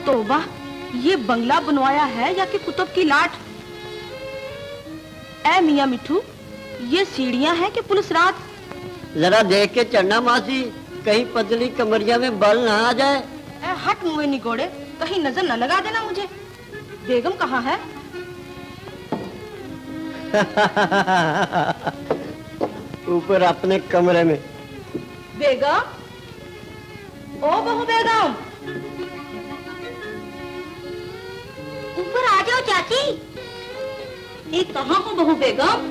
तौबा, ये बंगला बनवाया है या कि कुतुब की लाट? ऐ मियाँ मिठू, ये सीढ़ियाँ हैं कि पुलिस रात? जरा देख के चढ़ना मासी, कहीं पतली कमरिया में बल ना आ जाए। ऐ हट मुँह निगोड़े, कहीं नजर न लगा देना मुझे। बेगम कहाँ है? ऊपर अपने कमरे में। बेगम, ओ बहू बेगम, ऊपर आ जाओ चाची। ये कहाँ हो बहू बेगम?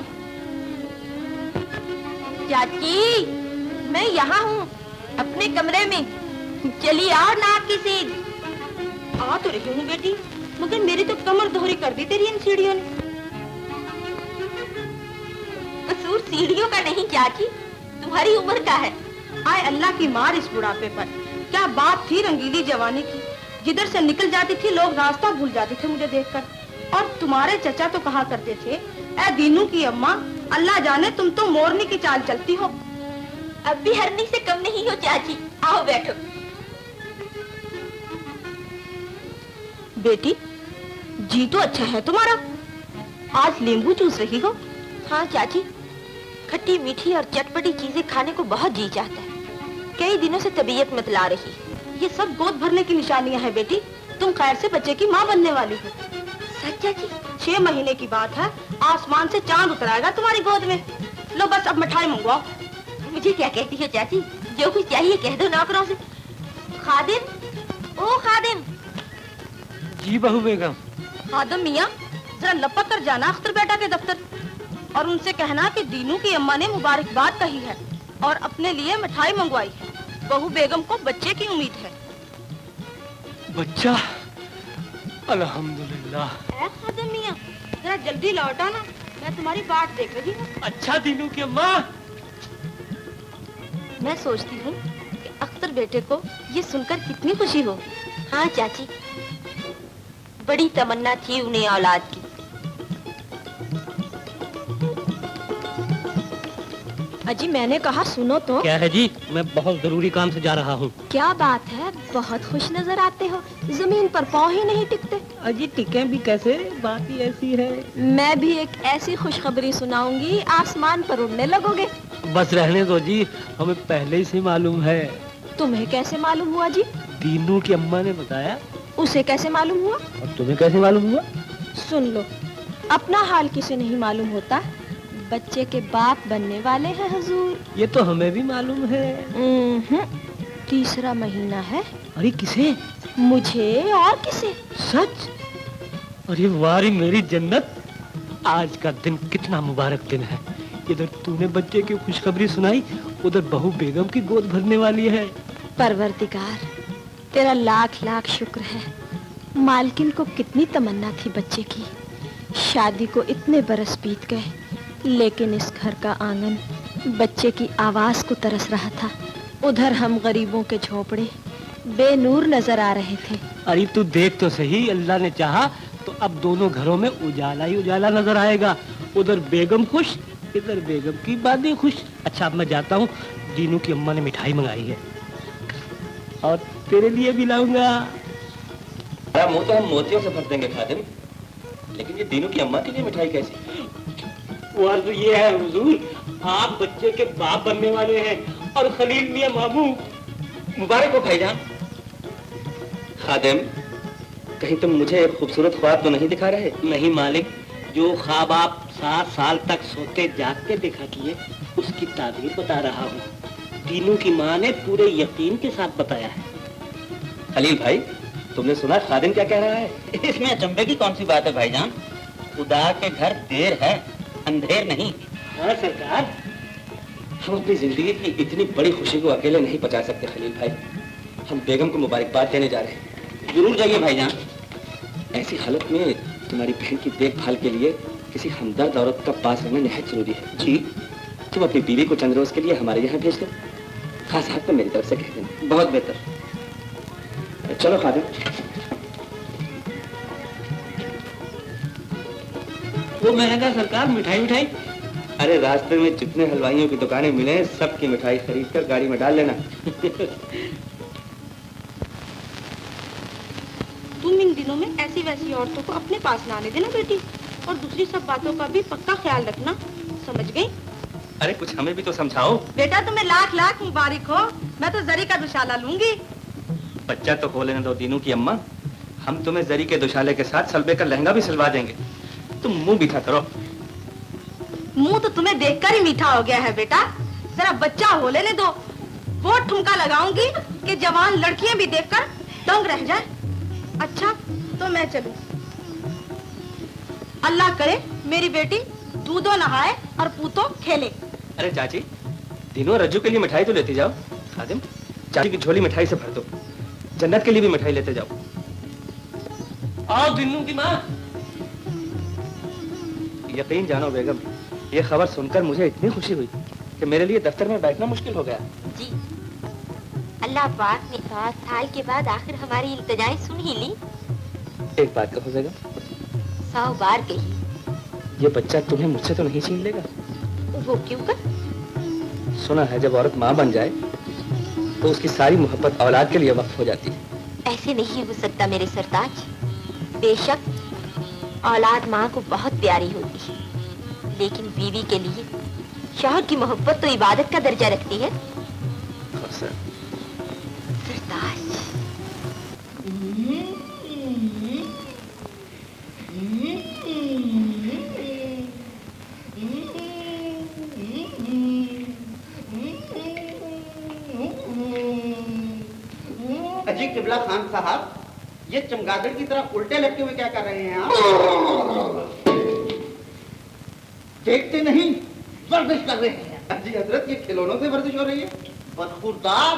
चाची, मैं यहाँ हूँ, अपने कमरे में। चलिए आओ ना आपकी सीध। आ तो रही हूँ बेटी, मगर मेरी तो कमर दोहरी कर दी तेरी इन सीढ़ियों ने। कसूर सीढ़ियों का नहीं चाची, तुम्हारी उम्र का है। आए अल्लाह की मार इस बुढ़ापे पर। क्या बात थी रंगीली जवानी की, जिधर से निकल जाती थी लोग रास्ता भूल जाते थे मुझे देखकर। और तुम्हारे चचा तो कहा करते थे, ऐ दीनू की अम्मा, अल्लाह जाने तुम तो मोरनी की चाल चलती हो। अब भी हरनी से कम नहीं हो चाची, आओ बैठो। बेटी, जी तो अच्छा है तुम्हारा, आज नींबू चूस रही हो। हाँ चाची, खट्टी मीठी और चटपटी चीजें खाने को बहुत जी चाहता है। कई दिनों से तबीयत मतला रही। ये सब गोद भरने की निशानियां हैं बेटी, तुम खैर से बच्चे की माँ बनने वाली हो। सच चाची? 6 महीने की बात है, आसमान से चांद उतर आएगा तुम्हारी गोद में। लो बस अब मिठाई मंगवाओ। मुझे क्या कहती हो चाची, जो कुछ चाहिए कह दो नौकरों से। खादिम, ओ खादिम। जी बहू बेगम। खादिम मियाँ, जरा लपक कर जाना अख्तर बेटा के दफ्तर और उनसे कहना कि दीनू की अम्मा ने मुबारकबाद कही है और अपने लिए मिठाई मंगवाई है। बहू बेगम को बच्चे की उम्मीद है। बच्चा? अल्हम्दुलिल्लाह। ऐ खादिम मियाँ, जरा जल्दी लौट आना, मैं तुम्हारी बाट देख रही हूँ। अच्छा दीनू की अम्मा। मैं सोचती हूँ कि अख्तर बेटे को ये सुनकर कितनी खुशी हो। हाँ चाची, बड़ी तमन्ना थी उन्हें औलाद की। अजी मैंने कहा सुनो तो। क्या है जी? मैं बहुत जरूरी काम से जा रहा हूँ। क्या बात है, बहुत खुश नजर आते हो, जमीन पर पाँव ही नहीं टिकते। अजी टिके भी कैसे, बात ही ऐसी है। मैं भी एक ऐसी खुशखबरी सुनाऊंगी, आसमान पर उड़ने लगोगे। बस रहने दो जी, हमें पहले ही से मालूम है। तुम्हें कैसे मालूम हुआ जी? दीनू की अम्मा ने बताया। उसे कैसे मालूम हुआ? और तुम्हें कैसे मालूम हुआ? सुन लो, अपना हाल किसे नहीं मालूम होता, बच्चे के बाप बनने वाले हैं हुजूर। ये तो हमें भी मालूम है। 3रा महीना है। अरे किसे? मुझे और किसे? सच? अरे वारी मेरी जन्नत, आज का दिन कितना मुबारक दिन है। इधर तूने बच्चे की खुशखबरी सुनाई, उधर बहू बेगम की गोद भरने वाली है। परवरदिगार, तेरा लाख लाख शुक्र है। मालकिन को कितनी तमन्ना थी बच्चे की। शादी को इतने बरस बीत गए, लेकिन इस घर का आंगन बच्चे की आवाज को तरस रहा था। उधर हम गरीबों के झोपड़े बेनूर नजर आ रहे थे। अरे तू देख तो सही, अल्लाह ने चाहा तो अब दोनों घरों में उजाला ही उजाला नजर आएगा। उधर बेगम खुश, इधर बेगम की बातें खुश। अच्छा अब मैं जाता हूँ, दीनू की अम्मा ने मिठाई मंगाई है और तेरे लिए भी लाऊंगा। मुंह तो हम मोतियों से भर देंगे खादिम, लेकिन ये दीनू की अम्मा के लिए मिठाई कैसी? वो अर्ज ये है हुजूर, आप बच्चे के बाप बनने वाले हैं और खलील मियां मामू। मुबारक हो भाईजान। खादिम, कहीं तुम मुझे एक खूबसूरत ख्वाब तो नहीं दिखा रहे? नहीं मालिक, जो ख्वाब आप 7 साल तक सोते जागते देखा किए, उसकी ताबीर बता रहा हूँ। दीनू की माँ ने पूरे यकीन के साथ बताया है। खलील भाई, तुमने सुना खादिम क्या कह रहा है? इसमें अचंभे की कौन सी बात है भाईजान? खुदा के घर देर है, अंधेर नहीं। हाँ सरकार। हम अपनी जिंदगी की इतनी बड़ी खुशी को अकेले नहीं पचा सकते खलील भाई। हम बेगम को मुबारकबाद देने जा रहे हैं। जरूर जाइए भाईजान। ऐसी हालत में तुम्हारी बहन की देखभाल के लिए किसी हमदर्द औरत का पास रहना निहायत जरूरी है। जी। तुम अपनी बीवी को चंद रोज के लिए हमारे यहाँ भेज दो। खास हाथ तो मेरी तरफ से कह देना। बहुत बेहतर। चलो खादिम। वो मैंने कहा सरकार मिठाई मिठाई। अरे रास्ते में जितने हलवाइयों की दुकानें मिले सबकी मिठाई खरीद कर गाड़ी में डाल लेना। दिनों में ऐसी वैसी औरतों को अपने पास ना आने देना बेटी, और दूसरी सब बातों का भी पक्का ख्याल रखना, समझ गई? अरे कुछ हमें भी तो समझाओ। बेटा तुम्हें लाख लाख मुबारक हो, मैं तो जरी का दुशाला लूंगी। बच्चा तो हो लेने दो दीनू की अम्मा, हम तुम्हें जरी के दुशाले के साथ सलबे का लहंगा भी सिलवा देंगे। तुम मुंह मीठा करो। मुंह तो तुम्हें देखकर ही मीठा हो गया है बेटा, जरा बच्चा हो लेने दो, वो ठुमका लगाऊंगी कि जवान लड़कियां भी देखकर दंग रह जाए। अच्छा तो मैं चलूं, अल्लाह करे मेरी बेटी दूधो नहाए और पूतो खेले। अरे चाची, दीनू रज्जू के लिए मिठाई तो लेती जाओ। खादिम, चाची की झोली मिठाई से भर दो, जन्नत के लिए भी मिठाई लेते जाओ। आओ दीनू की माँ। यकीन जानो बेगम, ये खबर सुनकर मुझे इतनी खुशी हुई कि मेरे लिए दफ्तर में बैठना मुश्किल हो गया। जी, अल्लाह पाक ने 7 साल के बाद आखिर हमारी इल्तिजाएं सुन ही ली। एक बात कहो बेगम, 100 बार कही। ये बच्चा तुम्हें मुझसे तो नहीं छीन लेगा? वो क्यों कर? सुना है जब औरत माँ बन जाए तो उसकी सारी मोहब्बत औलाद के लिए वक्फ हो जाती है। ऐसे नहीं हो सकता मेरे सरताज। बेशक औलाद माँ को बहुत प्यारी होती है, लेकिन बीवी के लिए शौहर की मोहब्बत तो इबादत का दर्जा रखती है। सरताज, अजी किबला खान साहब, ये चमगादड़ की तरह उल्टे लटके हुए क्या कर रहे हैं आप? देखते नहीं, वर्जिश कर रहे हैं। अजी हजरत, ये खिलौनों से वर्जिश हो रही है? बदखुरदार,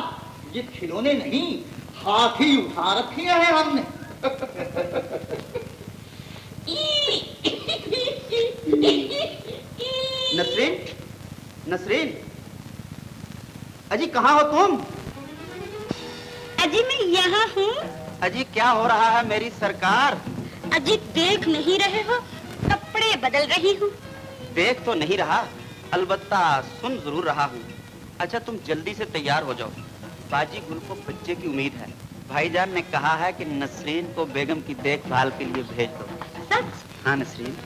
ये खिलौने नहीं, हाथी उठा रखे हैं हमने। नसरीन, नसरीन, अजी कहाँ हो तुम? अजी मैं यहाँ हूँ। अजी क्या हो रहा है मेरी सरकार? अजी देख नहीं रहे हो, कपड़े बदल रही हूँ। देख तो नहीं रहा, अलबत्ता सुन जरूर रहा हूँ। अच्छा तुम जल्दी से तैयार हो जाओ, बाजी गुल को बच्चे की उम्मीद है। भाईजान ने कहा है कि नसरीन को बेगम की देखभाल के लिए भेज दो। सच? हाँ नसरीन।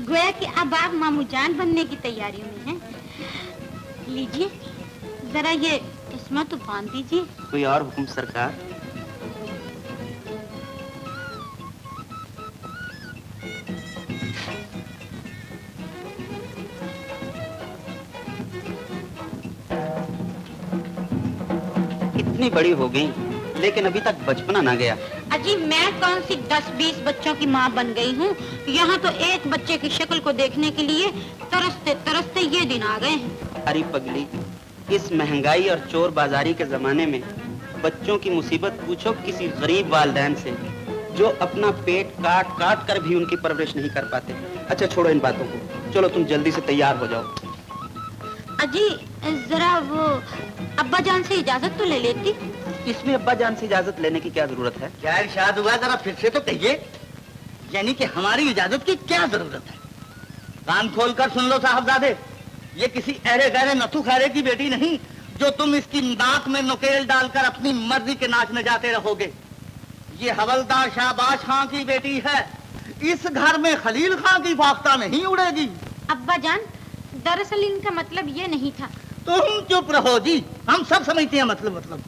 गोया कि अब आप मामू जान बनने की तैयारियों में हैं। लीजिए जरा ये चश्मा तो बांध दीजिए। कोई और हुक्म सरकार? इतनी बड़ी हो गई लेकिन अभी तक बचपना ना गया। अजी मैं कौन सी 10-20 बच्चों की माँ बन गई हूँ, यहाँ तो एक बच्चे की शक्ल को देखने के लिए तरसते तरसते ये दिन आ गए हैं। अरे पगली, इस महंगाई और चोर बाजारी के जमाने में बच्चों की मुसीबत पूछो किसी गरीब वालिदैन से, जो अपना पेट काट काट कर भी उनकी परवरिश नहीं कर पाते। अच्छा छोड़ो इन बातों को, चलो तुम जल्दी से तैयार हो जाओ। अजी जरा वो अब्बा जान से इजाजत तो ले लेती। इसमें अब्बा जान से इजाजत लेने की क्या जरूरत है? क्या इरशाद हुआ, जरा फिर से तो कहिए। यानी कि हमारी इजाजत की क्या जरूरत है? कान खोलकर सुन लो साहबजादे, ये किसी अरे गहरे नथु खारे की बेटी नहीं जो तुम इसकी नाक में नुकेल डालकर अपनी मर्जी के नाचने जाते रहोगे। ये हवलदार शाहबाज खां की बेटी है। इस घर में खलील खां की फाख्ता नहीं उड़ेगी। अब्बा जान, दरअसल इनका मतलब ये नहीं था। तुम चुप रहो जी, हम सब समझते हैं मतलब।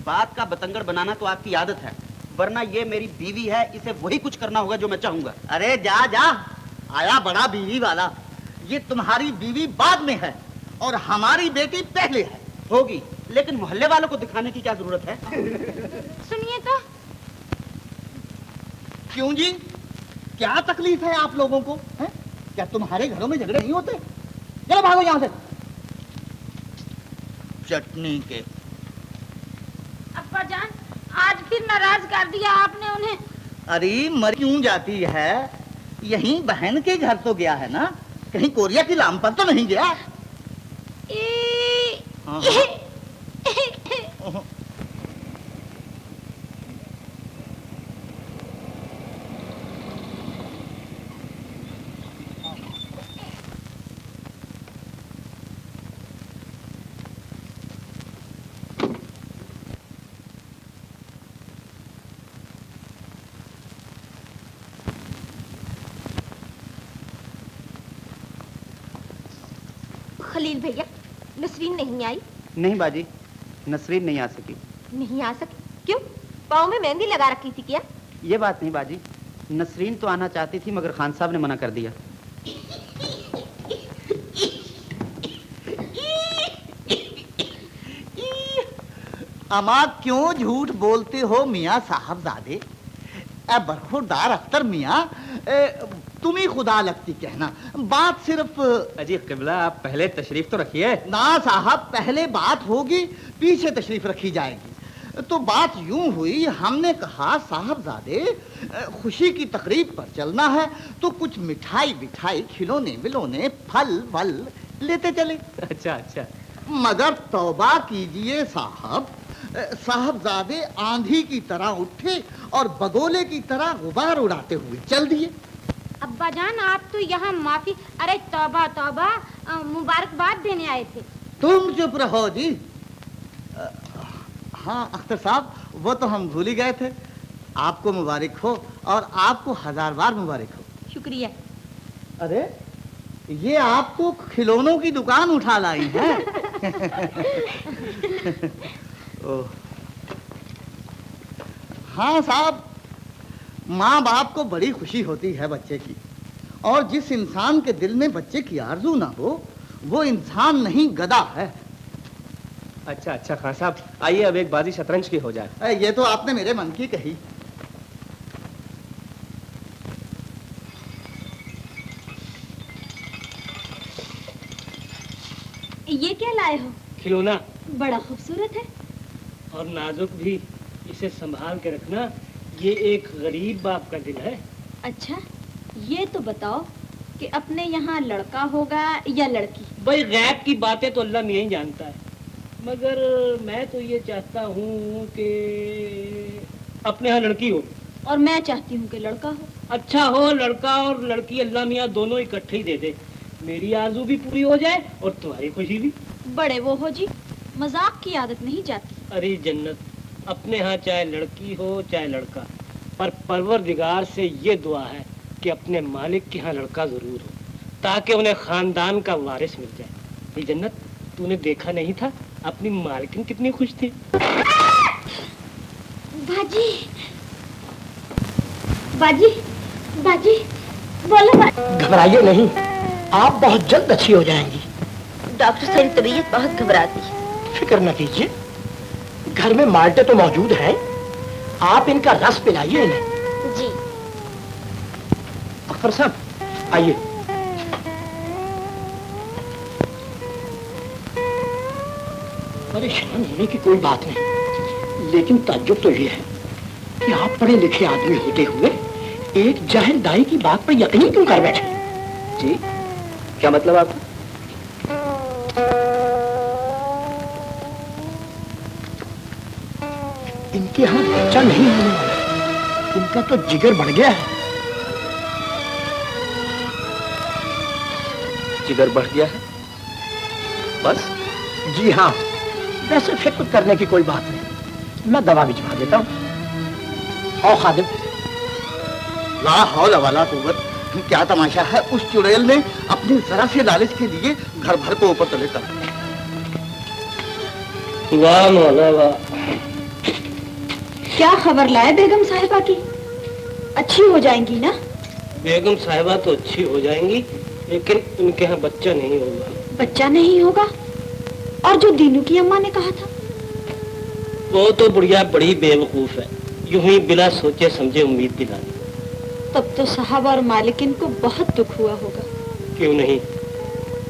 बात का बतंगड़ बनाना तो आपकी आदत है, वरना ये मेरी बीवी है, इसे वही कुछ करना होगा जो मैं चाहूंगा। अरे जा जा, आया बड़ा बीवी वाला। ये तुम्हारी बीवी बाद में है और हमारी बेटी पहले है। होगी, लेकिन मोहल्ले वालों को दिखाने की क्या जरूरत है? सुनिए तो। क्यों जी, क्या तकलीफ है आप लोगों को है? क्या तुम्हारे घरों में झगड़े नहीं होते? चलो भागो यहाँ से। चटनी के अब्बा जान, आज फिर नाराज कर दिया आपने उन्हें। अरे मर क्यों जाती है? यहीं बहन के घर तो गया है ना, कहीं कोरिया की लाम पर तो नहीं गया। हाँ। खलील भैया, नसरीन नहीं आई? नहीं बाजी, नसरीन नहीं आ सकी। नहीं आ सकी? क्यों? पाँव में मेहंदी लगा रखी थी क्या? ये बात नहीं बाजी, नसरीन तो आना चाहती थी मगर खान साहब ने मना कर दिया। अमा क्यों झूठ बोलते हो मियाँ साहबजादे? बरखुरदार अख्तर मियाँ, तुम ही खुदा लगती कहना। बात सिर्फ अजी किबला, आप पहले तशरीफ तो रखिए। ना साहब, पहले बात होगी, पीछे तशरीफ रखी जाएगी। तो बात यूं हुई, हमने कहा साहबजादे खुशी की तकरीब पर चलना है तो कुछ मिठाई विठाई, खिलौने विलौने, फल वल लेते चले। अच्छा अच्छा। मगर तौबा कीजिए साहब, साहबजादे आंधी की तरह उठे और बगोले की तरह गुबार उड़ाते हुए चल दिए। अब्बा जान, आप तो यहाँ माफी, अरे तौबा तौबा, मुबारकबाद देने आए थे। तुम चुप रहो जी। हाँ अख्तर साहब, वो तो हम भूल ही गए थे। आपको मुबारक हो और आपको 1000 बार मुबारक हो। शुक्रिया। अरे ये आप तो खिलौनों की दुकान उठा लाई हैं। ओह। हाँ साहब, माँ बाप को बड़ी खुशी होती है बच्चे की, और जिस इंसान के दिल में बच्चे की आरजू ना हो वो इंसान नहीं, गधा है। अच्छा अच्छा खान साहब, आइए अब एक बाजी शतरंज की हो जाए। ये तो आपने मेरे मन की कही। ये क्या लाए हो? खिलौना, बड़ा खूबसूरत है। और नाजुक भी, इसे संभाल के रखना। ये एक गरीब बाप का दिल है। अच्छा, ये तो बताओ कि अपने यहाँ लड़का होगा या लड़की? भाई गैब की बातें तो अल्लाह मियां ही जानता है, मगर मैं तो ये चाहता हूँ कि अपने यहाँ लड़की हो। और मैं चाहती हूँ कि लड़का हो। अच्छा हो, लड़का और लड़की अल्लाह मियां दोनों इकट्ठे ही दे दे। मेरी आरज़ू भी पूरी हो जाए और तुम्हारी खुशी भी। बड़े वो हो जी, मजाक की आदत नहीं जाती। अरे जन्नत, अपने यहाँ चाहे लड़की हो चाहे लड़का, पर परवरदिगार से ये दुआ है कि अपने मालिक के यहाँ लड़का जरूर हो, ताकि उन्हें खानदान का वारिस मिल जाए। ये जन्नत, तूने देखा नहीं था अपनी मालकिन कितनी खुश थी। बाजी, बाजी, बाजी, बोलो बाजी। घबराइए नहीं, आप बहुत जल्द अच्छी हो जाएंगी। डॉक्टर साहब, तबीयत बहुत घबराती है। फिक्र न कीजिए, घर में माल्टे तो मौजूद हैं, आप इनका रस पिलाइए इन्हें। जी। अख्तर साहब आइए। परेशान होने की कोई बात नहीं, लेकिन ताज्जुब तो ये है कि आप पढ़े लिखे आदमी होते हुए एक जाहिल दाई की बात पर यकीन क्यों कर बैठे? जी, क्या मतलब आपका? इनके यहाँ बच्चा नहीं होने वाला, इनका तो जिगर बढ़ गया है। जिगर बढ़ गया है? बस? जी हाँ, वैसे फिक्र करने की कोई बात नहीं, मैं दवा भिजवा देता हूँ। और खादिम। ला हौला वाला कुव्वत, क्या तमाशा है। उस चुड़ैल ने अपने जरा से लालच के लिए घर भर को ऊपर तले कर दिया। वाह मौला वाह। क्या खबर लाए बेगम साहिबा की? अच्छी हो जाएंगी ना? बेगम साहिबा तो अच्छी हो जाएंगी, लेकिन उनके यहाँ बच्चा नहीं होगा। बच्चा नहीं होगा? और जो दीनू की अम्मा ने कहा था? वो तो बुढ़िया बड़ी बेवकूफ है, यूं ही बिना सोचे समझे उम्मीद दिलानी। तब तो साहब और मालिकिन को बहुत दुख हुआ होगा। क्यों नहीं,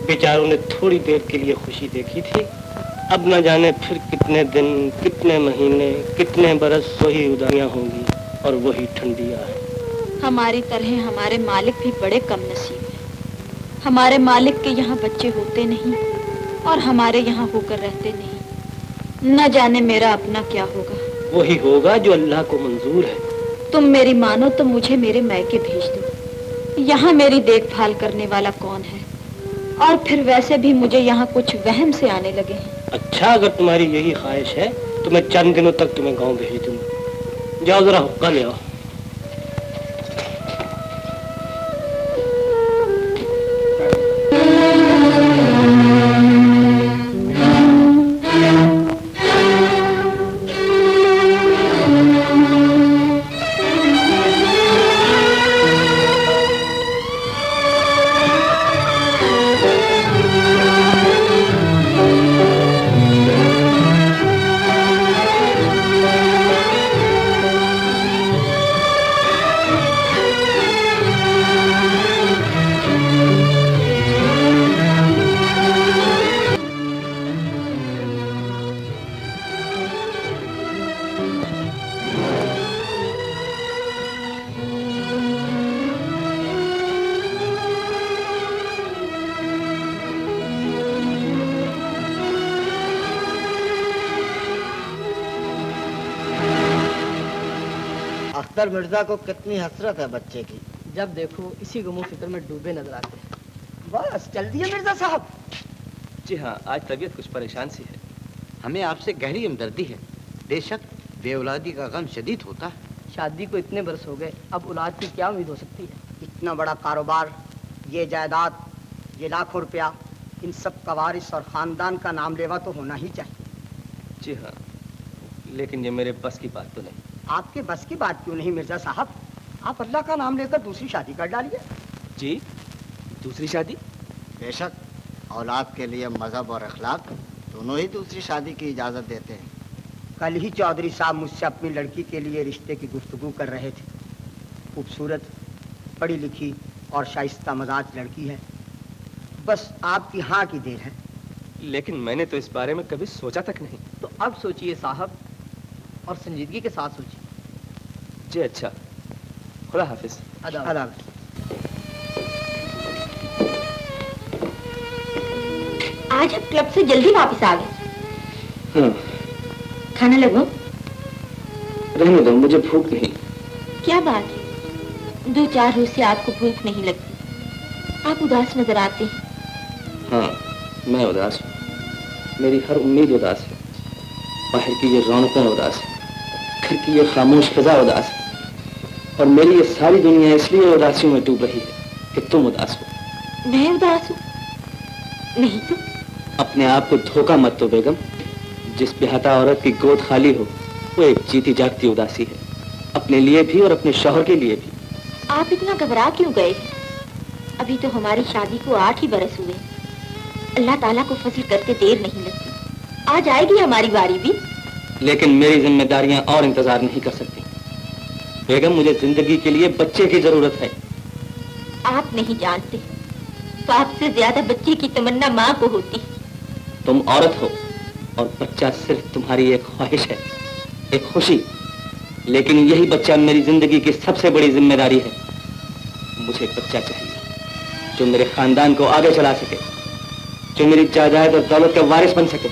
बेचारों ने थोड़ी देर के लिए खुशी देखी थी, अब न जाने फिर कितने दिन, कितने महीने, कितने बरस वही उदासियां होंगी और वही ठंडियां हैं। हमारी तरह हमारे मालिक भी बड़े कम नसीब हैं। हमारे मालिक के यहाँ बच्चे होते नहीं और हमारे यहाँ होकर रहते नहीं। न जाने मेरा अपना क्या होगा। वही होगा जो अल्लाह को मंजूर है। तुम मेरी मानो तो मुझे मेरे मैके भेज दो। यहाँ मेरी देखभाल करने वाला कौन है? और फिर वैसे भी मुझे यहाँ कुछ वहम से आने लगे हैं। अच्छा, अगर तुम्हारी यही ख्वाहिश है तो मैं चंद दिनों तक तुम्हें गांव भेज दूंगा। जाओ जरा हुक्का ले आओ। अख्तर मिर्जा को कितनी हसरत है बच्चे की। जब देखो इसी गमो फिक्र में डूबे नजर आते हैं। बस चल दिए मिर्जा साहब। जी हाँ, आज तबीयत कुछ परेशान सी है। हमें आपसे गहरी हमदर्दी है। बेशक बेऔलादी का गम शदीद होता है। शादी को इतने बरस हो गए, अब औलाद की क्या उम्मीद हो सकती है? इतना बड़ा कारोबार, ये जायदाद, ये लाखों रुपया, इन सब का वारिस और खानदान का नाम लेवा तो होना ही चाहिए। जी हाँ, लेकिन ये मेरे बस की बात तो नहीं। आपके बस की बात क्यों नहीं मिर्जा साहब? आप अल्लाह का नाम लेकर दूसरी शादी कर डालिए। जी, दूसरी शादी? बेशक औलाद के लिए मजहब और अखलाक दोनों ही दूसरी शादी की इजाजत देते हैं। कल ही चौधरी साहब मुझसे अपनी लड़की के लिए रिश्ते की गुफ्तगू कर रहे थे। खूबसूरत, पढ़ी लिखी और शाइस्ता मजाज लड़की है। बस आपकी हाँ की देर है। लेकिन मैंने तो इस बारे में कभी सोचा तक नहीं। तो अब सोचिए साहब, और संजीदगी के साथ सोचिए। जी अच्छा, खुदा हाफिज। अदाब। आज आप क्लब से जल्दी वापस आ गए। हाँ, खाना लगो। रहने दो, मुझे भूख नहीं। क्या बात है, 2-4 रोज से आपको भूख नहीं लगती। आप उदास नजर आते हैं। हाँ, मैं उदास हूँ। मेरी हर उम्मीद उदास है। बाहर की ये रौनकें उदास है, घर की ये खामोश फिजा उदास है, और मेरी ये सारी दुनिया इसलिए उदासियों में डूब रही है कि तुम उदास हो। मैं उदास हूँ? नहीं तो। अपने आप को धोखा मत दो बेगम। जिस बेहता औरत की गोद खाली हो वो एक जीती जागती उदासी है, अपने लिए भी और अपने शौहर के लिए भी। आप इतना घबरा क्यों गए? अभी तो हमारी शादी को 8 ही बरस हुए। अल्लाह ताला को फजल करते देर नहीं लगती। आ जाएगी हमारी बारी भी। लेकिन मेरी जिम्मेदारियां और इंतजार नहीं कर सकती बेगम। मुझे जिंदगी के लिए बच्चे की जरूरत है। आप नहीं जानते, बाप से ज्यादा बच्चे की तमन्ना माँ को होती। तुम औरत हो और बच्चा सिर्फ तुम्हारी एक ख्वाहिश है, एक खुशी। लेकिन यही बच्चा मेरी जिंदगी की सबसे बड़ी जिम्मेदारी है। मुझे एक बच्चा चाहिए जो मेरे खानदान को आगे चला सके, जो मेरी जायदाद और दौलत का वारिस बन सके,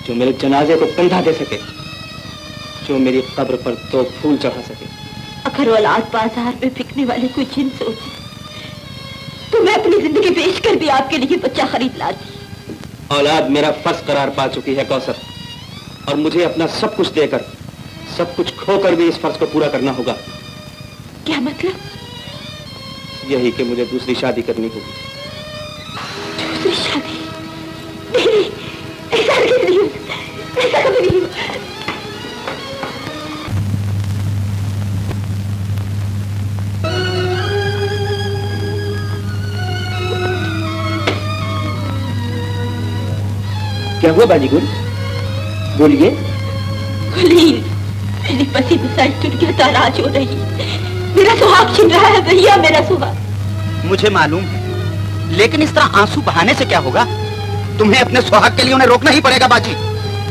जो मेरे जनाजे को कंधा दे सके, जो मेरी कब्र पर 2 फूल चढ़ा सके। अगर औलाद बाजार में बिकने वाले कोई जिन्स होती तो मैं अपनी जिंदगी बेचकर भी आपके लिए बच्चा खरीद लाती। औलाद मेरा फर्ज करार पा चुकी है कौसर, और मुझे अपना सब कुछ देकर, सब कुछ खोकर भी इस फर्ज को पूरा करना होगा। क्या मतलब? यही कि मुझे दूसरी शादी करनी होगी। दूसरी शादी? नहीं, ऐसा कभी नहीं हो सकता, ऐसा कभी नहीं हो। क्या हुआ बाजी गुल? बोलिए। खलील, मेरी पसी मिसाइल दुनिया ताराज हो रही। मेरा सुहाग छिन रहा है भैया, मेरा सुहाग। मुझे मालूम है, लेकिन इस तरह आंसू बहाने से क्या होगा? तुम्हें अपने सुहाग के लिए उन्हें रोकना ही पड़ेगा बाजी।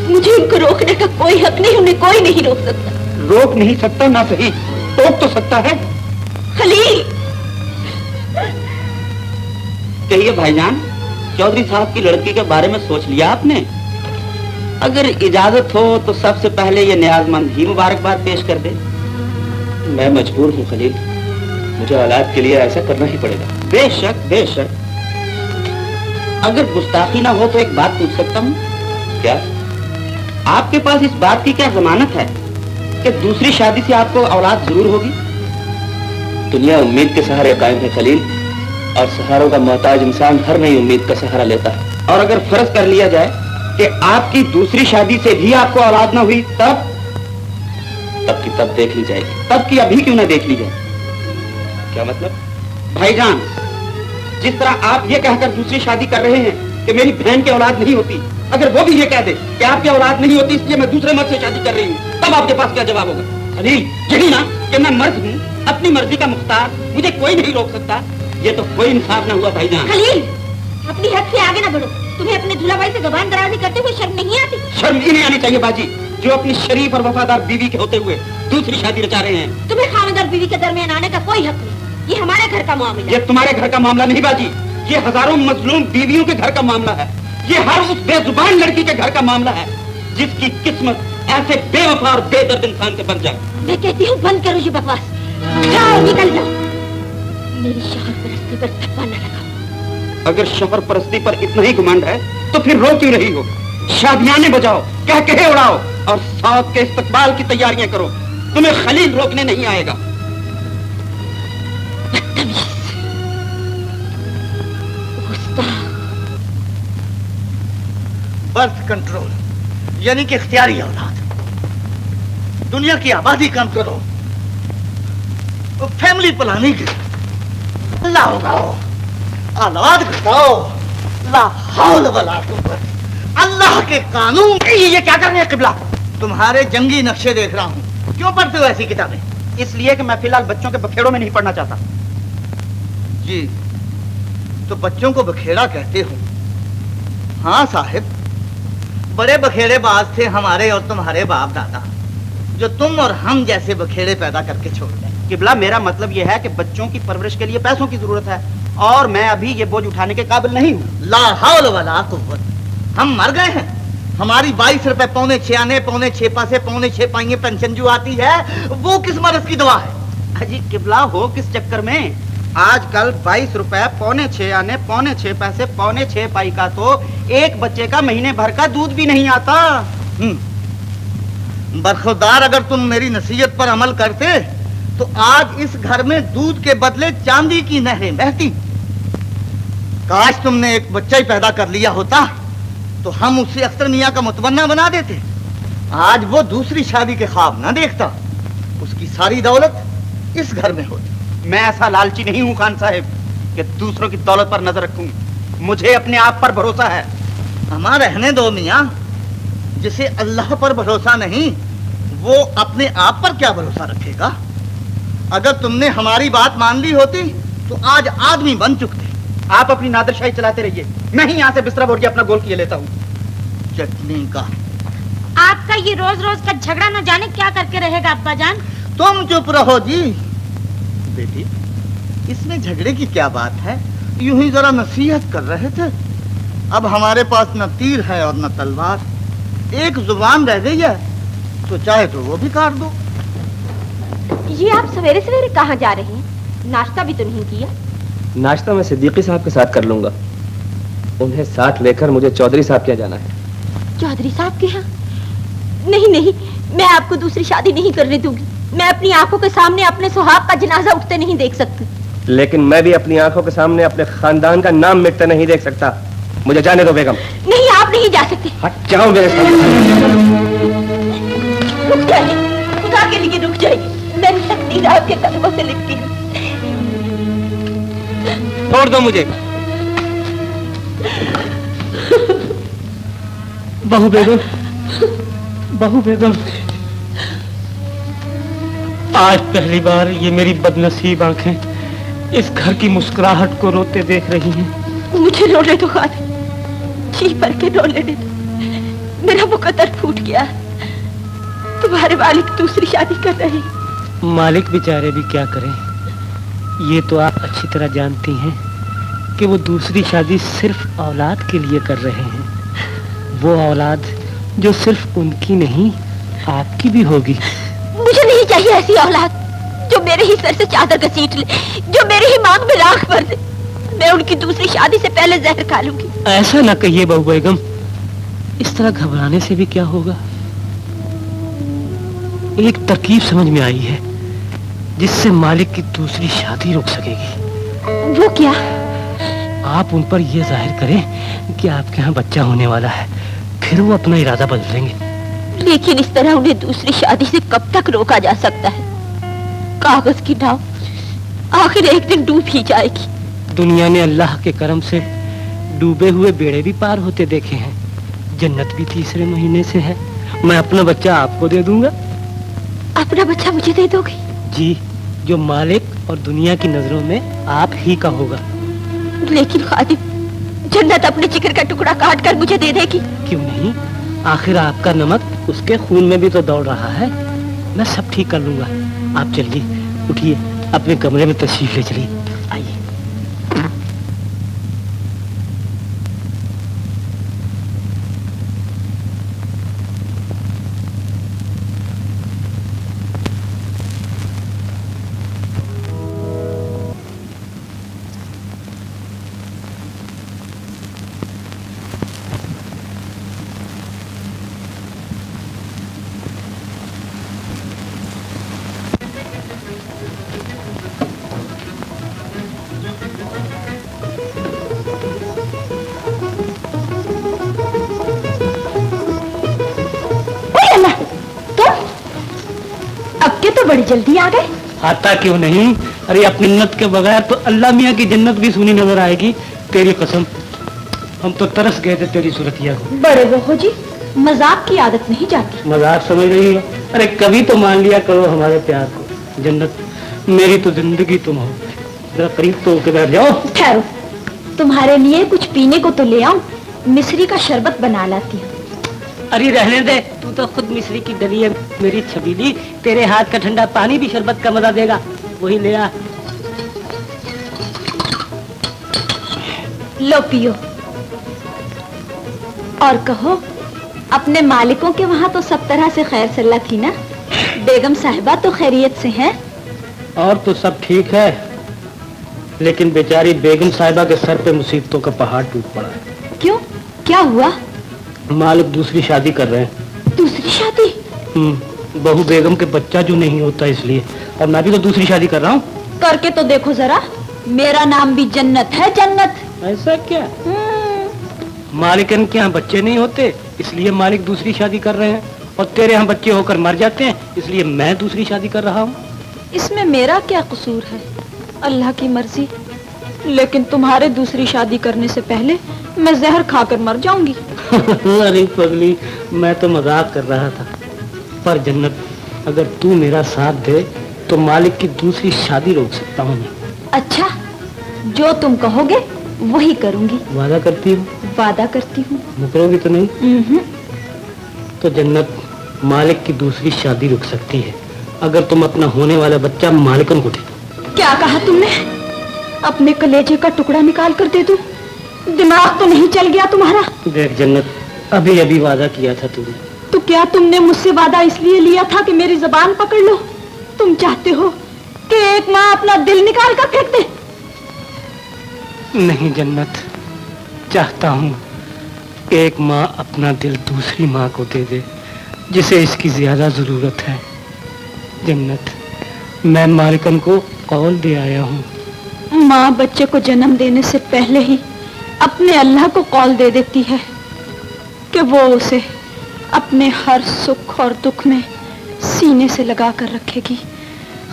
मुझे उनको रोकने का कोई हक नहीं, उन्हें कोई नहीं रोक सकता। रोक नहीं सकता ना सही, टोक तो सकता है। खलील, कहिए भाईजान, चौधरी साहब की लड़की के बारे में सोच लिया आपने? अगर इजाजत हो तो सबसे पहले ये नियाजमंद ही मुबारकबाद पेश कर दे। मैं मजबूर हूँ खलील, मुझे औलाद के लिए ऐसा करना ही पड़ेगा। बेशक बेशक। अगर गुस्ताखी ना हो तो एक बात पूछ सकता हूँ? क्या? आपके पास इस बात की क्या जमानत है कि दूसरी शादी से आपको औलाद जरूर होगी? दुनिया उम्मीद के सहारे कायम है खलील, और सहारों का मोहताज इंसान हर नई उम्मीद का सहारा लेता है। और अगर फर्ज कर लिया जाए कि आपकी दूसरी शादी से भी आपको औलाद ना हुई, तब की तब देख ली जाएगी। तब की अभी क्यों ना देख ली जाए? क्या मतलब? भाईजान, जिस तरह आप ये कहकर दूसरी शादी कर रहे हैं कि मेरी बहन की औलाद नहीं होती, अगर वो भी ये कह दे कि आपकी औलाद नहीं होती इसलिए मैं दूसरे मर्द से शादी कर रही हूँ, तब आपके पास क्या जवाब होगा? खलील, यही ना कि मैं मर्द हूँ, अपनी मर्जी का मुख्तार, मुझे कोई नहीं रोक सकता। ये तो कोई इंसाफ ना हुआ भाईजान। खलील, अपनी हद से आगे ना बढ़ो। तुम्हें अपने दूल्हा भाई से जबान दराजी करते हुए शर्म नहीं आती? शर्म ही नहीं आनी चाहिए बाजी, जो अपनी शरीफ और वफादार बीवी के होते हुए दूसरी शादी रचा रहे हैं। तुम्हें खामद और बीवी के दरमियान आने का कोई हक नहीं। ये हमारे घर का मामला। ये तुम्हारे घर का मामला नहीं बाजी, ये हजारों मजलूम बीवियों के घर का मामला है। ये हर उस बेजुबान लड़की के घर का मामला है जिसकी किस्मत ऐसे बेवफा और बेदर्द इंसान से बच जाए। मैं कहती हूँ बंद करो ये बकवास, जाओ निकल जाओ, मेरी शौहर परस्ती पर थप्पा न लगाओ। अगर शौहर परस्ती पर इतना ही घमंड है तो फिर रो क्यों रही हो? शादियाने बजाओ, कह कहे उड़ाओ और साथ के इस्तकबाल की तैयारियां करो। तुम्हें खलील रोकने नहीं आएगा। बर्थ कंट्रोल यानी कि इख्तियारी औलाद, दुनिया की आबादी कम करो, फैमिली प्लानिंग, अल्लाह उगाओ, औलाद घटाओ, ला हौल वला कुव्वत, अल्लाह के कानून। ये क्या कर रहे हैं किबला? तुम्हारे जंगी नक्शे देख रहा हूँ। क्यों पढ़ते हो ऐसी किताबें? इसलिए कि मैं फिलहाल बच्चों के बखेड़ों में नहीं पढ़ना चाहता। जी, तो बच्चों को बखेड़ा कहते हो? हाँ साहिब, बड़े बखेड़े बाज थे हमारे और तुम्हारे बाप दादा, जो तुम और हम जैसे बखेड़े पैदा करके छोड़ गए। किबला, मेरा मतलब यह है कि बच्चों की परवरिश के लिए पैसों की जरूरत है और मैं अभी ये बोझ उठाने के काबिल नहीं हूँ। ला हौल वला कुव्वत, हम मर गए हैं। हमारी 22 रुपए पौने 6 आने, पौने 6 पैसे, पौने 6 पाइये पेंशन जो आती है, वो किस मर्ज की दवा है? अजी किबला, हो किस चक्कर में? आजकल 22 रुपए पौने 6 आने, पौने 6 पैसे, पौने 6 पाई का तो एक बच्चे का महीने भर का दूध भी नहीं आता। बरखुरदार, अगर तुम मेरी नसीहत पर अमल करते तो आज इस घर में दूध के बदले चांदी की नहरें बहती। काश तुमने एक बच्चा ही पैदा कर लिया होता तो हम उसे अख्तर मियां का मुतमन्ना बना देते। आज वो दूसरी शादी के ख्वाब ना देखता, उसकी सारी दौलत इस घर में होती। मैं ऐसा लालची नहीं हूँ खान साहब कि दूसरों की दौलत पर नजर रखूं। मुझे अपने आप पर भरोसा है। हमारा रहने दो मियां, जिसे अल्लाह पर भरोसा नहीं वो अपने आप पर क्या भरोसा रखेगा? अगर तुमने हमारी बात मान ली होती तो आज आदमी बन चुकते। आप अपनी नादरशाही चलाते रहिए, मैं ही यहाँ से बिस्तरा बोल के अपना गोल किए लेता हूँ। चटनी का आपका ये रोज रोज का झगड़ा न जाने क्या करके रहेगा अब्बा जान। तुम चुप रहो जी। बेटी, इसमें झगड़े की क्या बात है? यूं ही जरा नसीहत कर रहे थे। अब हमारे पास न तीर है और न तलवार, एक जुबान रह गई है, तो चाहे तो वो भी काट दो। ये आप सवेरे सवेरे कहाँ जा रहे हैं? नाश्ता भी तो नहीं किया। नाश्ता मैं सिद्दीकी साहब के साथ कर लूंगा। उन्हें साथ लेकर मुझे चौधरी साहब के यहाँ जाना है। चौधरी साहब के यहाँ? नहीं नहीं, मैं आपको दूसरी शादी नहीं करने दूंगी। मैं अपनी आंखों के सामने अपने सुहाग का जनाजा उठते नहीं देख सकती। लेकिन मैं भी अपनी आंखों के सामने अपने खानदान का नाम मिटते नहीं देख सकता। मुझे जाने दो बेगम। नहीं, आप नहीं जा सकते। हट जाओ मेरे सामने। रुक जाइए, खुदा के लिए रुक जाइए। मेरी तकदीर आपके कदमों से लिपटी है। छोड़ दो मुझे। बहू बेगम, बहू बेगम, आज पहली बार ये मेरी बदनसीब आंखें इस घर की मुस्कुराहट को रोते देख रही हैं। मुझे रोने दो खान, जी भर के रो लेने दो। मेरा मुकद्दर फूट गया। तुम्हारे मालिक दूसरी शादी कर रहे हैं। मालिक बेचारे भी क्या करें। ये तो आप अच्छी तरह जानती हैं कि वो दूसरी शादी सिर्फ औलाद के लिए कर रहे हैं। वो औलाद जो सिर्फ उनकी नहीं आपकी भी होगी। मुझे नहीं चाहिए ऐसी औलाद जो मेरे ही सर से चादर घसीट ले, जो मेरे ही मांग में राख भर दे। मैं उनकी दूसरी शादी से पहले जहर खा लूंगी। ऐसा ना कहिए बहू बेगम, इस तरह घबराने से भी क्या होगा। एक तरकीब समझ में आई है जिससे मालिक की दूसरी शादी रुक सकेगी। वो क्या? आप उन पर यह जाहिर करें कि आपके यहाँ बच्चा होने वाला है, फिर वो अपना इरादा बदल लेंगे। लेकिन इस तरह उन्हें दूसरी शादी से कब तक रोका जा सकता है? कागज की नाव आखिर एक दिन डूब ही जाएगी। दुनिया ने अल्लाह के करम से डूबे हुए बेड़े भी पार होते देखे हैं। जन्नत भी तीसरे महीने से है। मैं अपना बच्चा आपको दे दूंगा। अपना बच्चा मुझे दे दोगे? जी, जो मालिक और दुनिया की नजरों में आप ही का होगा। लेकिन खादिम, जन्नत अपने जिगर का टुकड़ा काट कर मुझे दे देगी। क्यों नहीं, आखिर आपका नमक उसके खून में भी तो दौड़ रहा है। मैं सब ठीक कर लूंगा। आप चलिए, उठिए, अपने कमरे में तशरीफ ले चलिए। आइए। बड़ी जल्दी आ गए। आता क्यों नहीं? अरे अपनी जन्नत के बगैर तो अल्लाह मियाँ की जन्नत भी सुनी नजर आएगी। तेरी कसम, हम तो तरस गए थे तेरी सूरतिया को। बड़े बहू जी, मजाक की आदत नहीं जाती। मजाक समझ रही हो? अरे कभी तो मान लिया करो हमारे प्यार को। जन्नत, मेरी तो जिंदगी तुम हो। जरा करीब तो होके बैठ जाओ। ठहरो, तुम्हारे लिए कुछ पीने को तो ले आऊं। मिश्री का शरबत बना लाती हूँ। अरे रहने दे, तू तो खुद मिश्री की डली है मेरी छबीली। तेरे हाथ का ठंडा पानी भी शरबत का मजा देगा। वही ले आ। लो पियो और कहो, अपने मालिकों के वहाँ तो सब तरह से खैर सल्ला थी ना? बेगम साहिबा तो खैरियत से हैं? और तो सब ठीक है, लेकिन बेचारी बेगम साहिबा के सर पे मुसीबतों का पहाड़ टूट पड़ा है। क्यों, क्या हुआ? मालिक दूसरी शादी कर रहे हैं। दूसरी शादी? बहू बेगम के बच्चा जो नहीं होता इसलिए। और मैं भी तो दूसरी शादी कर रहा हूँ। करके तो देखो जरा, मेरा नाम भी जन्नत है, जन्नत। ऐसा क्या? मालिकन के यहाँ बच्चे नहीं होते इसलिए मालिक दूसरी शादी कर रहे हैं, और तेरे यहाँ बच्चे होकर मर जाते हैं इसलिए मैं दूसरी शादी कर रहा हूँ। इसमें मेरा क्या कसूर है? अल्लाह की मर्जी। लेकिन तुम्हारे दूसरी शादी करने से पहले मैं जहर खाकर मर जाऊंगी। अरे पगली, मैं तो मजाक कर रहा था। पर जन्नत, अगर तू मेरा साथ दे तो मालिक की दूसरी शादी रोक सकता हूँ मैं। अच्छा, जो तुम कहोगे वही करूंगी। वादा करती हूँ? वादा करती हूँ। मुकरोगी तो नहीं? तो जन्नत, मालिक की दूसरी शादी रुक सकती है अगर तुम अपना होने वाला बच्चा मालिकन को दे दो। क्या कहा तुमने? अपने कलेजे का टुकड़ा निकाल कर दे दूं? दिमाग तो नहीं चल गया तुम्हारा? देख जन्नत, अभी अभी वादा किया था तुमने। तो क्या तुमने मुझसे वादा इसलिए लिया था कि मेरी जुबान पकड़ लो? तुम चाहते हो कि एक माँ अपना दिल निकाल कर फेंक दे? नहीं जन्नत, चाहता हूँ एक माँ अपना दिल दूसरी माँ को दे दे जिसे इसकी ज्यादा जरूरत है। जन्नत, मैं मालिकन को कौल दे आया हूँ। माँ बच्चे को जन्म देने से पहले ही अपने अल्लाह को कौल दे देती है कि वो उसे अपने हर सुख और दुख में सीने से लगा कर रखेगी।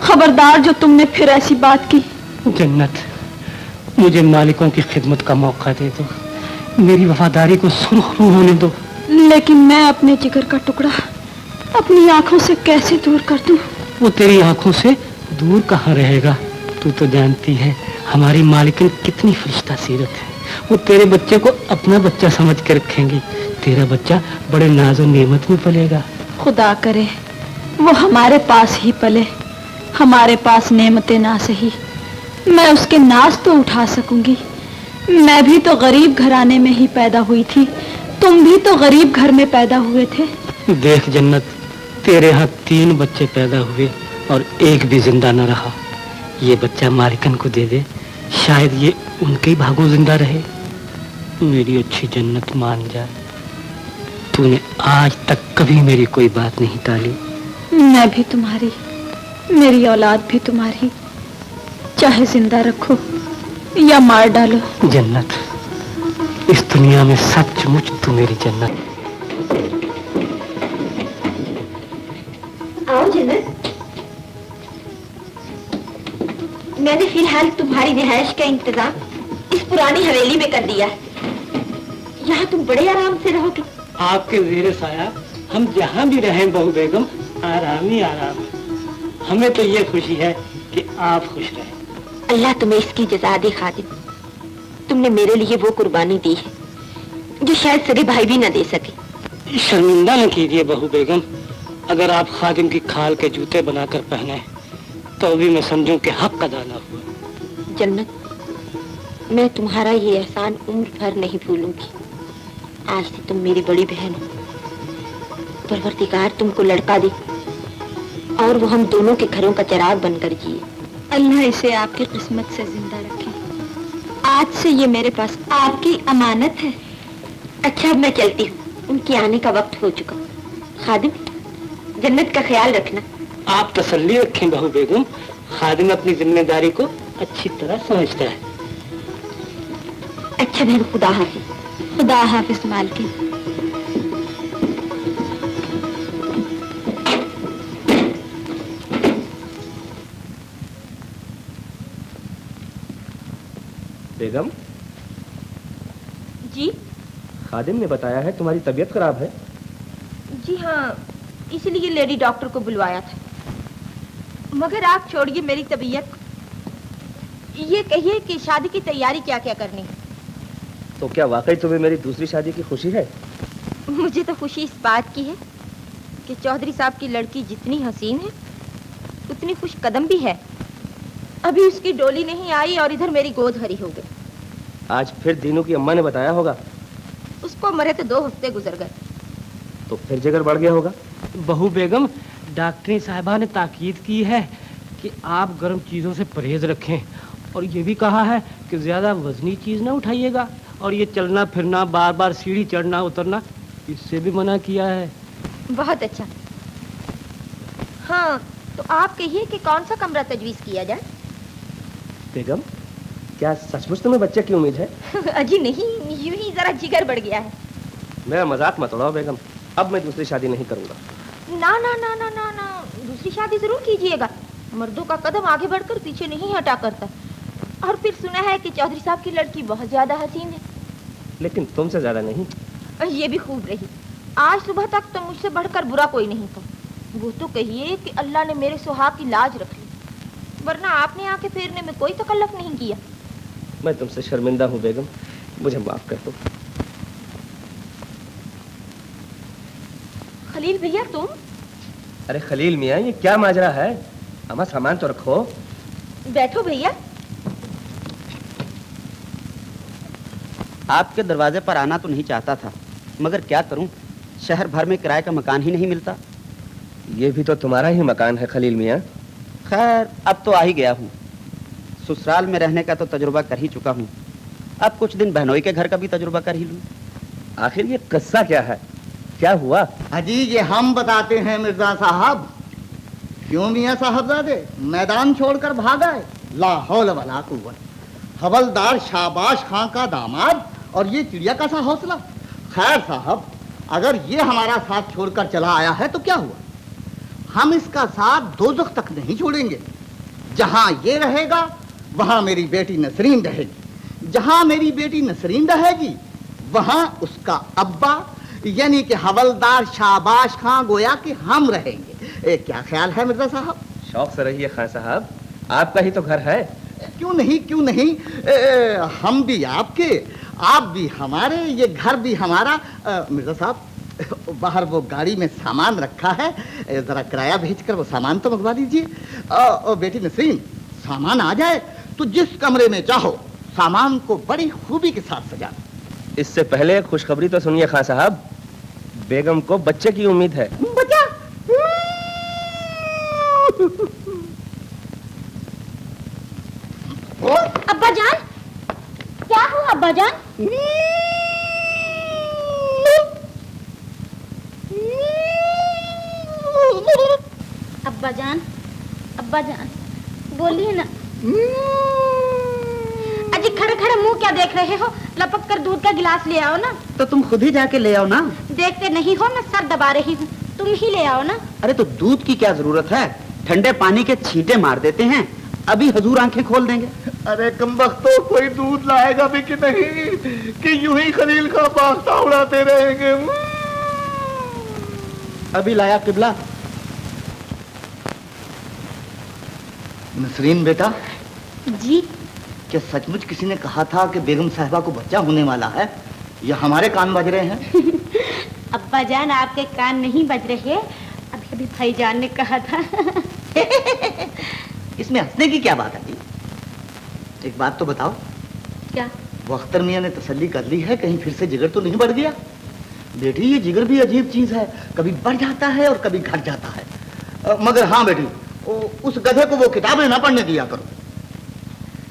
खबरदार जो तुमने फिर ऐसी बात की। जन्नत, मुझे मालिकों की खिदमत का मौका दे दो, मेरी वफादारी को सुरखरू होने दो। लेकिन मैं अपने जिगर का टुकड़ा अपनी आंखों से कैसे दूर कर दूं? वो तेरी आंखों से दूर कहाँ रहेगा? तू तो जानती है हमारी मालिकन कितनी फरिश्ता सीरत है। वो तेरे बच्चे को अपना बच्चा समझ के रखेंगी। तेरा बच्चा बड़े नाज़ो नेमत में पलेगा। खुदा करे वो हमारे पास ही पले, हमारे पास नेमतें ना सही, मैं उसके नाज तो उठा सकूंगी। मैं भी तो गरीब घराने में ही पैदा हुई थी, तुम भी तो गरीब घर में पैदा हुए थे। देख जन्नत, तेरे यहाँ 3 बच्चे पैदा हुए और एक भी जिंदा न रहा। ये बच्चा मालिकन को दे दे, शायद ये उनके ही भागों जिंदा रहे। मेरी अच्छी जन्नत, मान जा, तूने आज तक कभी मेरी कोई बात नहीं टाली। मैं भी तुम्हारी, मेरी औलाद भी तुम्हारी, चाहे जिंदा रखो या मार डालो। जन्नत, इस दुनिया में सचमुच तू मेरी जन्नत। आओ जन्नत, मैंने फिलहाल तुम्हारी रिहाइश का इंतजाम इस पुरानी हवेली में कर दिया है। यहाँ तुम बड़े आराम से रहोगे। आपके ज़ेरे साया हम जहाँ भी रहें बहू बेगम, आराम ही आराम। हमें तो ये खुशी है कि आप खुश रहें। अल्लाह तुम्हें इसकी जज़ा दे खादिम। तुमने मेरे लिए वो कुर्बानी दी है जो शायद सगे भाई भी न दे सके। शर्मिंदा न कीजिए बहू बेगम, अगर आप खादिम की खाल के जूते बनाकर पहने तो भी मैं समझूं कि हक अदा ना हुआ। जन्नत, मैं तुम्हारा ये एहसान उम्र भर नहीं भूलूंगी। आज से तुम मेरी बड़ी बहन हो। परवरदिगार तुमको लड़का दे और वो हम दोनों के घरों का चिराग बनकर जिए। अल्लाह इसे आपकी किस्मत से जिंदा रखे। आज से ये मेरे पास आपकी अमानत है। अच्छा, अब मैं चलती हूँ, उनके आने का वक्त हो चुका। खादिम, जन्नत का ख्याल रखना। आप तसल्ली रखें बहू बेगम, खादिम अपनी जिम्मेदारी को अच्छी तरह समझता है। अच्छा बहन, खुदा हाफिज। खुदा हाफिज मालकिन। बेगम, जी खादिम ने बताया है तुम्हारी तबीयत खराब है। जी हाँ, इसलिए लेडी डॉक्टर को बुलवाया था। मगर आप छोड़िए मेरी तबीयत, ये कहिए कि शादी की तैयारी क्या क्या करनी है। तो क्या वाकई तुम्हें मेरी दूसरी शादी की खुशी है? मुझे तो खुशी इस बात की है कि चौधरी साहब की लड़की जितनी हसीन है उतनी खुश कदम भी है। अभी उसकी डोली नहीं आई और इधर मेरी गोद हरी हो गई। आज फिर दीनू की अम्मा ने बताया होगा। उसको मरे तो 2 हफ्ते गुजर गए। तो फिर जिगर बढ़ गया होगा। बहू बेगम, डॉक्टरी साहिबा ने ताकीद की है कि आप गर्म चीज़ों से परहेज रखें, और ये भी कहा है कि ज़्यादा वजनी चीज़ ना उठाइएगा, और ये चलना फिरना, बार बार सीढ़ी चढ़ना उतरना, इससे भी मना किया है। बहुत अच्छा। हाँ, तो आप कहिए कि कौन सा कमरा तजवीज़ किया जाए। बेगम, क्या सचमुच तुम्हें बच्चे की उम्मीद है? अजी नहीं, यूं ही जरा जिगर बढ़ गया है। मेरा मजाक मत उड़ाओ बेगम, अब मैं दूसरी शादी नहीं करूंगा। ना ना ना ना ना ना, दूसरी शादी जरूर कीजिएगा। मर्दों का कदम आगे बढ़कर पीछे नहीं हटा करता। और फिर सुना है कि चौधरी साहब की लड़की बहुत ज्यादा हसीन है। लेकिन तुमसे ज्यादा नहीं। ये भी खूब रही। आज सुबह तक तो मुझसे बढ़कर बुरा कोई नहीं था। वो तो कहिए कि अल्लाह ने मेरे सुहाग की लाज रख ली, वरना आपने आके फेरने में कोई तकल्लुफ नहीं किया। मैं तुमसे शर्मिंदा हूँ बेगम, मुझे माफ कर दो। खलील भैया तुम? अरे खलील मियाँ, ये क्या माजरा है? अम्मा सामान तो रखो। बैठो भैया। आपके दरवाजे पर आना तो नहीं चाहता था, मगर क्या करूं, शहर भर में किराए का मकान ही नहीं मिलता। ये भी तो तुम्हारा ही मकान है खलील मियाँ। खैर, अब तो आ ही गया हूँ। ससुराल में रहने का तो तजुर्बा कर ही चुका हूँ, अब कुछ दिन बहनोई के घर का भी तजुर्बा कर ही लूँ। आखिर ये किस्सा क्या है, क्या हुआ? अजी ये हम बताते हैं मिर्जा साहब। क्यों मियाँ साहबजादे मैदान छोड़कर भाग आए? ला हौल वला कुव्वत। हवलदार शाबाश खां का दामाद और ये चिड़िया का सा हौसला। खैर साहब, अगर ये हमारा साथ छोड़कर चला आया है तो क्या हुआ, हम इसका साथ दोज़ख तक नहीं छोड़ेंगे। जहां ये रहेगा वहां मेरी बेटी नसरीन रहेगी, जहां मेरी बेटी नसरीन रहेगी वहां उसका अब्बा यानी कि हवलदार शाबाश खां गोया कि हम रहेंगे। क्या ख्याल है मिर्जा साहब? शौक से रहिए खान साहब, आपका ही तो घर है। क्यों नहीं, क्यों नहीं। हम भी आपके, आप भी हमारे, ये घर भी हमारा। मिर्जा साहब, बाहर वो गाड़ी में सामान रखा है, जरा किराया भेजकर वो सामान तो मंगवा दीजिए। बेटी नसरीन, सामान आ जाए तो जिस कमरे में चाहो सामान को बड़ी खूबी के साथ सजा। इससे पहले एक खुशखबरी तो सुनिए खान साहब, बेगम को बच्चे की उम्मीद है। बच्चा? अब्बा जान, क्या हुआ अब्बा जान? अब्बा जान बोलिए ना। अजी खड़े खड़े मुंह क्या देख रहे हो? लपक कर दूध का गिलास ले आओ ना। तो तुम खुद ही जाके ले आओ ना। देखते नहीं हो, मैं सर दबा रही हूँ, तुम ही ले आओ ना। अरे तो दूध की क्या जरूरत है, ठंडे पानी के छींटे मार देते हैं, अभी हजूर आंखें खोल देंगे। अरे कमबख्तो, कोई दूध लाएगा भी कि नहीं कि यूं ही खलील का बास्ता उड़ाते रहेंगे। अभी लाया किबला। नसरीन बेटा, जी क्या सचमुच किसी ने कहा था कि बेगम साहिबा को बच्चा होने वाला है, या हमारे कान बज रहे हैं? अब्बा जान आपके कान नहीं बज रहे, अभी अभी भाईजान ने कहा था। इसमें हंसने की क्या बात है? एक बात तो बताओ, क्या? वो अख्तर मियां ने तसल्ली कर ली है, कहीं फिर से जिगर तो नहीं बढ़ गया? बेटी ये जिगर भी अजीब चीज है, कभी बढ़ जाता है और कभी घट जाता है। मगर हाँ बेटी, उस गधे को वो किताबें ना पढ़ने दिया करो।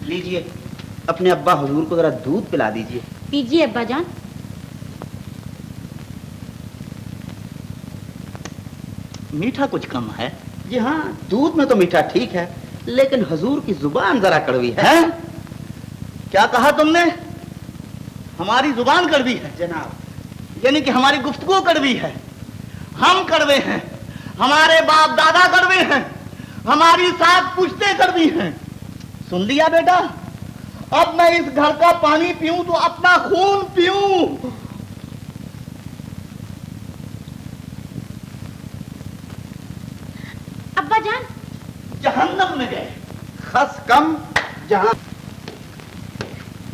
लीजिए, अपने अब्बा हुजूर को जरा दूध पिला दीजिए। पीजिए अब्बा जान। मीठा कुछ कम है। जी हाँ, दूध में तो मीठा ठीक है, लेकिन हजूर की जुबान जरा कड़वी है। हैं? क्या कहा तुमने? हमारी जुबान कड़वी है? जनाब, यानी कि हमारी गुफ्तगू कड़वी है? हम कड़वे हैं, हमारे बाप दादा कड़वे हैं, हमारी सात पुश्तें कड़वी हैं। सुन लिया बेटा? अब मैं इस घर का पानी पीऊं तो अपना खून पीऊं। अब्बा जान, जहन्नम में गए, खस कम जहां।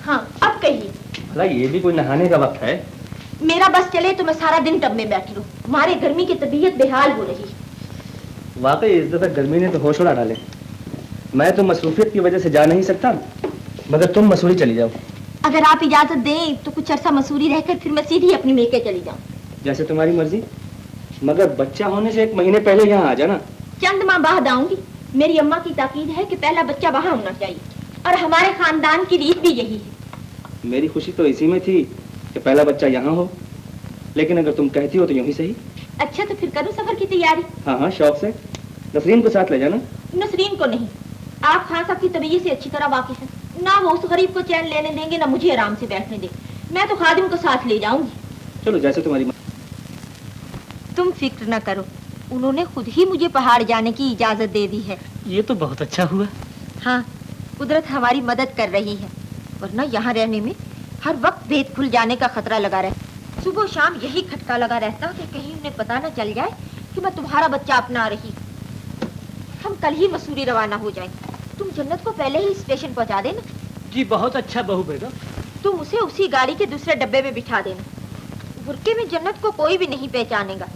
हाँ, अब कहिए। भला ये भी कोई नहाने का वक्त है? मेरा बस चले तो मैं सारा दिन टब में बैठी रहूं। हमारे गर्मी की तबीयत बेहाल हो रही। वाकई इस दफे गर्मी ने तो होश उड़ा डाले। मैं तो मसरूफियत की वजह से जा नहीं सकता, मगर तुम मसूरी चली जाओ। अगर आप इजाजत दें तो कुछ अरसा मसूरी रहकर फिर मैं सीधी अपनी मेके चली जाऊं। जैसे तुम्हारी मर्जी, मगर बच्चा होने से 1 महीने पहले यहाँ आ जाना। चंद माह बाद आऊंगी। मेरी अम्मा की ताकीद है कि पहला बच्चा वहां होना चाहिए, और हमारे खानदान की रीत भी यही है। मेरी खुशी तो इसी में थी कि पहला बच्चा यहाँ हो, लेकिन अगर तुम कहती हो तो यूं ही सही। अच्छा, तो फिर करूं सफर की तैयारी? हाँ हाँ, शौक से। नसरीन को साथ ले जाना। नसरीन को नहीं। आप खान साहब की तबीयत से अच्छी तरह वाकिफ हैं। ना वो उस गरीब को चैन लेने देंगे, ना मुझे आराम से बैठने देंगे। मैं तो खादिम को साथ ले जाऊंगी। चलो, जैसे तुम्हारी मर्जी। तुम फिक्र न करो, उन्होंने खुद ही मुझे पहाड़ जाने की इजाजत दे दी है। ये तो बहुत अच्छा हुआ। हाँ, कुदरत हमारी मदद कर रही है, वरना यहाँ रहने में हर वक्त भेद खुल जाने का खतरा लगा रहता। सुबह शाम यही खटका लगा रहता कि कहीं उन्हें पता न चल जाए कि मैं तुम्हारा बच्चा अपना रही। हम कल ही मसूरी रवाना हो जाएंगे। तुम जन्नत को पहले ही स्टेशन पहुंचा देना। जी बहुत अच्छा बहू बेगम। तुम उसे उसी गाड़ी के दूसरे डब्बे में बिठा देना। बुरके में जन्नत को कोई भी नहीं पहचानेगा।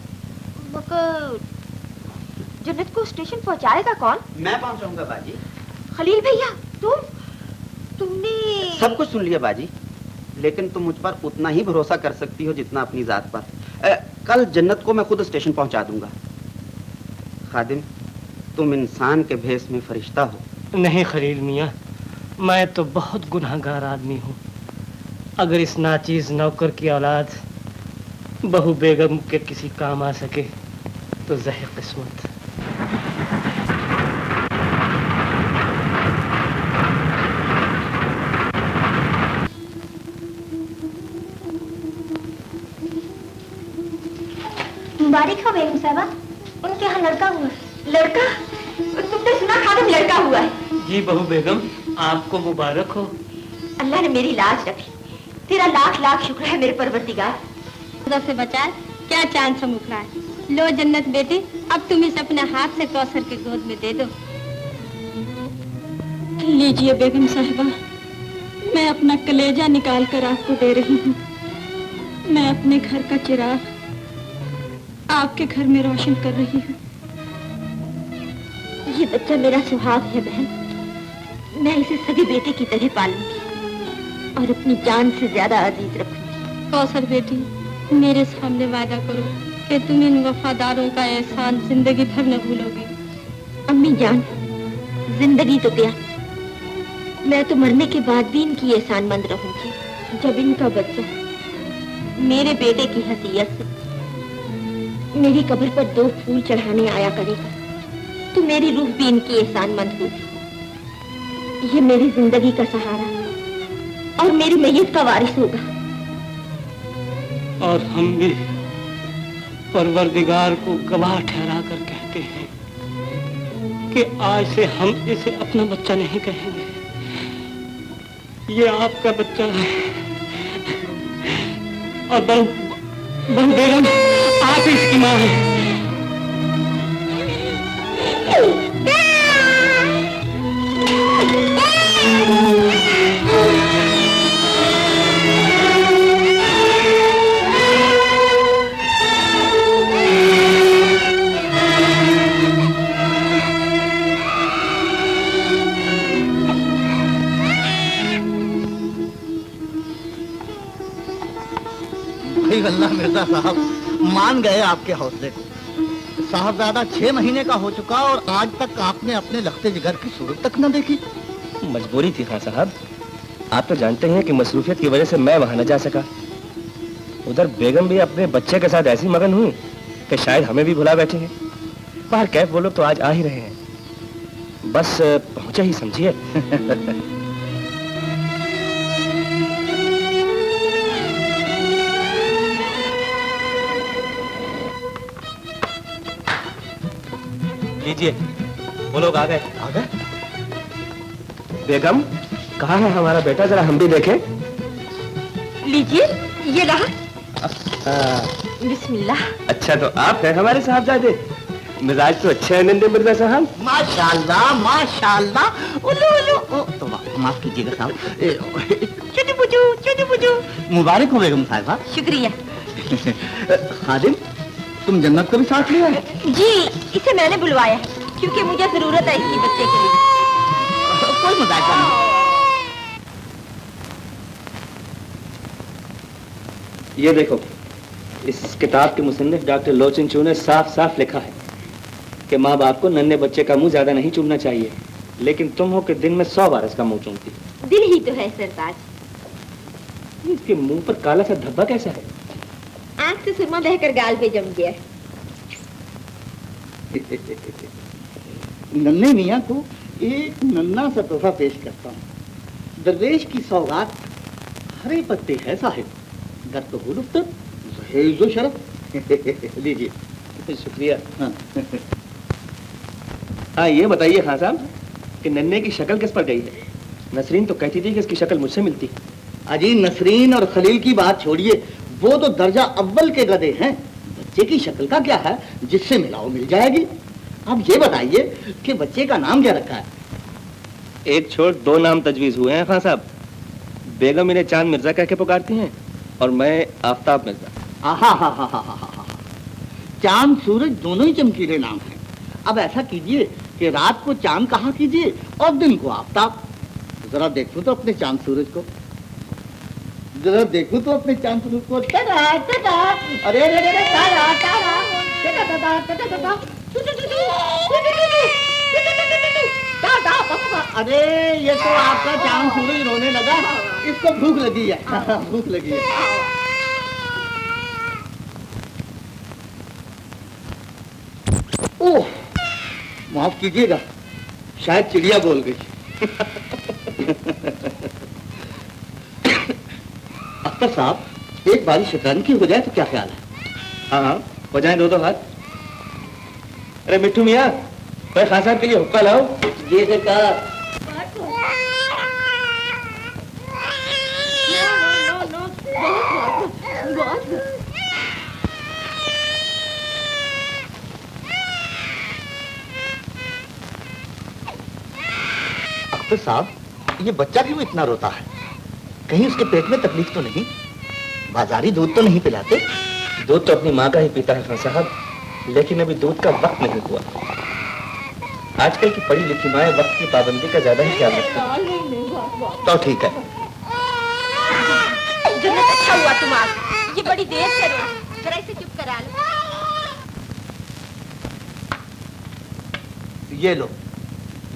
मगर जन्नत को स्टेशन पहुंचाएगा कौन? मैं पहुंचाऊंगा बाजी। खलील भैया, तुमने सब कुछ सुन लिया बाजी, लेकिन तुम मुझ पर उतना ही भरोसा कर सकती हो जितना अपनी जात पर। कल जन्नत को मैं खुद स्टेशन पहुंचा दूंगा। खादिम, तुम इंसान के भेष में फरिश्ता हो। नहीं खलील मियाँ, मैं तो बहुत गुनाहगार आदमी हूँ। अगर इस नाचीज नौकर की औलाद बहू बेगम के किसी काम आ सके तो ज़हे किस्मत। मुबारक हो बेगम साहबा, उनके यहाँ लड़का हुआ। लड़का? तुमने सुना खादिम लड़का हुआ है? जी बहू बेगम, आपको मुबारक हो। अल्लाह ने मेरी लाज रखी। तेरा लाख लाख शुक्र है मेरे परवरदिगार। खुदा से बचाए, क्या चांद से मुखरा है। लो जन्नत बेटी, अब तुम इसे अपने हाथ से कौसर की गोद में दे दो। लीजिए बेगम साहिबा, मैं अपना कलेजा निकाल कर आपको दे रही हूँ। मैं अपने घर का चिराग आपके घर में रोशन कर रही हूँ। ये बच्चा मेरा सुहाग है बहन। मैं इसे सगे बेटे की तरह पालूंगी और अपनी जान से ज्यादा अजीज रखूंगी। कौसर बेटी, मेरे सामने वादा करो कि तुम इन वफादारों का एहसान जिंदगी भर न भूलोगी। अम्मी जान, जिंदगी तो क्या, मैं तो मरने के बाद भी इनकी एहसानमंद रहूंगी। जब इनका बच्चा मेरे बेटे की हैसियत से मेरी कब्र पर 2 फूल चढ़ाने आया करेगा तो मेरी रूह भी इनकी एहसानमंद होगी। ये मेरी जिंदगी का सहारा और मेरी मैयत का वारिस होगा। और हम भी परवरदिगार को गवाह ठहरा कर कहते हैं कि आज से हम इसे अपना बच्चा नहीं कहेंगे। ये आपका बच्चा है। और बहू बेगम, आप इसकी माँ हैं। अल्लाह मिर्जा साहब मान गए आपके हौसले को। साहबजादा 6 महीने का हो चुका और आज तक आपने अपने लखते जिगर की सूरत तक न देखी। मजबूरी थी खान साहब। आप तो जानते हैं कि मसरूफियत की वजह से मैं वहां न जा सका। उधर बेगम भी अपने बच्चे के साथ ऐसी मगन हुई कि शायद हमें भी भुला बैठे हैं। बाहर कैफ वो लोग तो आज आ ही रहे हैं। बस पहुंचे ही समझिए। लीजिए, वो लोग आ गए। आ गए? बेगम, कहाँ है हमारा बेटा, जरा हम भी देखें। लीजिए, ये रहा। हाँ, बिस्मिल्लाह। अच्छा तो आप हैं हमारे साहबजादे। मिजाज तो अच्छे हैं नंदे मिर्जा साहब। माशाल्लाह माशाल्लाह। उल्लू उल्लू। तो माफ कीजिएगा साहब। चुटू पुचू। मुबारक हो बेगम साहिबा। शुक्रिया। खादिम, तुम जन्नत को भी साथ लिया है? जी, इसे मैंने बुलवाया है क्योंकि मुझे जरूरत है इसकी बच्चे के लिए। कोई मजाक नहीं। ये देखो, इस किताब के मुसन्निफ डॉक्टर लोचन चू ने साफ साफ लिखा है कि माँ बाप को नन्हे बच्चे का मुंह ज्यादा नहीं चूमना चाहिए, लेकिन तुम हो कि दिन में 100 बार इसका मुंह चूमती। दिल ही तो है सरताज। इसके मुंह पर काला सा धब्बा कैसा है? आंख से सुरमा बहकर गाल पे जम गया। नन्हे मियाँ को एक नन्ना सा तोहफा पेश करता हूँ। दरवेश की सौगात हरे पत्ते है साहिब, दर तो गुलुफ्तर जहेज़ो शरफ। लीजिए। शुक्रिया। हाँ। हाँ ये बताइए खान साहब कि नन्हे की शक्ल किस पर गई है? नसरीन तो कहती थी कि इसकी शक्ल मुझसे मिलती। अजी नसरीन और खलील की बात छोड़िए, वो तो दर्जा अव्वल के गधे हैं। बच्चे की शक्ल का क्या है, जिससे मिलाओ मिल जाएगी। अब ये बताइए कि बच्चे का नाम क्या रखा है? एक छोड़ 2 नाम तजवीज हुए हैं खान साहब। बेगम इन्हें चांद मिर्जा कह के पुकारती हैं और मैं आफताब मिर्जा। आहा। चांद सूरज दोनों ही चमकीले नाम हैं। अब ऐसा कीजिए कि रात को चांद कहा कीजिए और दिन को आफताब। जरा देखूं तो अपने चांद सूरज को, जरा देखूं तो अपने चांद सूरज को। टटा टटा, अरे अरे अरे, तारा तारा, टटा टटा टटा टटा, अरे ये तो आपका चांद सूरज रोने लगा, इसको भूख लगी है। भूख लगी है। ओह, माफ कीजिएगा, शायद चिड़िया बोल गई। अख्तर साहब, एक बारी शतरंज की हो जाए तो क्या ख्याल है? हाँ हो जाए 2 हाथ। अरे मिट्टू मियाँ, भाई खान साहब के लिए हुक्का लाओ। ये सरकार। अख्तर साहब, ये बच्चा क्यों इतना रोता है? कहीं उसके पेट में तकलीफ तो नहीं? बाजारी दूध तो नहीं पिलाते? दूध तो अपनी माँ का ही पीता है खान साहब, लेकिन अभी दूध का वक्त नहीं हुआ। आजकल की पढ़ी लिखी माएं वक्त की पाबंदी का ज्यादा ही ख्याल रखती हैं। तो ठीक है। जन्नत, अच्छा हुआ तुम आ गए। ये बड़ी देर से रो, जरा इसे चुप करा लो। ये लो,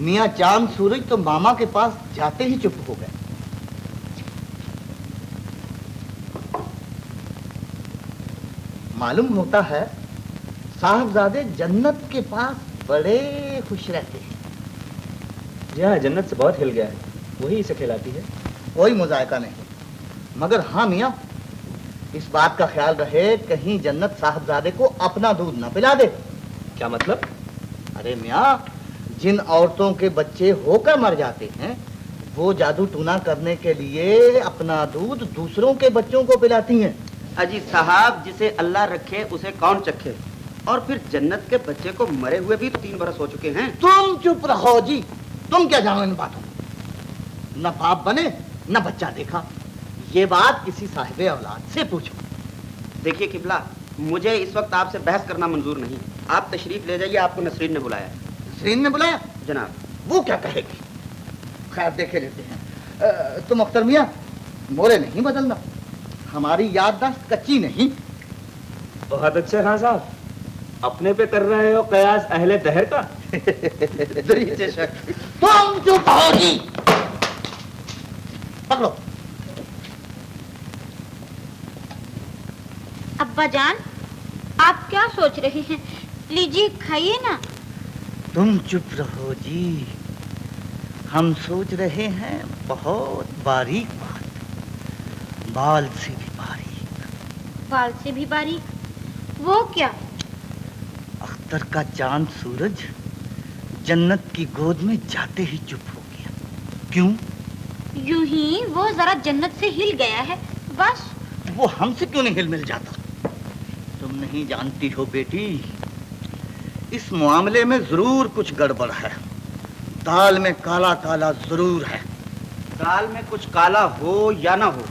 मियाँ चांद सूरज तो मामा के पास जाते ही चुप हो गए। मालूम होता है साहबजादे जन्नत के पास बड़े खुश रहते हैं। जी हाँ, जन्नत से बहुत हिल गया है, वही इसे खिलाती है। कोई मुजायका नहीं, मगर हाँ मियाँ, इस बात का ख्याल रहे कहीं जन्नत साहबजादे को अपना दूध न पिला दे। क्या मतलब? अरे मियाँ, जिन औरतों के बच्चे होकर मर जाते हैं, वो जादू टूना करने के लिए अपना दूध दूसरों के बच्चों को पिलाती हैं। अजी साहब, जिसे अल्लाह रखे उसे कौन चखे। और फिर जन्नत के बच्चे को मरे हुए भी तो 3 बरस हो चुके हैं। तुम चुप रहो जी, तुम क्या जानो इन बातों में? न बाप बने न बच्चा देखा, ये बात किसी साहिब औलाद से पूछो। देखिए किबला, मुझे इस वक्त आपसे बहस करना मंजूर नहीं। आप तशरीफ ले जाइए, आपको नसरीन ने बुलाया। नसरीन ने बुलाया? जनाब। वो क्या कहेगी? खैर देखे लेते हैं। तुम अख्तर मियाँ मोरे नहीं बदलना, हमारी याददाश्त कच्ची नहीं। बहुत अच्छे खान साहब, अपने पे कर रहे हो कयास अहले दहर का। तुम चुप हो जी, पकड़ो। अब्बा जान, आप क्या सोच रहे हैं? लीजिए खाइए ना। तुम चुप रहो जी, हम सोच रहे हैं बहुत बारीक बात, बाल से भी बारीक। बाल से भी बारीक? वो क्या? अख्तर का चांद सूरज जन्नत की गोद में जाते ही चुप हो गया। क्यों? यूं ही वो जरा जन्नत से हिल गया है बस। वो हमसे क्यों नहीं हिल मिल जाता? तुम नहीं जानती हो बेटी, इस मामले में जरूर कुछ गड़बड़ है। दाल में काला काला जरूर है। दाल में कुछ काला हो या ना हो,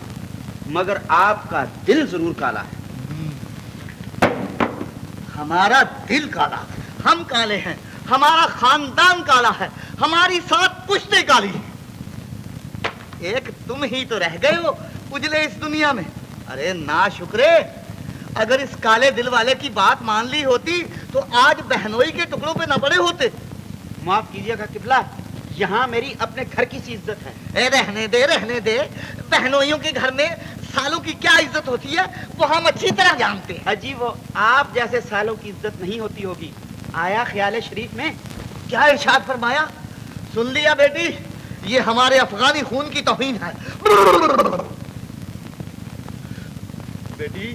मगर आपका दिल जरूर काला है। हमारा दिल काला, हम काले हैं, हमारा खानदान काला है, हमारी 7 पुश्तें काली हैं। एक तुम ही तो रह गए हो उजले इस दुनिया में। अरे ना शुक्रे, अगर इस काले दिल वाले की बात मान ली होती तो आज बहनोई के टुकड़ों पे न पड़े होते। माफ कीजिएगा किबला, यहाँ मेरी अपने घर की सी इज्जत है। रहने दे। बहनोइयों के घर में सालों की क्या इज्जत होती है वो हम अच्छी तरह जानते हैं। अजी वो आप जैसे सालों की इज्जत नहीं होती होगी। आया ख्याल शरीफ में? क्या इरशाद फरमाया? सुन लिया बेटी, ये हमारे अफगानी खून की तौहीन है। बेटी,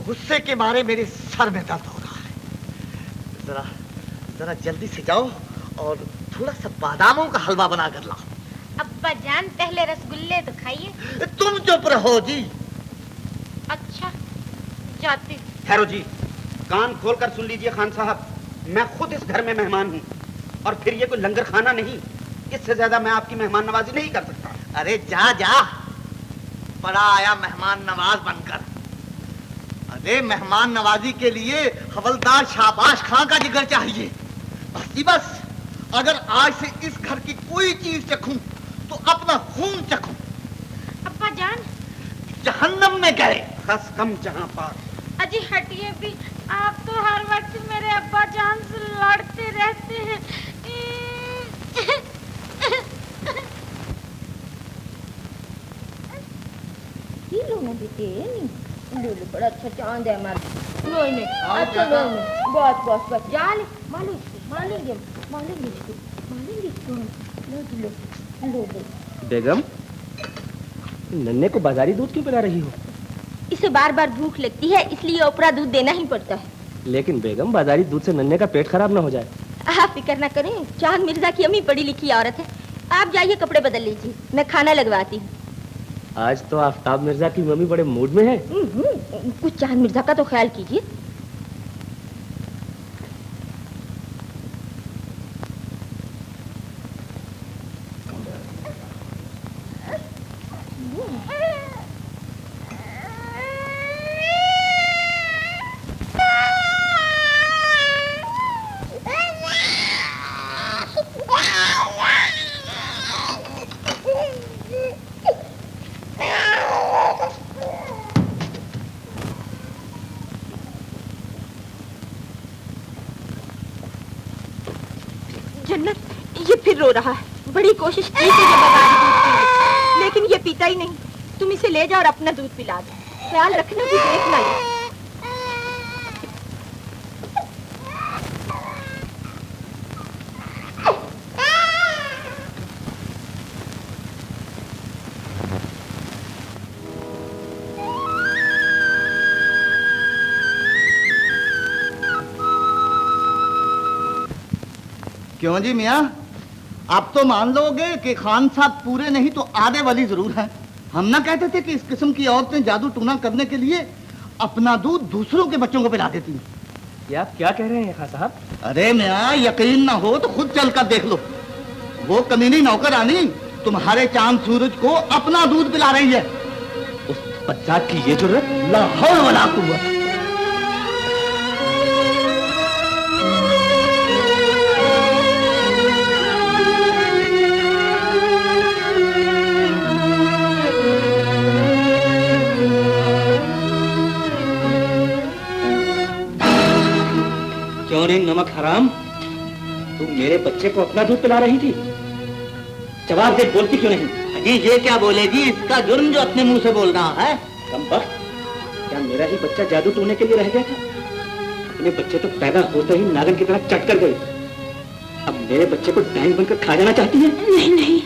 गुस्से के मारे मेरे सर में दर्द हो रहा है। जरा जल्दी से जाओ और थोड़ा सा बादामों का हलवा बना कर लाओ। अब्बा जान पहले रसगुल्ले तो खाइए। तुम चुप रहो जी। अच्छा जाती। ठहरो जी, कान खोलकर सुन लीजिए खान साहब, मैं खुद इस घर में मेहमान हूँ और फिर ये कोई लंगर खाना नहीं। इससे ज्यादा मैं आपकी मेहमान नवाजी नहीं कर सकता। अरे जा, बड़ा आया मेहमान नवाज बनकर। अरे मेहमान नवाजी के लिए हवलदार शाबाश खां का जिगर चाहिए। बस अगर आज से इस घर की कोई चीज चखूं तो अपना खून चखूं। अब्बा जान जहन्नम में गए। खस कम जहां पार। अजी हटिए भी, आप तो हर वक्त मेरे अब्बा जान से लड़ते रहते हैं। लो ना बेटे, लो बड़ा अच्छा चांद है हमारा। नहीं अच्छा लो, बस जान मालेंगे लो। बेगम, नन्हे को बाजारी दूध क्यों पिला रही हो? इसे बार बार भूख लगती है, इसलिए ओपरा दूध देना ही पड़ता है। लेकिन बेगम, बाजारी दूध से नन्हे का पेट खराब ना हो जाए। आप फिक्र ना करें, चांद मिर्जा की अम्मी पढ़ी लिखी औरत है। आप जाइए कपड़े बदल लीजिए, मैं खाना लगवाती हूँ। आज तो आफ्ताब मिर्जा की मम्मी बड़े मूड में है। कुछ चांद मिर्जा का तो ख्याल कीजिए। जन्नत, ये फिर रो रहा है। बड़ी कोशिश की कि ये बाजारी दूध पी ले, लेकिन ये पीता ही नहीं। तुम इसे ले जाओ और अपना दूध पिला दो। ख्याल रखना कि देखना ये। क्यों जी मियाँ, आप तो मान लोगे कि खान साहब पूरे नहीं तो आधे वाली जरूर हैं। हम ना कहते थे कि इस किस्म की औरतें जादू टूना करने के लिए अपना दूध दूसरों के बच्चों को पिला देती हैं। ये आप क्या कह रहे हैं खान साहब? अरे मियाँ, यकीन ना हो तो खुद चल कर देख लो। वो कमीनी नौकरानी तुम्हारे चांद सूरज को अपना दूध पिला रही है। उस बच्चा की ये जरूरत? ला हौल वला कुव्वत। क्यों रे नमक हराम, तू मेरे बच्चे को अपना दूध पिला रही थी? जवाब दे, बोलती क्यों नहीं? जी ये क्या बोलेगी, इसका जुर्म जो अपने मुंह से बोल रहा है। कमबख्त, क्या मेरा ही बच्चा जादू टूने के लिए रह गया था? अपने बच्चे तो पैदा होते ही नागन की तरह चट कर गए। अब मेरे बच्चे को डाइन बनकर खा जाना चाहती है? नहीं,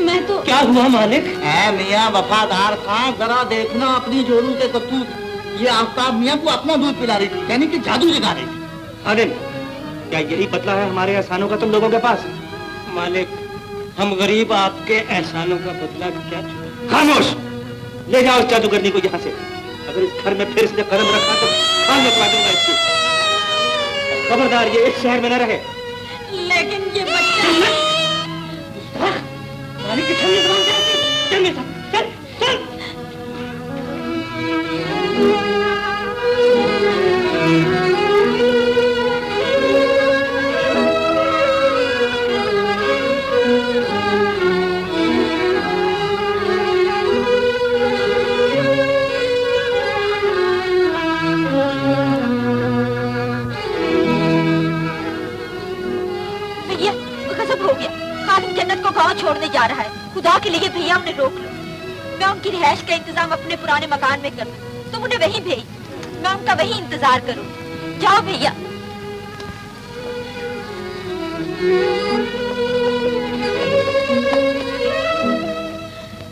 मैं तो। क्या हुआ मालिक? ऐ मियाँ वफादार खां, जरा देखना अपनी जोरू के करतूत। ये आफ्ताब मियाँ को अपना दूध पिला रही थी, यानी कि जादू जगा रही थी। अरे क्या यही बदला है हमारे एहसानों का तुम लोगों के पास? मालिक, हम गरीब आपके एहसानों का बदला क्या चुकाएं? खामोश! ले जाओ इस जादूगरनी को यहाँ से। अगर इस घर में फिर से कदम रखा तो खान निकला दूंगा इसकी। खबरदार, ये इस शहर में न रहे। लेकिन ये बच्चा मालिक के सामने जबान दे। चल मेरे साथ, चल चल। भैया गजब हो गया, खादिम जन्नत को गांव छोड़ने जा रहा है। खुदा के लिए भैया हमने रोक लो। मैं उनकी रिहाइश का इंतजाम अपने पुराने मकान में कर दूं, तुम उन्हें वहीं भेज, मैं उनका वहीं इंतजार करूं। जाओ भैया।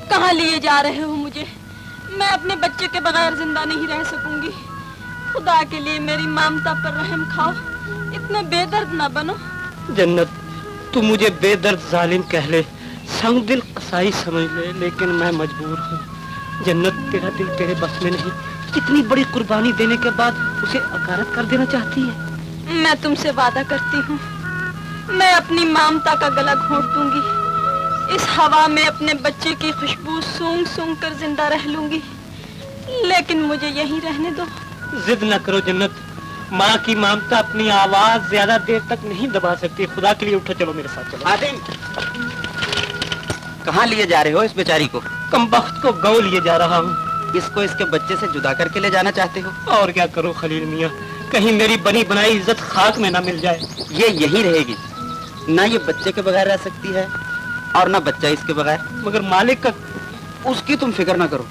कहाँ लिए जा रहे हो मुझे? मैं अपने बच्चे के बगैर जिंदा नहीं रह सकूंगी। खुदा के लिए मेरी ममता पर रहम खाओ, इतने बेदर्द ना बनो। जन्नत, तू मुझे बेदर्द जालिम कह ले, संग दिल कसाई समझ ले, लेकिन मैं मजबूर हूँ। जन्नत, तेरा दिल तेरे बस में नहीं। इतनी बड़ी कुर्बानी देने के बाद उसे अकारत कर देना चाहती है। मैं तुमसे वादा करती हूँ, मैं अपनी ममता का गला घोंट दूंगी। इस हवा में अपने बच्चे की खुशबू सूंघ सूंघ कर जिंदा रह लूंगी, लेकिन मुझे यहीं रहने दो। जिद न करो जन्नत, माँ की ममता अपनी आवाज ज्यादा देर तक नहीं दबा सकती। खुदा के लिए उठो, चलो मेरे साथ चलो। खादिम, कहाँ लिए जा रहे हो इस बेचारी को? कमबख्त को गाँव लिए जा रहा हूँ। इसको इसके बच्चे से जुदा करके ले जाना चाहते हो? और क्या करूँ खलील मियाँ, कहीं मेरी बनी बनाई इज्जत खाक में ना मिल जाए। ये यही रहेगी, ना ये बच्चे के बगैर रह सकती है और ना बच्चा इसके बगैर। मगर मालिक का उसकी तुम फिक्र ना करो,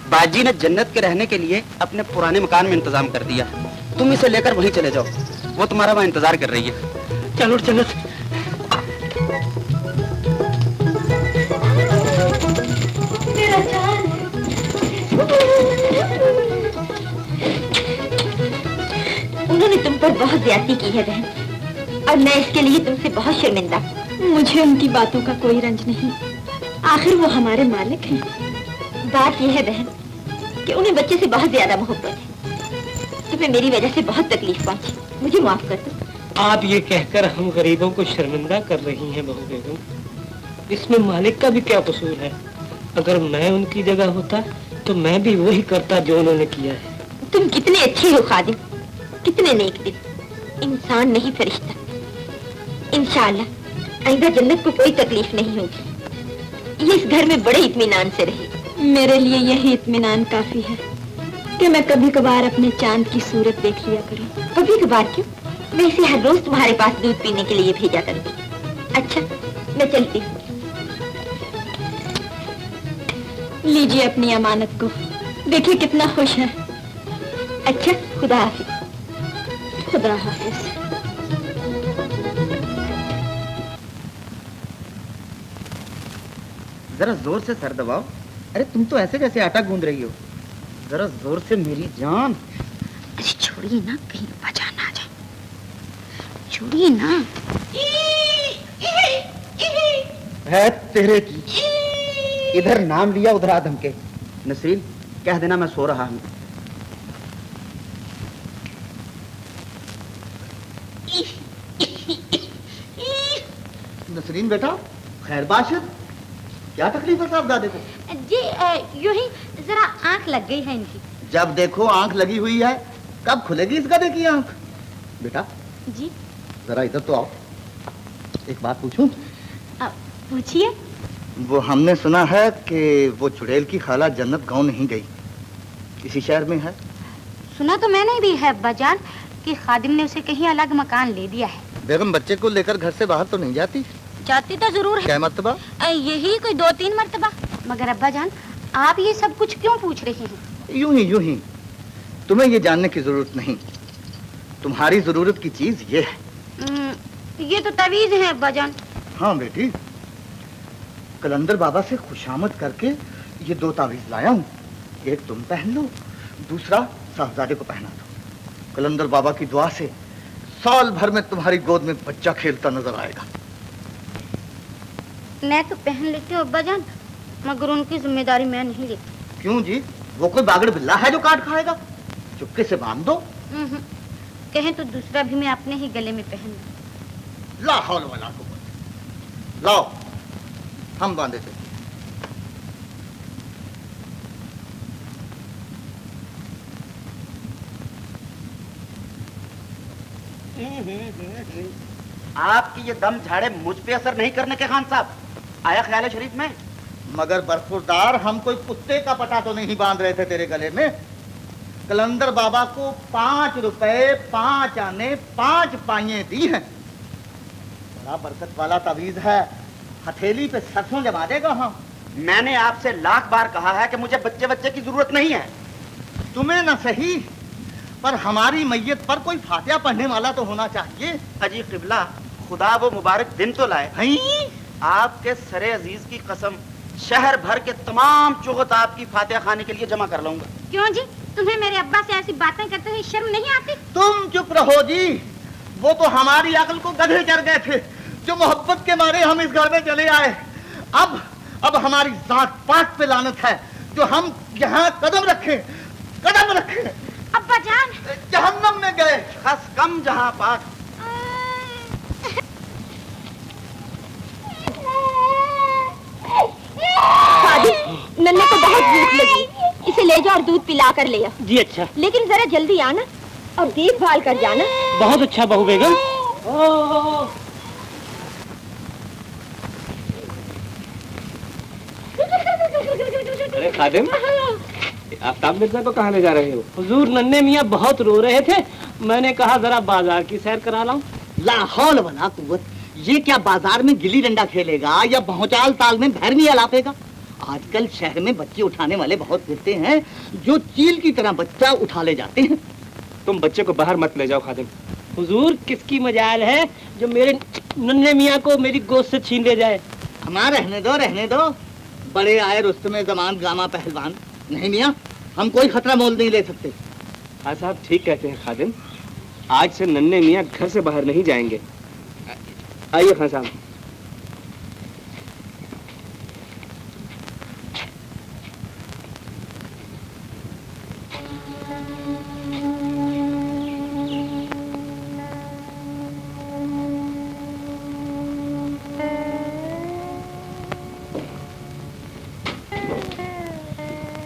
बाजी ने जन्नत के रहने के लिए अपने पुराने मकान में इंतजाम कर दिया। तुम इसे लेकर वहीं चले जाओ, वो तुम्हारा वहाँ इंतजार कर रही है। चलो जन्नत। मेरा जान, उन्होंने तुम पर बहुत ज्यादती की है बहन, और मैं इसके लिए तुमसे बहुत शर्मिंदा। मुझे उनकी बातों का कोई रंज नहीं, आखिर वो हमारे मालिक हैं। बात यह है बहन कि उन्हें बच्चे से बहुत ज्यादा मोहब्बत है। तुम्हें मेरी वजह से बहुत तकलीफ पहुंची, मुझे माफ कर दो। आप ये कहकर हम गरीबों को शर्मिंदा कर रही हैं बहू बेगम, इसमें मालिक का भी क्या कसूर है? अगर मैं उनकी जगह होता तो मैं भी वही करता जो उन्होंने किया है। तुम कितने अच्छे हो खादिम, कितने नेक दिल, इंसान नहीं फरिश्ता। इंशाअल्लाह आइंदा जन्नत को कोई तकलीफ नहीं होगी। ये इस घर में बड़े इत्मीनान से रहे। मेरे लिए यही इत्मीनान काफी है कि मैं कभी कभार अपने चांद की सूरत देख लिया करूं। कभी कभार क्यों, मैं इसे हर रोज तुम्हारे पास दूध पीने के लिए भेजा करती। अच्छा, मैं चलती हूँ। लीजिए अपनी अमानत को, देखिए कितना खुश है। अच्छा, खुदा हाफिज। खुदा हाफिज। जरा जोर से सर दबाओ। अरे तुम तो ऐसे जैसे आटा गूंद रही हो। जरा जोर से मेरी जान। अरे छोड़िए ना, कहीं बचा ना जाए। छोड़िए ना। है तेरे की, इधर नाम लिया उधर आदम के। नसरीन, कह देना मैं सो रहा हूँ। नसरीन बेटा, खैर बाशिद, क्या तकलीफ है साहबजादे को? जी यूं ही जरा आंख लग गई है इनकी। जब देखो आंख लगी हुई है, कब खुलेगी इस गधे की आंख? बेटा जी जरा इधर तो आओ, एक बात पूछूं? पूछिए। वो हमने सुना है कि वो चुड़ैल की खाला जन्नत गांव नहीं गई, किसी शहर में है। सुना तो मैंने भी है अब्बाजान कि खादिम ने उसे कहीं अलग मकान ले दिया है। बेगम बच्चे को लेकर घर से बाहर तो नहीं जाती? जाती तो जरूर है। क्या मर्तबा? यही कोई 2-3 मर्तबा। मगर अब्बाजान, आप ये सब कुछ क्यों पूछ रहे हैं? यूं ही तुम्हें ये जानने की जरूरत नहीं। तुम्हारी जरूरत की चीज ये है। ये तो तवीज है अब्बाजान। हाँ बेटी, कलंदर बाबा से खुशामद करके ये 2 तावीज लाया हूँ। एक तुम पहन लो, दूसरा साहबजादे को पहना दो। कलंदर बाबा की दुआ से साल भर में तुम्हारी गोद में बच्चा खेलता नजर आएगा। मैं तो पहन लेती हूँ अब्बा जान, मगर उनकी जिम्मेदारी मैं नहीं लेती। क्यों जी, वो कोई बागड़ बिल्ला है जो काट खाएगा? चुपके से बांध दो। कहें तो दूसरा भी मैं अपने ही गले में पहन लूं। ला हौल वला कुव्वत। लाओ, हम बांधे थे। आपकी ये दम झाड़े मुझ पे असर नहीं करने के खान साहब, आया ख्याल शरीफ में? मगर बरखुरदार, हम कोई कुत्ते का पटा तो नहीं बांध रहे थे तेरे गले में। कलंदर बाबा को 5 रुपए 5 आने 5 पाइएं दी हैं। बड़ा बरकत वाला तवीज है, हथेली पे सरसों जमा देगा। हाँ, मैंने आपसे लाख बार कहा है कि मुझे बच्चे बच्चे की जरूरत नहीं है। तुम्हें न सही, पर हमारी मैयत पर कोई फातिहा पढ़ने वाला तो होना चाहिए। अजी किबला, खुदा वो मुबारक दिन तो लाए। हैं? आपके सरे अजीज की कसम, शहर भर के तमाम चुगत आपकी फातिहा खाने के लिए जमा कर लूंगा। क्यों जी, तुम्हें मेरे अब्बा से ऐसी बातें करते हुए शर्म नहीं आती? तुम चुप रहो जी, वो तो हमारी अकल को गधे चढ़ गए थे जो मोहब्बत के मारे हम इस घर में चले आए। अब हमारी जात पात पे लानत है जो हम यहाँ कदम रखें। अब्बा जान, जहन्नम में गए। खस कम जहां पाक। दादी, नन्हे को बहुत भूख लगी, इसे ले जा और दूध पिला कर ले आ। जी अच्छा। लेकिन जरा जल्दी आना और देखभाल कर जाना। बहुत अच्छा बहू बेगम। अरे खादिम, आफ्ताब मिर्जा को कहाँ ले जा रहे हो? हुजूर, नन्हे मियाँ बहुत रो रहे थे, मैंने कहा जरा बाजार की सैर करा लाऊं। ला हौल वला कुव्वत, ये क्या बाजार में गिल्ली डंडा खेलेगा या भौचाल ताल में भैरवी अलापेगा? आजकल शहर में बच्चे उठाने वाले बहुत फिरते हैं जो चील की तरह बच्चा उठा ले जाते हैं। तुम बच्चे को बाहर मत ले जाओ खादिम। हुजूर, किसकी मजाल है जो मेरे नन्हे मियाँ को मेरी गोद से छीन ले जाए। हमारा रहने दो। बड़े आए रुस्तमे जमान गामा पहलवान। नहीं मियाँ, हम कोई खतरा मोल नहीं ले सकते। हाँ साहब, ठीक कहते हैं खादिम, आज से नन्हे मियाँ घर से बाहर नहीं जाएंगे। आइए खान साहब।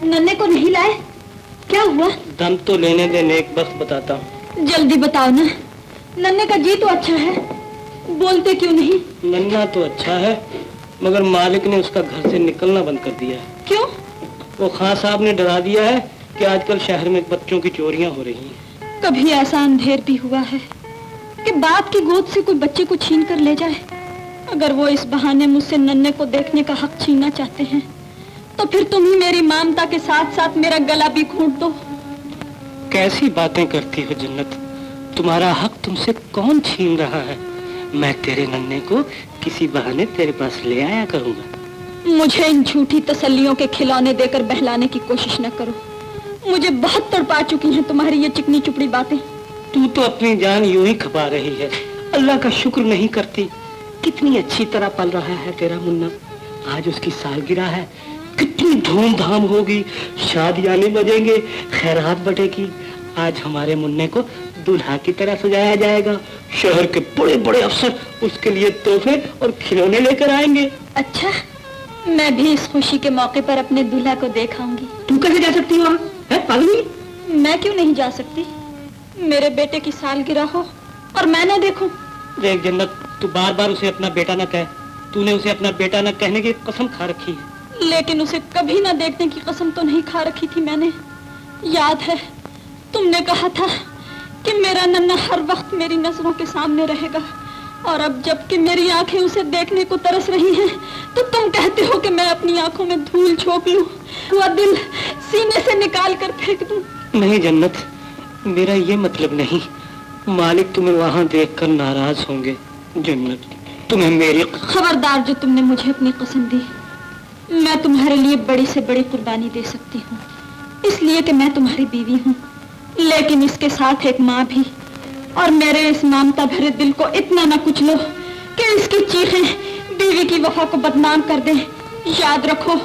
नन्हे को नहीं लाए? क्या हुआ? दम तो लेने दे, नेक बख्त बताता हूँ। जल्दी बताओ ना, नन्हे का जी तो अच्छा है, बोलते क्यों नहीं? नन्हा तो अच्छा है, मगर मालिक ने उसका घर से निकलना बंद कर दिया है। क्यों? वो खान साहब ने डरा दिया है कि आजकल शहर में बच्चों की चोरियां हो रही हैं। कभी ऐसा अंधेर भी हुआ है कि बाप की गोद से कोई बच्चे को छीन कर ले जाए? अगर वो इस बहाने मुझसे नन्हे को देखने का हक छीनना चाहते हैं तो फिर तुम ही मेरी ममता के साथ साथ मेरा गला भी घोंट दो। कैसी बातें करती हो जन्नत, तुम्हारा हक तुमसे कौन छीन रहा है? मैं तेरे नन्हे को किसी बहाने तेरे पास ले आया करूंगा। मुझे इन झूठी तसल्लियों के खिलौने देकर बहलाने की कोशिश न करो। मुझे बहुत तड़पा चुकी हैं तुम्हारी ये चिकनी चुपड़ी बातें। तू तो अपनी जान यूं ही खपा रही है, अल्लाह का शुक्र नहीं करती। कितनी अच्छी तरह पल रहा है तेरा मुन्ना। आज उसकी सालगिरह है, कितनी धूमधाम होगी, शादियां बजेंगे, खैरात बटेगी। आज हमारे मुन्ने को दूल्हा की तरह सजाया जाएगा। शहर के बड़े बड़े अफसर उसके लिए तोहफे और खिलौने लेकर आएंगे। अच्छा, मैं भी इस खुशी के मौके पर अपने दूल्हा को देखाऊंगी। तू कैसे जा सकती हो? पागल? मैं क्यों नहीं जा सकती? मेरे बेटे की सालगिरह हो और मैं न देखूं। देख जन्नत, तू बार बार उसे अपना बेटा न कह। तूने उसे अपना बेटा न कहने की कसम खा रखी है। लेकिन उसे कभी न देखने की कसम तो नहीं खा रखी थी मैंने। याद है तुमने कहा था कि मेरा नन्हा हर वक्त मेरी नजरों के सामने रहेगा, और अब जबकि मेरी आंखें उसे देखने को तरस रही हैं तो तुम कहते हो कि मैं अपनी आंखों में धूल झोंक लूं, वह दिल सीने से निकाल कर फेंक दूं। नहीं जन्नत, मेरा ये मतलब नहीं। मालिक तुम्हें वहां देखकर नाराज होंगे। जन्नत, तुम्हें मेरी खबरदार, जो तुमने मुझे अपनी कसम दी, मैं तुम्हारे लिए बड़ी से बड़ी कुर्बानी दे सकती हूँ, इसलिए कि मैं तुम्हारी बीवी हूँ, लेकिन इसके साथ एक माँ भी। और मेरे इस ममता भरे दिल को इतना न कुचलो कि इसकी चीखें बीवी की वफा को बदनाम कर दें। याद रखो,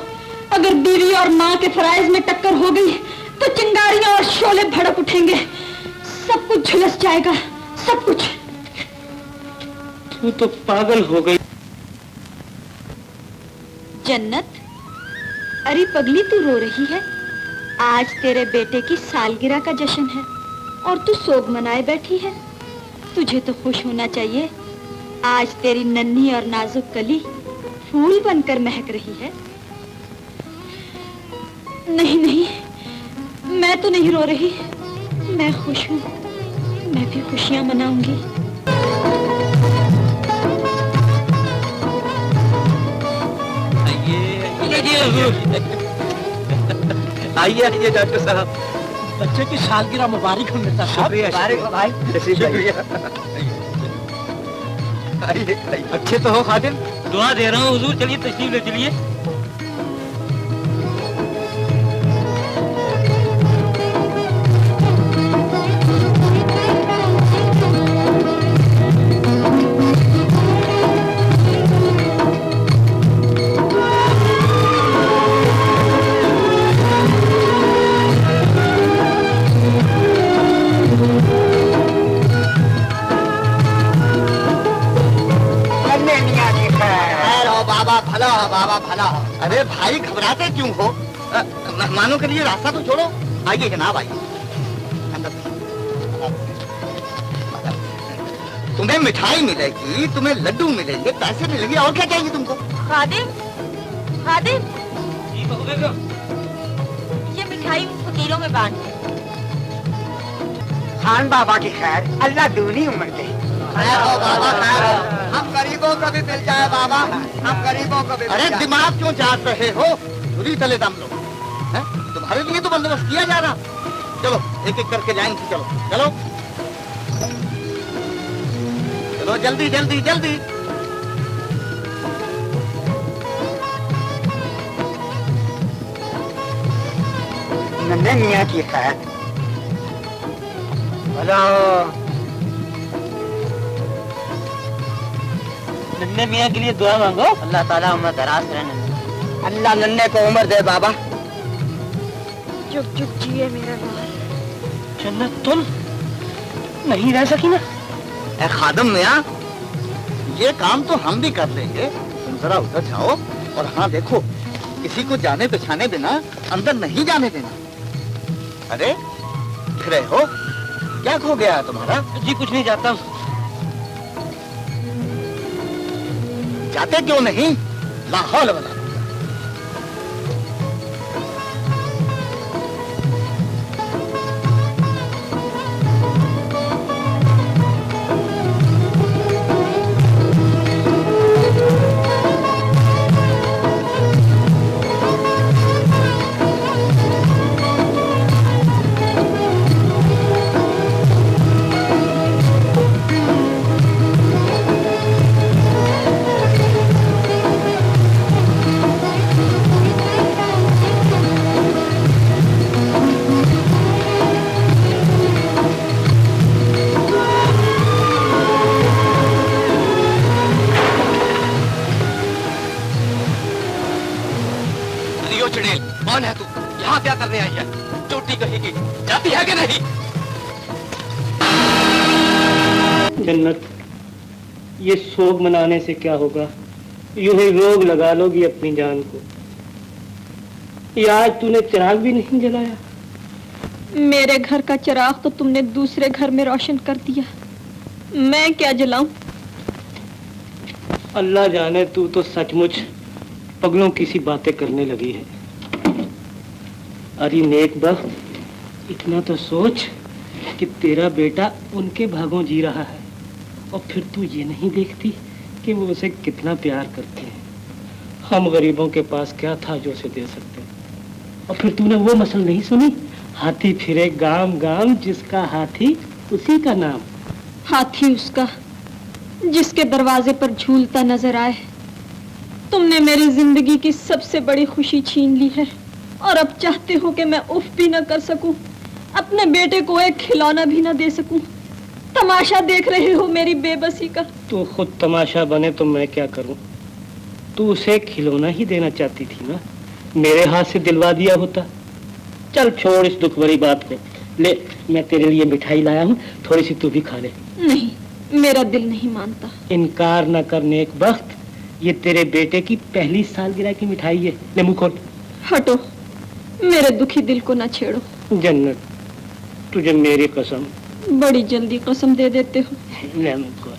अगर बीवी और माँ के फराइज में टक्कर हो गई तो चिंगारियां और शोले भड़क उठेंगे, सब कुछ झुलस जाएगा, सब कुछ। तू तो पागल हो गई। जन्नत, अरे पगली तू रो रही है? आज तेरे बेटे की सालगिरह का जश्न है और तू सोग मनाए बैठी है। तुझे तो खुश होना चाहिए, आज तेरी नन्ही और नाजुक कली फूल बनकर महक रही है। नहीं नहीं, मैं तो नहीं रो रही, मैं खुश हूँ, मैं भी खुशियाँ मनाऊंगी। आइए आइए डॉक्टर साहब। बच्चे की सालगिरह मुबारक हो मिर्जा साहब। मुबारक हो भाई। शुक्रिया। आइए आइए। अच्छे तो हो खादिम? दुआ दे रहा हूँ हुजूर, चलिए तशरीफ ले चलिए। भला हो बाबा, भला हो। अरे भाई घबराते क्यों हो? मेहमानों के लिए रास्ता तो छोड़ो। आइए जनाब, आइए अंदर। तुम्हें मिठाई मिलेगी, तुम्हें लड्डू मिलेंगे, पैसे मिलेंगे, और क्या चाहिए तुमको? खादिम, खादिम, ये मिठाई उन फकीरों में बांट दे। खान बाबा की खैर, अल्लाह दूनी उम्र दे। खैर हो बाबा, खैर हो। हम गरीबों को भी मिल जाए बाबा, हम गरीबों को भी। अरे दिमाग क्यों जात रहे हो? पूरी तले दम लो। हैं? तुम्हारे लिए तो बंदोबस्त किया जा रहा। चलो एक एक करके जाएंगे। चलो चलो चलो, जल्दी जल्दी जल्दी। नन्हे मियाँ की खैर। हेलो नन्हे मियाँ के लिए दुआ मांगो। अल्लाह ताला उम्र दराज रहने। अल्लाह नन्हे को उम्र दे बाबा। चुप चुप जिए मेरा लाल। जन्नत तुम नहीं रह सकी ना? ए खादम मियाँ, ये काम तो हम भी कर लेंगे, तुम जरा उधर जाओ। और हाँ देखो, किसी को जाने पहचाने बिना अंदर नहीं जाने देना। अरे दिख रहे हो, क्या खो गया है तुम्हारा? जी कुछ नहीं, जाता हूँ। जाते क्यों नहीं? ला हौल वला। कौन है तू? यहाँ क्या करने आई है? चोटी कहीं की जाती है कि नहीं? जन्नत, ये सोग मनाने से क्या होगा? यूं ही रोग लगा लोगी अपनी जान को। ये आज तूने चिराग भी नहीं जलाया। मेरे घर का चिराग तो तुमने दूसरे घर में रोशन कर दिया, मैं क्या जलाऊं? अल्लाह जाने, तू तो सचमुच पगलों की सी बातें करने लगी है। अरे नेक बख्त, इतना तो सोच कि तेरा बेटा उनके भागों जी रहा है, और फिर तू ये नहीं देखती कि वो उसे कितना प्यार करते हैं। हम गरीबों के पास क्या था जो उसे दे सकते हैं? और फिर तूने वो मसल नहीं सुनी, हाथी फिरे गांव गांव, जिसका हाथी उसी का नाम। हाथी उसका जिसके दरवाजे पर झूलता नजर आए। तुमने मेरी जिंदगी की सबसे बड़ी खुशी छीन ली है, और अब चाहते हो कि मैं उफ भी न कर सकूं, अपने बेटे को एक खिलौना भी न दे सकूं। तमाशा देख रहे हो मेरी बेबसी का। तू खुद तमाशा बने तो मैं क्या करूं? तू उसे खिलौना ही देना चाहती थी ना, मेरे हाथ से दिलवा दिया होता। चल छोड़ इस दुख भरी बात को, ले मैं तेरे लिए मिठाई लाया हूँ, थोड़ी सी तू भी खा ले। नहीं, मेरा दिल नहीं मानता। इनकार न कर नेक बख्त, ये तेरे बेटे की पहली सालगिरह की मिठाई है, ले मुंह खोल। हटो, मेरे दुखी दिल को न छेड़ो। जन्नत, तुझे मेरी कसम। बड़ी जल्दी कसम दे देते हो। ले मुंह खोल।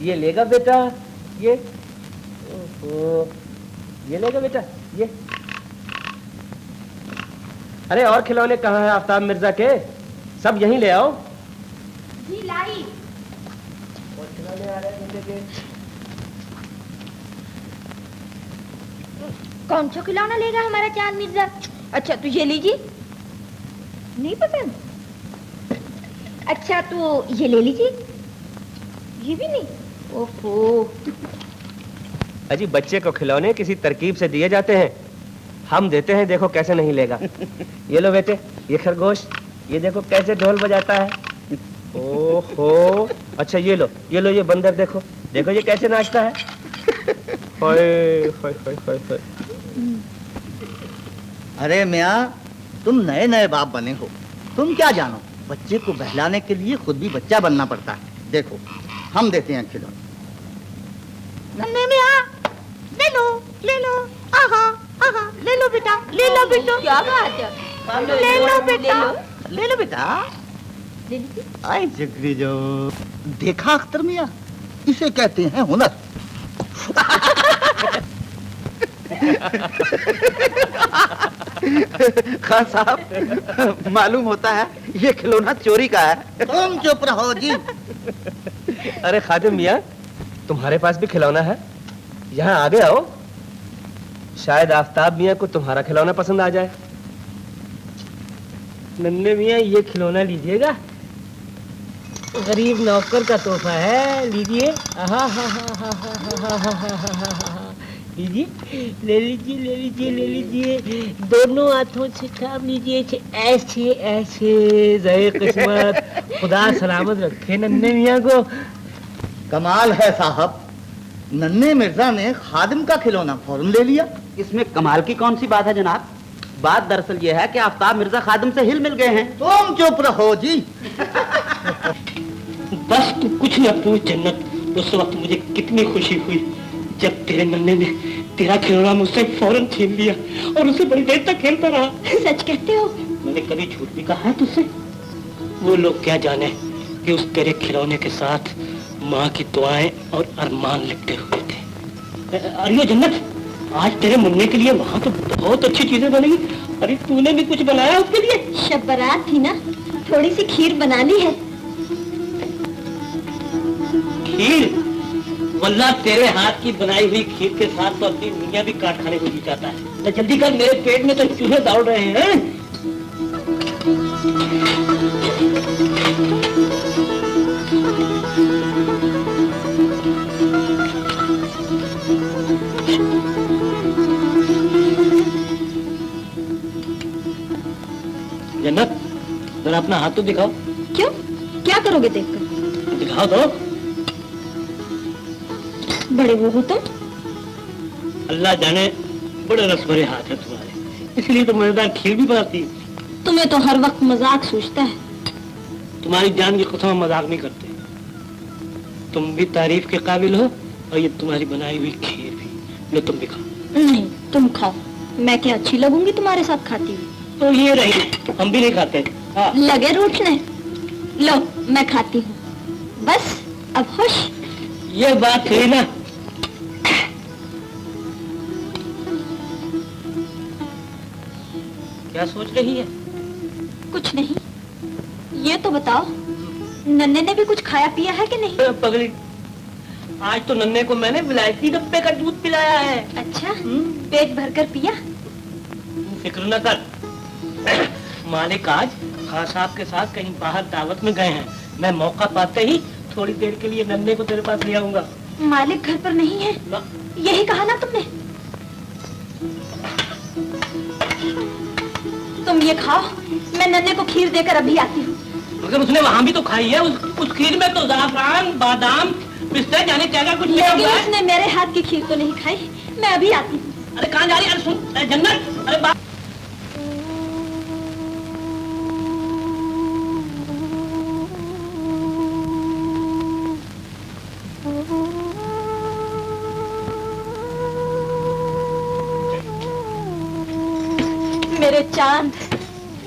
ये लेगा बेटा, ये ओहो, ये लेगा बेटा, ये। अरे और खिलौने कहाँ हैं आफ्ताब मिर्जा के? सब यहीं ले आओ। जी लाई। और खिलौने आ रहे हैं बेटे के। कौन सा खिलौना लेगा हमारा चांद मिर्जा? अच्छा तो ये लीजिए। नहीं पसंद? अच्छा तो ये ले लीजिए। ये भी नहीं? ओहो। अजी बच्चे को खिलौने किसी तरकीब से दिए जाते हैं, हम देते हैं, देखो कैसे नहीं लेगा। ये लो बेटे, ये खरगोश, ये देखो कैसे ढोल बजाता है। ओहो, अच्छा ये लो, ये बंदर देखो, देखो ये कैसे नाचता है। होय होय होय होय होय। अरे मियाँ, तुम नए नए बाप बने हो, तुम क्या जानो, बच्चे को बहलाने के लिए खुद भी बच्चा बनना पड़ता है। देखो हम देते हैं खिलौने। नन्हे मियाँ, ले लो, आहा, आहा, ले लो बेटा, ले लो बेटा। क्या बात है? ले लो बेटा, ले लो बेटा। ले लीजिए। आई जिगरी जो, देखा अख्तर मियाँ, इसे कहते हैं हुनर। खान साहब, मालूम होता है ये खिलौना चोरी का है। तुम चुप रहो जी। अरे खादिम मियाँ, तुम्हारे पास भी खिलौना है, यहाँ आगे आओ, शायद आफ्ताब मियाँ को तुम्हारा खिलौना पसंद आ जाए। नन्हे मियाँ ये खिलौना लीजिएगा, गरीब नौकर का तोहफा है, लीजिए। आहा हा हा हा हा हा हा हा, लीजिए, ले लीजिए, ले लीजिए, ले लीजिए, दोनों हाथों से थाम लीजिए, ऐसे ऐसे। ज़हे किस्मत, खुदा सलामत रखे नन्हे मियाँ को। कमाल है साहब, नन्हे मिर्जा ने खादिम का खिलौना फौरन ले लिया। इसमें कमाल की कौन सी बात है जनाब? बात दरअसल ये है कि आफ्ताब मिर्जा खादिम से हिल मिल गए हैं। तुम चुप रहो जी। बस तू कुछ न पूछ जन्नत, उस वक्त मुझे कितनी खुशी हुई जब तेरे नन्हे ने तेरा खिलौना मुझसे फौरन छीन लिया और उसे बड़ी देर तक खेलता रहा। सच कहते हो? मैंने कभी झूठ भी कहा है तुझसे? वो लोग क्या जाने कि उस तेरे खिलौने के साथ माँ की दुआएं और अरमान लिपटे हुए थे। अरे जन्नत, आज तेरे मुन्ने के लिए वहाँ तो बहुत अच्छी चीजें बनेगी। अरे तूने भी कुछ बनाया उसके लिए? शब बारात थी ना, थोड़ी सी खीर बनानी है। खीर? वल्लाह तेरे हाथ की बनाई हुई खीर के साथ तो अपनी मियाँ भी काट खाने को जी जाता है। तो जल्दी कर, मेरे पेट में तो चूहे दौड़ रहे हैं। जन्नत, जरा अपना हाथ तो दिखाओ। क्यों? क्या करोगे देखकर? दिखाओ तो। बड़े वो हो तुम? अल्लाह जाने बड़े रस भरे हाथ है तुम्हारे, इसलिए तो मजेदार खीर भी बनाती है। तुम्हें तो हर वक्त मजाक सूझता है। तुम्हारी जान की कसम मजाक नहीं करते, तुम भी तारीफ के काबिल हो और ये तुम्हारी बनाई हुई खीर भी। लो तुम भी खाओ। नहीं, तुम खाओ, मैं क्या अच्छी लगूंगी तुम्हारे साथ खाती हुई? तो ये रही, हम भी नहीं खाते। हाँ। लगे रूठने। लो मैं खाती हूँ, बस अब खुश। ये बात हुई ना। क्या सोच रही है? कुछ नहीं, ये तो बताओ नन्हे ने भी कुछ खाया पिया है कि नहीं? पगली, आज तो नन्हे को मैंने विलायती डब्बे का दूध पिलाया है। अच्छा, पेट भरकर पिया? फिक्र न कर, मालिक आज खान साहब के साथ कहीं बाहर दावत में गए हैं, मैं मौका पाते ही थोड़ी देर के लिए नन्हे को तेरे पास ले आऊंगा। मालिक घर पर नहीं है, यही कहा ना तुमने? तुम ये खाओ, मैं नन्हे को खीर देकर अभी आती हूँ। मगर उसने वहाँ भी तो खाई है, उस खीर में तो ज़ाफ़रान, बादाम बिस्तर जाने जाएगा कुछ नहीं लेकिन होगा। उसने मेरे हाथ की खीर तो नहीं खाई। मैं अभी आती हूँ। अरे कहाँ जा रही है? अरे सुन, अरे जन्नत, अरे बाप। मेरे चांद,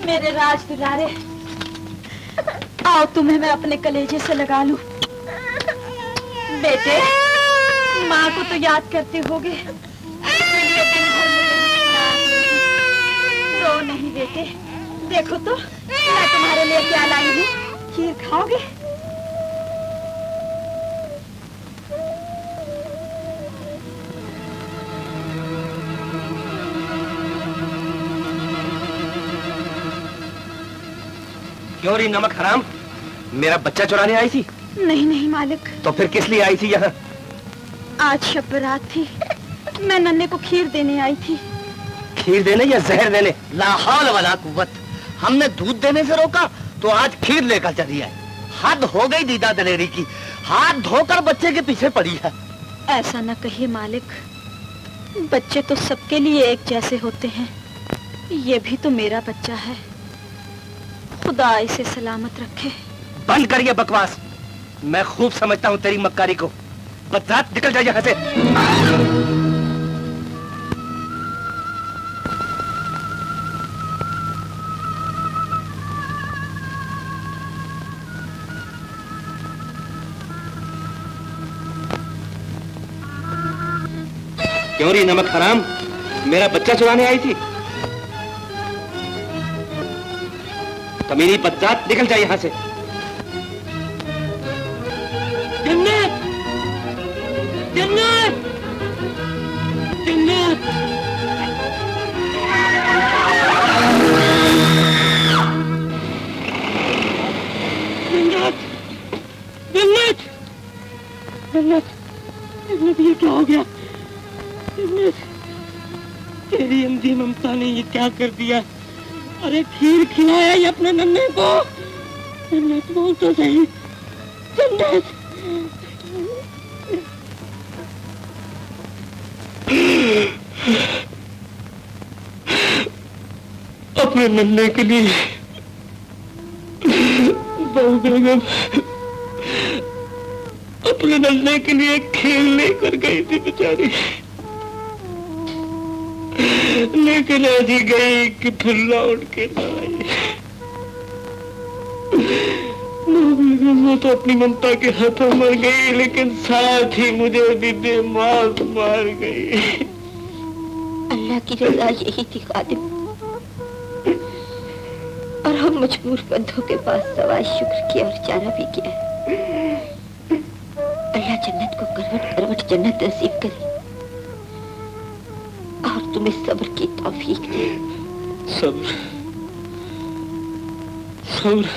मेरे राज दुलारे, आओ तुम्हें मैं अपने कलेजे से लगा लूं। बेटे, माँ को तो याद करते होगे, इसीलिए दिन भर मुझे याद होगी। रो नहीं बेटे, देखो तो मैं तुम्हारे लिए क्या लाई हूँ। खीर खाओगे? क्यों रही नमक हराम, मेरा बच्चा चुराने आई थी? नहीं नहीं मालिक, तो फिर किस लिए आई थी यहाँ? आज शब रात थी, मैं नन्हे को खीर देने आई थी। खीर देने या जहर देने? ला हौल वला कुव्वत। हमने दूध देने से रोका तो आज खीर लेकर चली आई। हद हो गई दीदा दलेरी की, हाथ धोकर बच्चे के पीछे पड़ी है। ऐसा न कहिए मालिक, बच्चे तो सबके लिए एक जैसे होते हैं। ये भी तो मेरा बच्चा है, खुदा इसे सलामत रखे। बंद करिए बकवास, मैं खूब समझता हूँ तेरी मक्कारी को। बदजात, निकल जाइए यहाँ से। क्यों रही नमक हराम, मेरा बच्चा चुराने आई थी? कमीनी बदजात, निकल जाए यहाँ से। जन्नत, जन्नत, जन्नत। जन्नत, जन्नत, जन्नत, जन्नत, ये क्या हो गया? जन्नत, तेरी अंधी ममता ने ये क्या कर दिया? अरे खीर खिलाया ये अपने नन्हे को। जन्नत, बोल तो सही। जन्नत, अपने नन्हे के लिए बहू बेगम अपने नन्हे के लिए खीर लेकर गई थी बेचारी, लेकिन ऐसी गई कि फिर लौट के न आई। वो तो अपनी ममता के हाथों मर गई, लेकिन साथ ही मुझे भी बेमार मार गई। अल्लाह की रजा यही थी खादिम, और हम मजबूर बंदों के पास सवाए शुक्र किया और चारा भी किया। अल्लाह जन्नत को करवट करवट जन्नत नसीब करे और तुम्हें सब्र की तौफीक दे। सब्र, सब्र,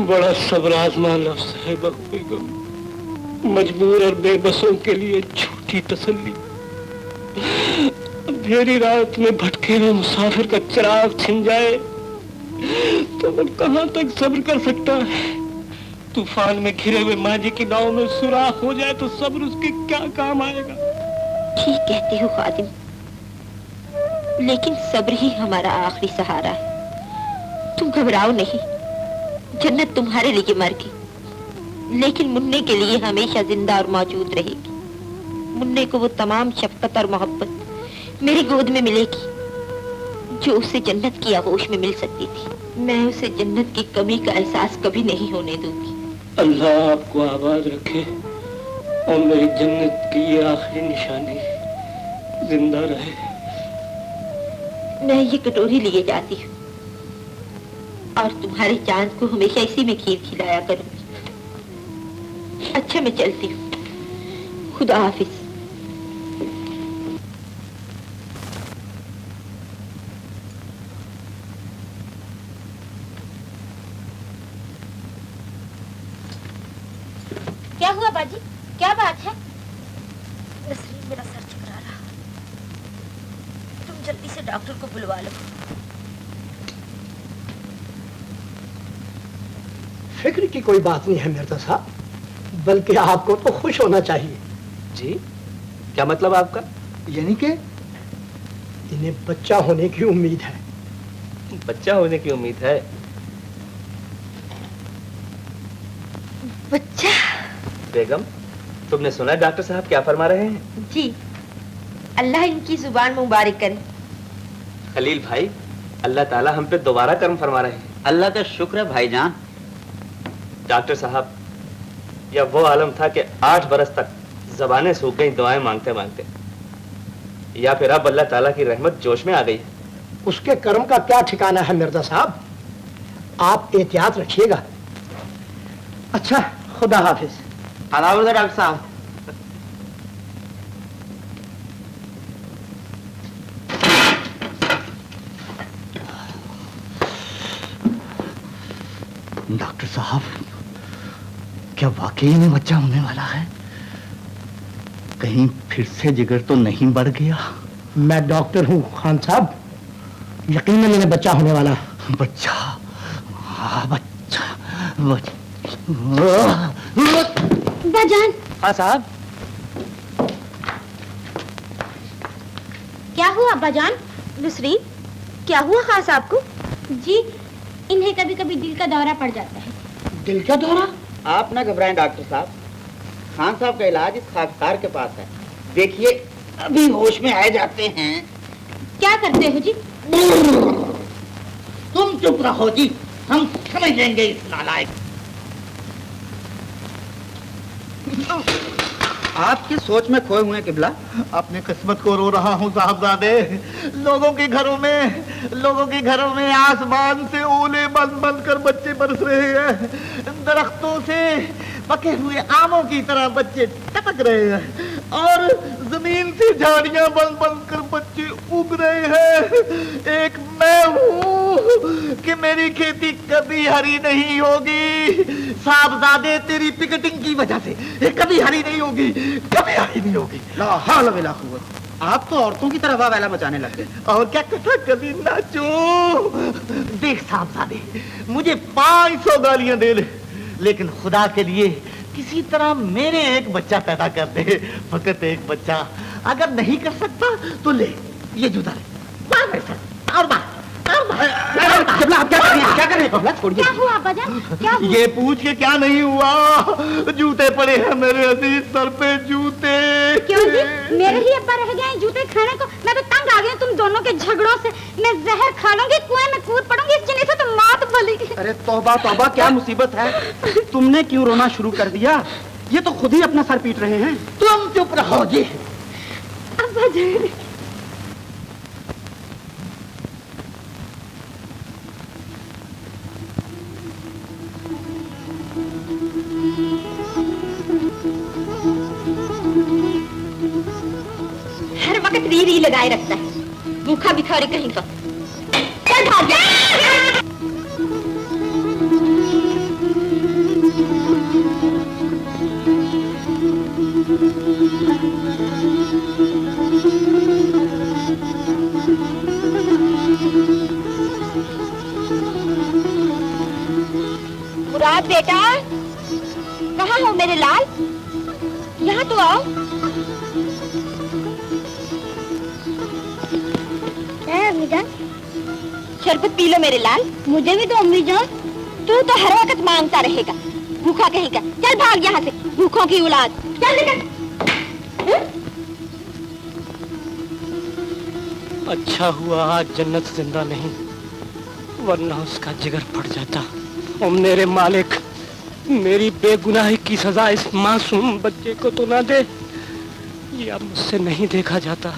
बड़ा सब्र आजमा लफ्ज़ है बहू बेगम। मजबूर और बेबसों के लिए झूठी तसल्ली। अंधेरी रात में भटके हुए मुसाफिर का चिराग छिन जाए तो वो कहाँ तक सब्र कर सकता है? तूफान में घिरे हुए माझी की नाव में सुराख हो जाए तो सब्र उसके क्या काम आएगा? ठीक कहते हो खादिम, लेकिन सब्र ही हमारा आखिरी सहारा है। तुम घबराओ नहीं, जन्नत तुम्हारे लिए मर गई, लेकिन मुन्ने के लिए हमेशा जिंदा और मौजूद रहेगी। मुन्ने को वो तमाम शफकत और मोहब्बत मेरी गोद में मिलेगी जो उसे जन्नत की आगोश में मिल सकती थी। मैं उसे जन्नत की कमी का एहसास कभी नहीं होने दूंगी। अल्लाह आपको आबाद रखे और मेरी जन्नत की ये आखिरी निशानी जिंदा रहे। मैं ये कटोरी लिए जाती हूँ और तुम्हारे चांद को हमेशा इसी में खीर खिलाया करूंगी। अच्छा, मैं चलती हूँ। खुदा हाफिज। क्या हुआ बाजी, क्या बात है? नसरीन, मेरा सर चकरा रहा। तुम जल्दी से डॉक्टर को बुलवा लो। फिक्र की कोई बात नहीं है मिर्जा साहब, बल्कि आपको तो खुश होना चाहिए। जी, क्या मतलब आपका? यानी कि इन्हें बच्चा होने की उम्मीद है। बच्चा होने की उम्मीद है? बच्चा? बेगम, तुमने सुना है डॉक्टर साहब क्या फरमा रहे हैं? जी, अल्लाह इनकी जुबान मुबारक करे। खलील भाई, अल्लाह ताला हम पे दोबारा कर्म फरमा रहे हैं। अल्लाह का शुक्र है भाईजान। डॉक्टर साहब, यह वो आलम था कि 8 बरस तक जबानें सूख गई दुआएं मांगते मांगते, या फिर अब अल्लाह ताला की रहमत जोश में आ गई है। उसके कर्म का क्या ठिकाना है मिर्जा साहब, आप एहतियात रखिएगा। अच्छा, खुदा हाफिज। अलाउद्दीन डॉक्टर साहब। डॉक्टर साहब, क्या वाकई में बच्चा होने वाला है? कहीं फिर से जिगर तो नहीं बढ़ गया? मैं डॉक्टर हूँ खान साहब, यकीनन इन्हें बच्चा होने वाला है। बच्चा? हाँ, बच्चा। बाजान, हाँ साहब। क्या हुआ बाजान? नुसरी, क्या हुआ खास आपको? जी, इन्हें कभी कभी दिल का दौरा पड़ जाता है। दिल का दौरा? आप ना घबराएं डॉक्टर साहब, खान साहब का इलाज इस खाकसार के पास है। देखिए, अभी होश में आ जाते हैं। क्या करते हो जी? तुम चुप रहो जी, हम समझ लेंगे इस नालायक। आपकी सोच में खोए हुए किबला। अपनी किस्मत को रो रहा हूँ साहबजादे। लोगों के घरों में आसमान से ओले बंद बंद कर बच्चे बरस रहे हैं। दरख्तों से पके हुए आमों की तरह बच्चे टपक रहे हैं, और जमीन से झाड़ियां बंद बंद कर बच्चे उग रहे हैं। एक मैं हूँ कि मेरी खेती कभी हरी नहीं होगी। साहबजादे, तेरी पिकेटिंग की वजह से ये कभी हरी नहीं होगी, कभी हरी नहीं होगी। ला हौल वला कुव्वत। आप तो औरतों की तरह वावैला मचाने लग गए। और क्या कथा कभी नाचो। देख साहबजादे, मुझे 500 गालियां दे ले, लेकिन खुदा के लिए किसी तरह मेरे एक बच्चा पैदा कर दे, फकत एक बच्चा। अगर नहीं कर सकता तो ले ये जूता ले, मार मेरे सर, और मार। किबला, आप क्या कर रहे हैं? क्या कर रहे हैं किबला? छोड़िए। क्या हुआ बाजान? क्या हुआ? ये पूछ के क्या नहीं हुआ, जूते पड़े हैं मेरे अजीज सर पे, जूते। क्यों जी? मेरे ही अब्बा रह गए हैं जूते खाने को। मैं तो तंग आ गई हूं तुम दोनों के झगड़ों से। मैं जहर खा लूंगी, कुएं में कूद पड़ूंगी, इस जिन्हें से तो मौत भली। अरे तौबा तौबा, क्या मुसीबत है? तुमने क्यों रोना शुरू कर दिया? ये तो खुद ही अपना सर पीट रहे हैं। तुम चुप रहो जी। अब्बा जी, हर वक्त री लगाए रखता है, भूखा भिखारी कहीं का। चल भाग जा। मुराद बेटा, कहाँ हो मेरे लाल? यहाँ तो आओ। अम्मी जान, शरबत पी लो मेरे लाल। मुझे भी तो अम्मी जान। तू तो हर वक्त मांगता रहेगा, भूखा कहीं का। चल भाग यहाँ से, भूखों की औलाद। चल निकल। अच्छा हुआ आज जन्नत जिंदा नहीं, वरना उसका जिगर फट जाता। और मेरे मालिक, मेरी बेगुनाही की सजा इस मासूम बच्चे को तो ना दे। ये अब मुझसे नहीं देखा जाता।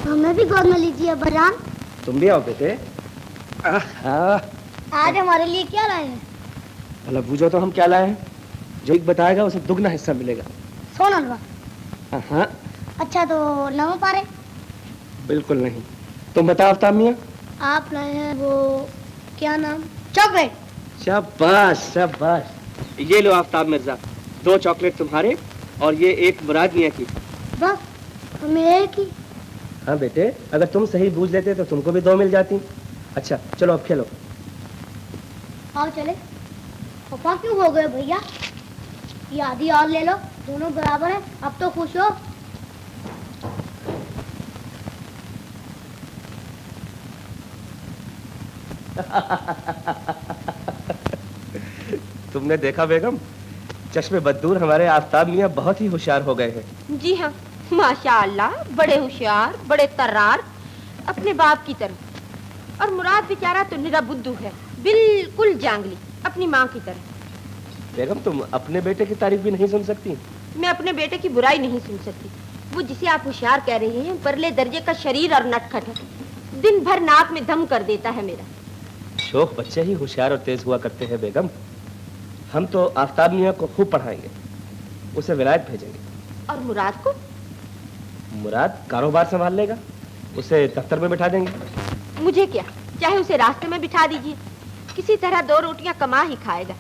हमें भी गोद में लीजिए बजान। तुम भी आओ बेटे। आज हमारे लिए क्या लाए हैं? भला पूछो तो हम क्या लाए हैं? जो एक बताएगा उसे दुगना हिस्सा मिलेगा। सोन हलवा। हाँ। अच्छा, तो नमक पारे? बिल्कुल नहीं। तुम बताओ आफ्ताब मियां। आप लाए हैं वो क्या नाम? चॉकलेट। शाबाश शाबाश। ये लो आफ्ताब मिर्जा, 2 चॉकलेट तुम्हारे और ये 1 मुराद मियां की। बस हमें एक ही। हाँ बेटे, अगर तुम सही बूझ लेते तो तुमको भी 2 मिल जाती। अच्छा चलो अब खेलो। आओ चले। पापा क्यों हो गए भैया? ये आधी और ले लो, दोनों बराबर है। अब तो खुश हो। तुमने देखा बेगम, चश्मे बददूर हमारे आफ्ताब मियां बहुत ही होशियार हो गए हैं। जी हाँ, माशाअल्लाह, बड़े होशियार, बड़े तर्रार, अपने बाप की तरह। और मुराद बेचारा तो निरा बुद्धू है, बिल्कुल जांगली, अपनी माँ की तरह। बेगम तुम अपने बेटे की तारीफ भी नहीं सुन सकती? मैं अपने बेटे की बुराई नहीं सुन सकती। वो जिसे आप होशियार कह रहे हैं, परले दर्जे का शरीर और नटखट है। दिन भर नाक में दम कर देता है मेरा। शोख बच्चे ही होशियार और तेज हुआ करते हैं बेगम। हम तो आफ्ताब मियां को खूब पढ़ाएंगे, उसे विलायत भेजेंगे। और मुराद को? मुराद कारोबार संभाल लेगा, उसे दफ्तर में बिठा देंगे। मुझे क्या, चाहे उसे रास्ते में बिठा दीजिए, किसी तरह 2 रोटियां कमा ही खाएगा।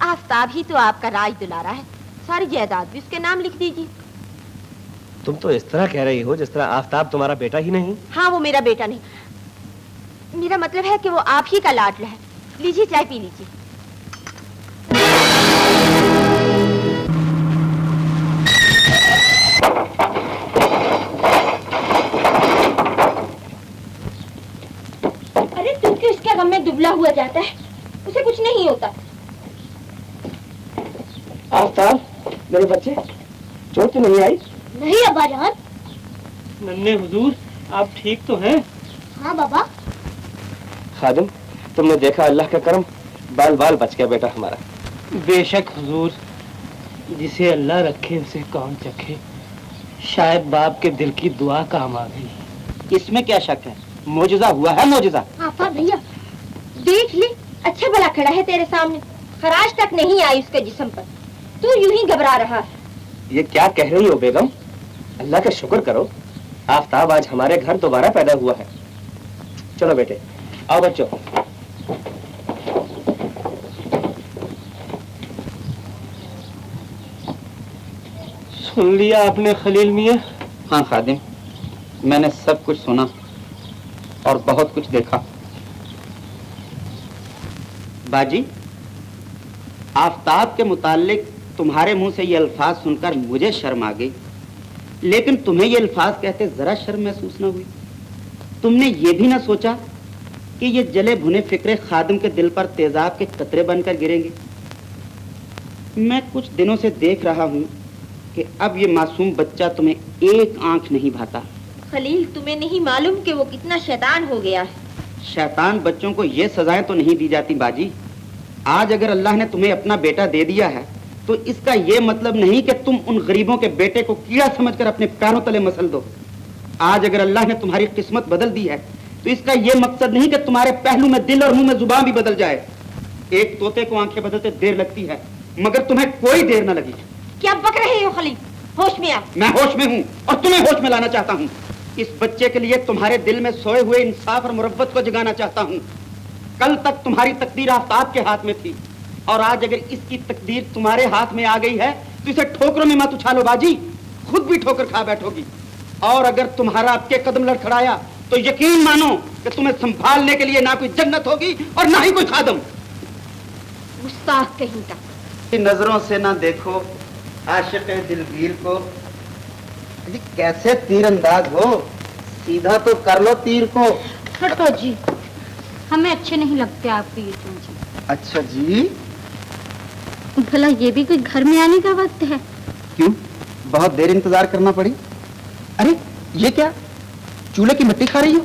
आफ्ताब ही तो आपका राज दुलारा है, सारी जायदाद भी उसके नाम लिख दीजिए। तुम तो इस तरह कह रही हो जिस तरह आफ्ताब तुम्हारा बेटा ही नहीं। हाँ, वो मेरा बेटा नहीं, मेरा मतलब है कि वो आप ही का लाडला है। लीजिए, चाय पी लीजिए। अरे तू क्यों इसके गम में दुबला हुआ जाता है? उसे कुछ नहीं होता। आफ्ताब, मेरे बच्चे, चोट तो नहीं आई? नहीं अब्बा जान। नन्हे हुजूर, आप ठीक तो हैं? हाँ बाबा। खादिम, तुमने देखा अल्लाह का करम, बाल बाल बच गया बेटा हमारा। बेशक हुजूर, जिसे अल्लाह रखे उसे कौन चखे। शायद बाप के दिल की दुआ काम आ गई। इसमें क्या शक है, मोजज़ा हुआ है, मोजज़ा। आफा भैया, देख ले, अच्छा भला खड़ा है तेरे सामने, खराश तक नहीं आई उसके जिस्म पर, तू यूं ही घबरा रहा है। ये क्या कह रही हो बेगम? अल्लाह का शुक्र करो, आफ्ताब आज हमारे घर दोबारा पैदा हुआ है। चलो बेटे, आओ बच्चों। सुन लिया आपने खलील मियां? हाँ खादिम, मैंने सब कुछ सुना और बहुत कुछ देखा। बाजी, आफ्ताब के मुताल्लिक तुम्हारे मुंह से ये अल्फाज सुनकर मुझे शर्म आ गई, लेकिन तुम्हें ये अल्फाज कहते जरा शर्म महसूस न हुई? तुमने ये भी ना सोचा कि ये जले भुने फिक्रे खादिम के दिल पर तेजाब के कतरे बनकर गिरेंगे? मैं कुछ दिनों से देख रहा हूँ कि अब ये मासूम बच्चा तुम्हें एक आंख नहीं भाता। खलील, तुम्हें नहीं मालूम कि वो कितना शैतान हो गया है। शैतान बच्चों को ये सजाएं तो नहीं दी जाती बाजी। आज अगर अल्लाह ने तुम्हें अपना बेटा दे दिया है तो इसका ये मतलब नहीं कि तुम उन गरीबों के बेटे को कीड़ा समझकर अपने पैरों तले मसल दो। आज अगर अल्लाह ने तुम्हारी किस्मत बदल दी है तो इसका ये मकसद नहीं कि तुम्हारे पहलू में दिल और मुंह में जुबान भी बदल जाए। एक तोते को आंखें बदलते देर लगती है, मगर तुम्हें कोई देर न लगी। क्या बक रहे हो खलील? होश में आ। मैं होश में हूँ और तुम्हें होश में लाना चाहता हूँ। इस बच्चे के लिए तुम्हारे दिल में सोए हुए इंसाफ और मुरब्बत को जगाना चाहता हूँ। कल तक तुम्हारी तकदीर आफ्ताब के हाथ में थी और आज अगर इसकी तकदीर तुम्हारे हाथ में आ गई है तो इसे ठोकरों में मत उछालो बाजी, खुद भी ठोकर खा बैठोगी। और अगर तुम्हारा आपके कदम लड़खड़ाया तो यकीन मानो कि तुम्हें संभालने के लिए ना कोई जन्नत होगी और ना ही कोई खादम। गुस्ताख कहीं का। नजरों से ना देखो आशिक दिलगीर को। जी कैसे तीरंदाज हो, सीधा तो कर लो तीर को। हटो जी, हमें अच्छे नहीं लगते आपके ये चूंचे। अच्छा जी, भला ये भी कोई घर में आने का वक्त है? क्यों बहुत देर इंतजार करना पड़ी? अरे ये क्या, चूल्हे की मिट्टी खा रही हो?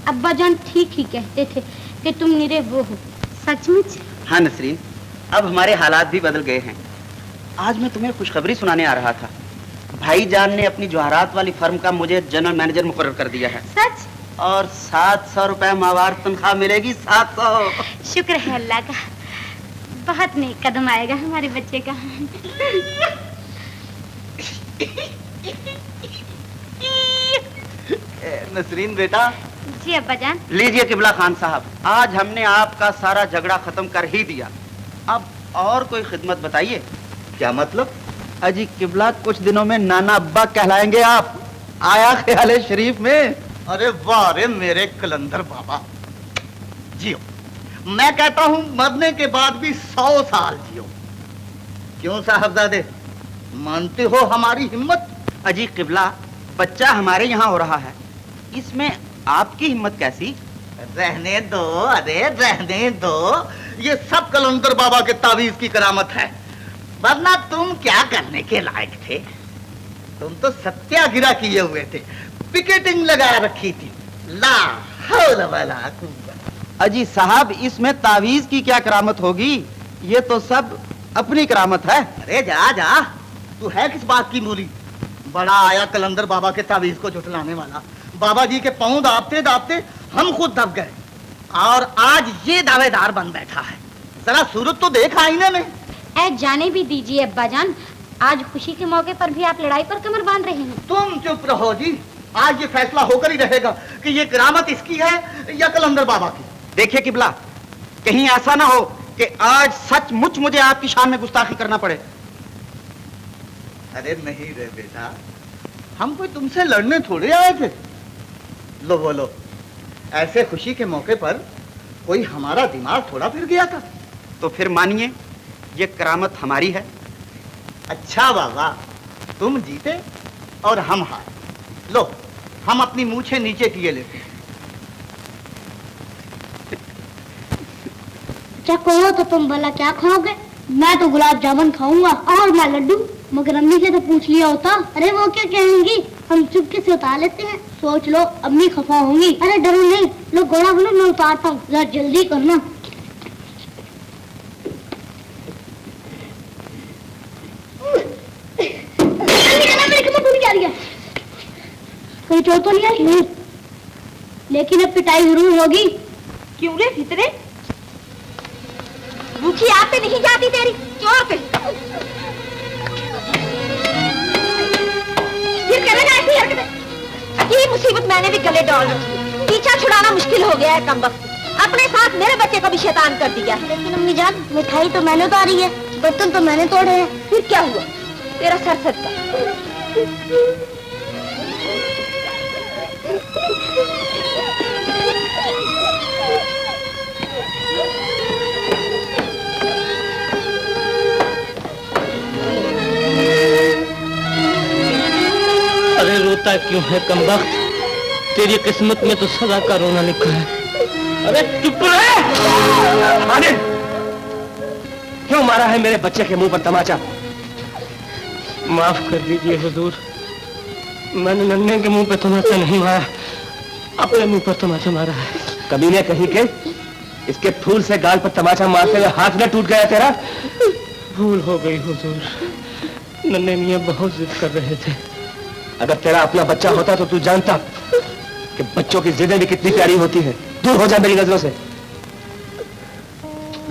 अब्बा जान ठीक ही कहते थे कि तुम निरे वो हो। सचमुच? हाँ नसरीन, अब हमारे हालात भी बदल गए हैं। आज मैं तुम्हें खुशखबरी सुनाने आ रहा था। भाईजान ने अपनी जवाहरात वाली फर्म का मुझे जनरल मैनेजर मुकर्रर कर दिया है। सच? और 700 रुपए माहवार तनख्वाह मिलेगी। 700। शुक्र है अल्लाह का, बहुत नेक कदम आएगा हमारे बच्चे का। नसरीन बेटा। जी अब्बा जान। लीजिए किबला खान साहब, आज हमने आपका सारा झगड़ा खत्म कर ही दिया। अब और कोई खिदमत बताइए। क्या मतलब? अजी किबला, कुछ दिनों में नाना अब्बा कहलाएंगे आप। आया ख्याल शरीफ में। अरे वाह रे मेरे कलंदर बाबा, जियो। मैं कहता हूं मरने के बाद भी 100 साल जियो। क्यों साहबजादे, मानते हो हमारी हिम्मत? अजी किबला, बच्चा हमारे यहाँ हो रहा है, इसमें आपकी हिम्मत कैसी? रहने दो, अरे रहने दो, ये सब कलंदर बाबा के तावीज की करामत है। वरना तुम क्या करने के लायक थे? तुम तो सत्याग्रह किए हुए थे, पिकेटिंग लगा रखी थी। ला हौल वला कुव्वत। अजी साहब, इसमें तावीज की क्या करामत होगी? ये तो सब अपनी करामत है। अरे जा जा, तू है किस बात की मूली? बड़ा आया कलंदर बाबा के तावीज को झुठलाने वाला। बाबा जी के पांव दाबते दाबते हम खुद दब गए, और आज ये दावेदार बन बैठा है। जरा सूरत तो देख आईने में। ऐ जाने भी दीजिए अब्बा जान, आज खुशी के मौके पर भी आप लड़ाई पर कमर बांध रहे हैं। तुम चुप रहो जी, आज ये फैसला होकर ही रहेगा कि ये करामत इसकी है या कलंदर बाबा की। देखिए किबला, कहीं ऐसा ना हो कि आज सचमुच मुझे आपकी शान में गुस्ताखी करना पड़े। अरे नहीं रे बेटा, हम कोई तुमसे लड़ने थोड़े आए थे। लो बोलो, ऐसे खुशी के मौके पर कोई हमारा दिमाग थोड़ा फिर गया था। तो फिर मानिए, ये करामत हमारी है। अच्छा बाबा, तुम जीते और हम हारे। लो, हम अपनी मूछें नीचे किए लेते हैं। क्या कहो तो तुम भला क्या खाओगे? मैं तो गुलाब जामुन खाऊंगा और मैं लड्डू। मगर अम्मी से तो पूछ लिया होता। अरे वो क्या कहेंगी? हम चुपके से उतार लेते हैं। सोच लो, अम्मी खफा होंगी। अरे डरो नहीं, लो घोड़ा बोलो, मैं उतारता हूँ, जरा जल्दी करना। कोई चोट तो नहीं आई? नहीं, लेकिन अब पिटाई जरूर होगी। क्यों रे फितरे? मुखी आप पे नहीं जाती तेरी चोर पे। फिर करेगा ऐसी हरकतें? ये मुसीबत मैंने भी गले डाल रखी। पीछा छुड़ाना मुश्किल हो गया है कमबख्त। अपने साथ मेरे बच्चे को भी शैतान कर दिया है। लेकिन अम्मी जान, मिठाई तो मैंने उतारी है, बर्तन तो मैंने तोड़े हैं। फिर क्या हुआ? तेरा सर सटका। अरे रोता क्यों है कमबख्त? तेरी किस्मत में तो सदा का रोना लिखा है। अरे चुप रहे! मालिक, क्यों मारा है मेरे बच्चे के मुंह पर तमाचा? माफ कर दीजिए हुजूर, मैंने नन्हे के मुंह पे तमाचा नहीं मारा, अपने मुंह पर तमाचा मारा है। कमीने कहीं के, इसके फूल से गाल पर तमाचा मारते हुए हाथ न टूट गया तेरा? भूल हो गई हुजूर, नन्हे मियां बहुत जिद कर रहे थे। अगर तेरा अपना बच्चा होता तो तू जानता कि बच्चों की जिदें भी कितनी प्यारी होती हैं। दूर हो जा मेरी नजरों से।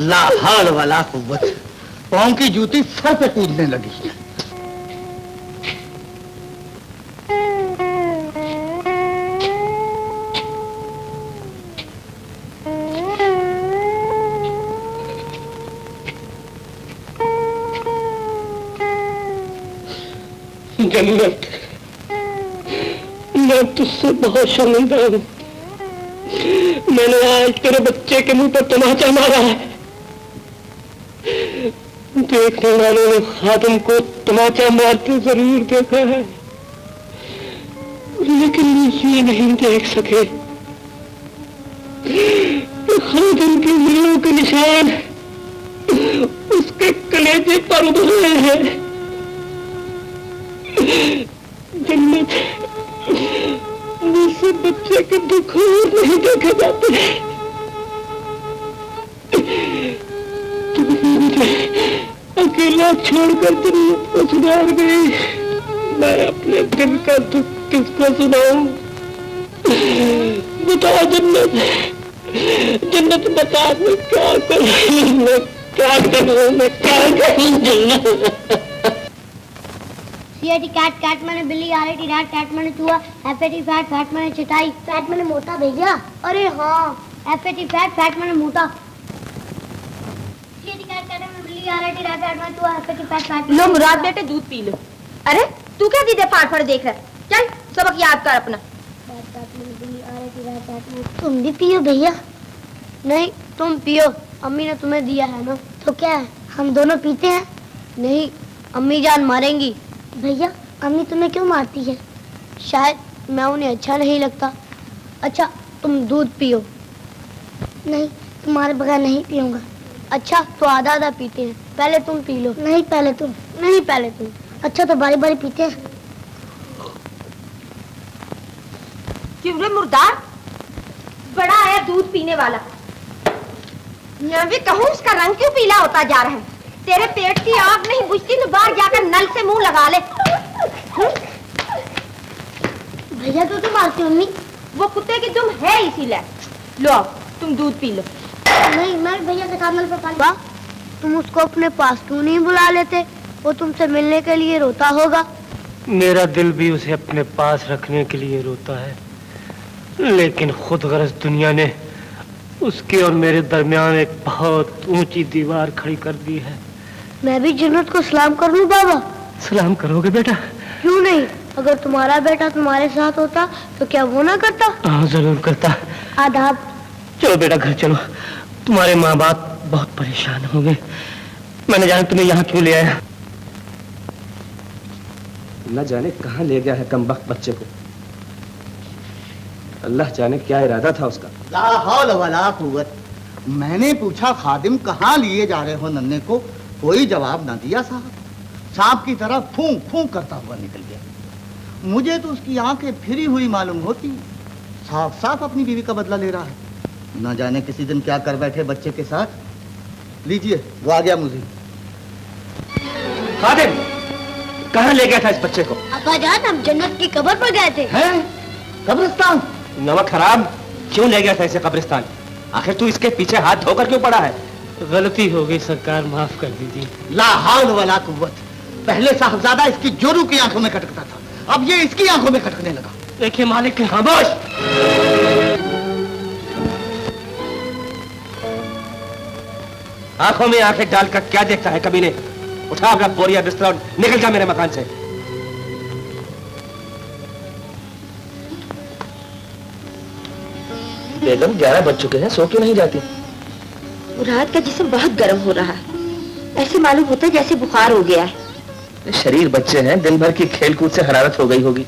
ला हौल वला कुव्वत। पाँव की जूती सर पे कूदने लगी। जन्नत, मैं तुझसे बहुत शर्मिंदा हूँ। मैंने आज तेरे बच्चे के मुंह पर तमाचा मारा है। देखने वालों ने खादिम को तमाचा मारते जरूर देखा है, लेकिन ये नहीं देख सके खादिम के मीलों के निशान उसके कलेजे पर उभरे हैं। जन्नत, मुझसे बच्चे के दुख और नहीं देखे जाते। तुमने मुझे अकेला छोड़कर जन्नत को सुधार गई। मैं अपने दिल का दुख किसको सुनाऊं? बता जन्नत, जन्नत बता, मैं क्या करूं? मैं क्या करूं? मैं क्या करूं जन्नत? सीएटी कैट, कैट माने बिल्ली, आरएटी रैट, कैट माने चूहा, एफएटी फैट, फैट माने चटाई, फैट माने मोटा भैया। अरे हाँ, एफएटी फैट, फैट माने मोटा। सीएटी कैट, कैट माने बिल्ली, लो मुराद बेटे दूध पी लो। अरे तू क्या दीदे फाड़ फाड़ देख रहा है? चल सबक याद कर अपना। तुम भी पियो भैया। नहीं तुम पियो, अम्मी ने तुम्हें दिया है ना। तो क्या है, हम दोनों पीते हैं। नहीं, अम्मी जान मारेंगी। भैया अम्मी तुम्हें क्यों मारती है? शायद मैं उन्हें अच्छा नहीं लगता। अच्छा तुम दूध पियो। नहीं तुम्हारे बगैर नहीं पीऊंगा। अच्छा तो आधा आधा पीते हैं, पहले तुम पी लो। नहीं पहले तुम। नहीं पहले तुम। अच्छा तो बारी बारी पीते हैं। क्यों रे मुर्दार, बड़ा आया दूध पीने वाला। मैं भी कहूँ उसका रंग क्यों पीला होता जा रहा है? तेरे पेट की आग नहीं बुझती तो बाहर जाकर नल से मुंह लगा ले। भैया क्यों तुम मारती हो अम्मी? वो कुत्ते की दुम है इसीलिए। लो आओ, तुम दूध पी लो। नहीं मैं भैया के साथ नल पर पानी। तुम उसको अपने पास क्यों नहीं बुला लेते? वो तुमसे मिलने के लिए रोता होगा। मेरा दिल भी उसे अपने पास रखने के लिए रोता है, लेकिन खुद गरज दुनिया ने उसके और मेरे दरमियान एक बहुत ऊंची दीवार खड़ी कर दी है। मैं भी जन्नत को सलाम कर लूं बाबा? सलाम करोगे बेटा? क्यों नहीं, अगर तुम्हारा बेटा तुम्हारे साथ होता तो क्या वो ना करता? हाँ जरूर करता। आदाब। चलो बेटा घर चलो, तुम्हारे माँ बाप बहुत परेशान होंगे। मैंने जाना तुम्हें यहाँ क्यों ले आया। न जाने कहाँ ले गया है कमबख्त बच्चे को। अल्लाह जाने क्या इरादा था उसका। ला हौल वला कुव्वत। मैंने पूछा खादिम कहाँ लिए जा रहे हो नन्हे को, कोई जवाब ना दिया साहब। सांप की तरह फूंक फूंक करता हुआ निकल गया। मुझे तो उसकी आंखें फिरी हुई मालूम होती। साफ साफ अपनी बीवी का बदला ले रहा है। न जाने किसी दिन क्या कर बैठे बच्चे के साथ। लीजिए वो आ गया मुझे। खादिम कहाँ ले गया था इस बच्चे को? अब्बा जान हम जन्नत की कब्र पर गए थे। हैं? कब्रिस्तान? नमक खराब, क्यों ले गया था इसे कब्रिस्तान? आखिर तू इसके पीछे हाथ धोकर क्यों पड़ा है? गलती हो गई सरकार, माफ कर दीजिए। ला हौल वला कुव्वत। पहले साहबजादा इसकी जोरू की आंखों में खटकता था, अब ये इसकी आंखों में खटकने लगा। देखिए मालिक, खामोश। आंखों में आंखें डालकर क्या देखता है कमीने? उठा अपना बोरिया बिस्तर और निकल जा मेरे मकान से। बेगम 11 बज चुके हैं, सो क्यों नहीं जाती? मुराद का जिस्म बहुत गर्म हो रहा है, ऐसे मालूम होता है जैसे बुखार हो गया है। शरीर बच्चे हैं, दिन भर की खेलकूद से हरारत हो गई होगी,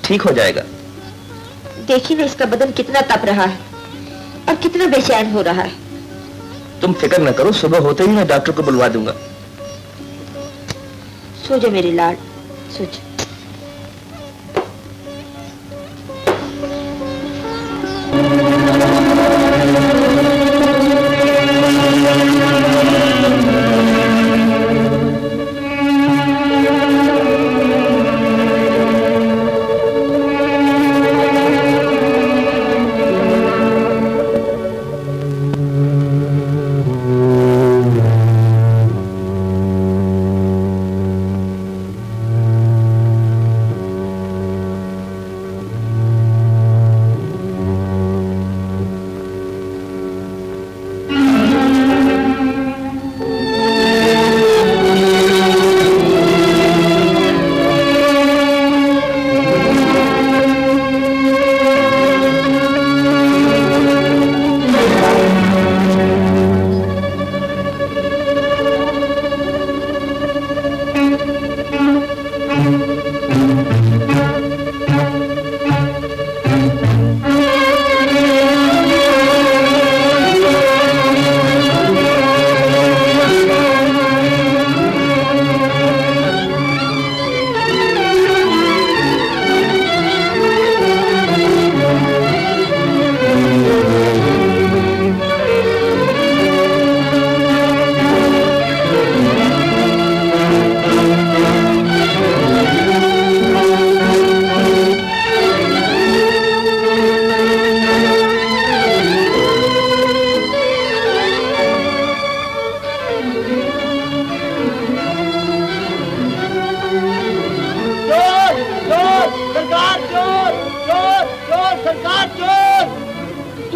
ठीक हो जाएगा। देखिए ना इसका बदन कितना तप रहा है और कितना बेचैन हो रहा है। तुम फिक्र न करो, सुबह होते ही मैं डॉक्टर को बुलवा दूंगा। सो जा मेरे लाड, सो जा।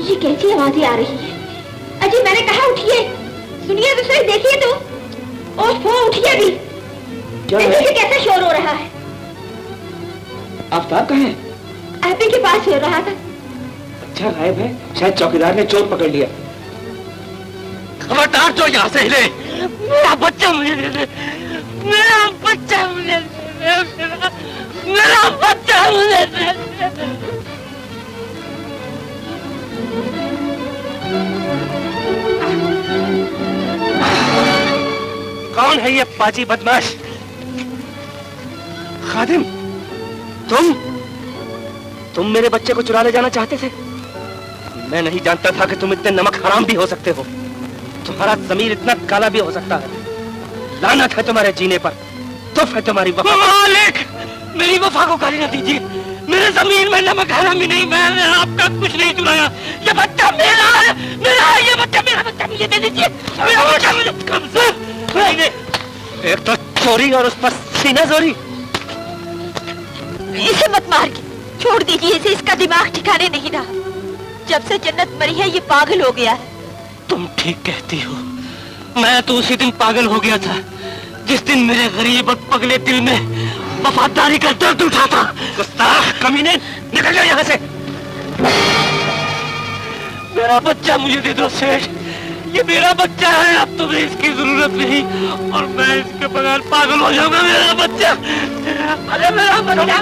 ये कैसी आवाजें आ रही है? अजी मैंने कहा उठिए, सुनिए तो सही, देखिए तो। देखिए कैसे शोर हो रहा है। आफ्ताब कहाँ है? आप ही के पास हो रहा था। अच्छा गायब है, शायद चौकीदार ने चोर पकड़ लिया। खबरदार जो यहाँ से हिले। मेरा बच्चा मुझे दे दे, मेरा बच्चा मुझे दे दे, मेरा बच्चा मुझे दे दे। कौन है ये पाजी बदमाश? खादिम, तुम मेरे बच्चे को चुरा ले जाना चाहते थे? मैं नहीं जानता था कि तुम इतने नमक हराम भी हो सकते हो। तुम्हारा ज़मीर इतना काला भी हो सकता है। लानत है तुम्हारे जीने पर, तुफ है तुम्हारी वफा। मालिक, मेरी वफा को गाली न दीजिए। मेरे ज़मीर में नमक हराम ही नहीं, मैंने आपका कुछ नहीं चुराया। ये बच्चा मेरा है, ये बच्चा मेरा बच्चा, मुझे दे दीजिए। मेरा बच्चा मुझे कम से एक तो चोरी और उस पर सीना जोरी। इसे मत मार के छोड़ दीजिए इसे, इसका दिमाग ठिकाने नहीं रहा। जब से जन्नत मरी है ये पागल हो गया है। तुम ठीक कहती हो, मैं तो उसी दिन पागल हो गया था जिस दिन मेरे गरीब और पगले दिल में वफादारी का दर्द उठा था। गुस्ताख कमीने, निकल जाओ यहाँ से। मेरा बच्चा मुझे दे दो सेठ, ये मेरा बच्चा है, अब तुम्हें इसकी जरूरत नहीं और मैं इसके बगैर पागल हो जाऊंगा। मेरा बच्चा, अरे मेरा बच्चा, मेरा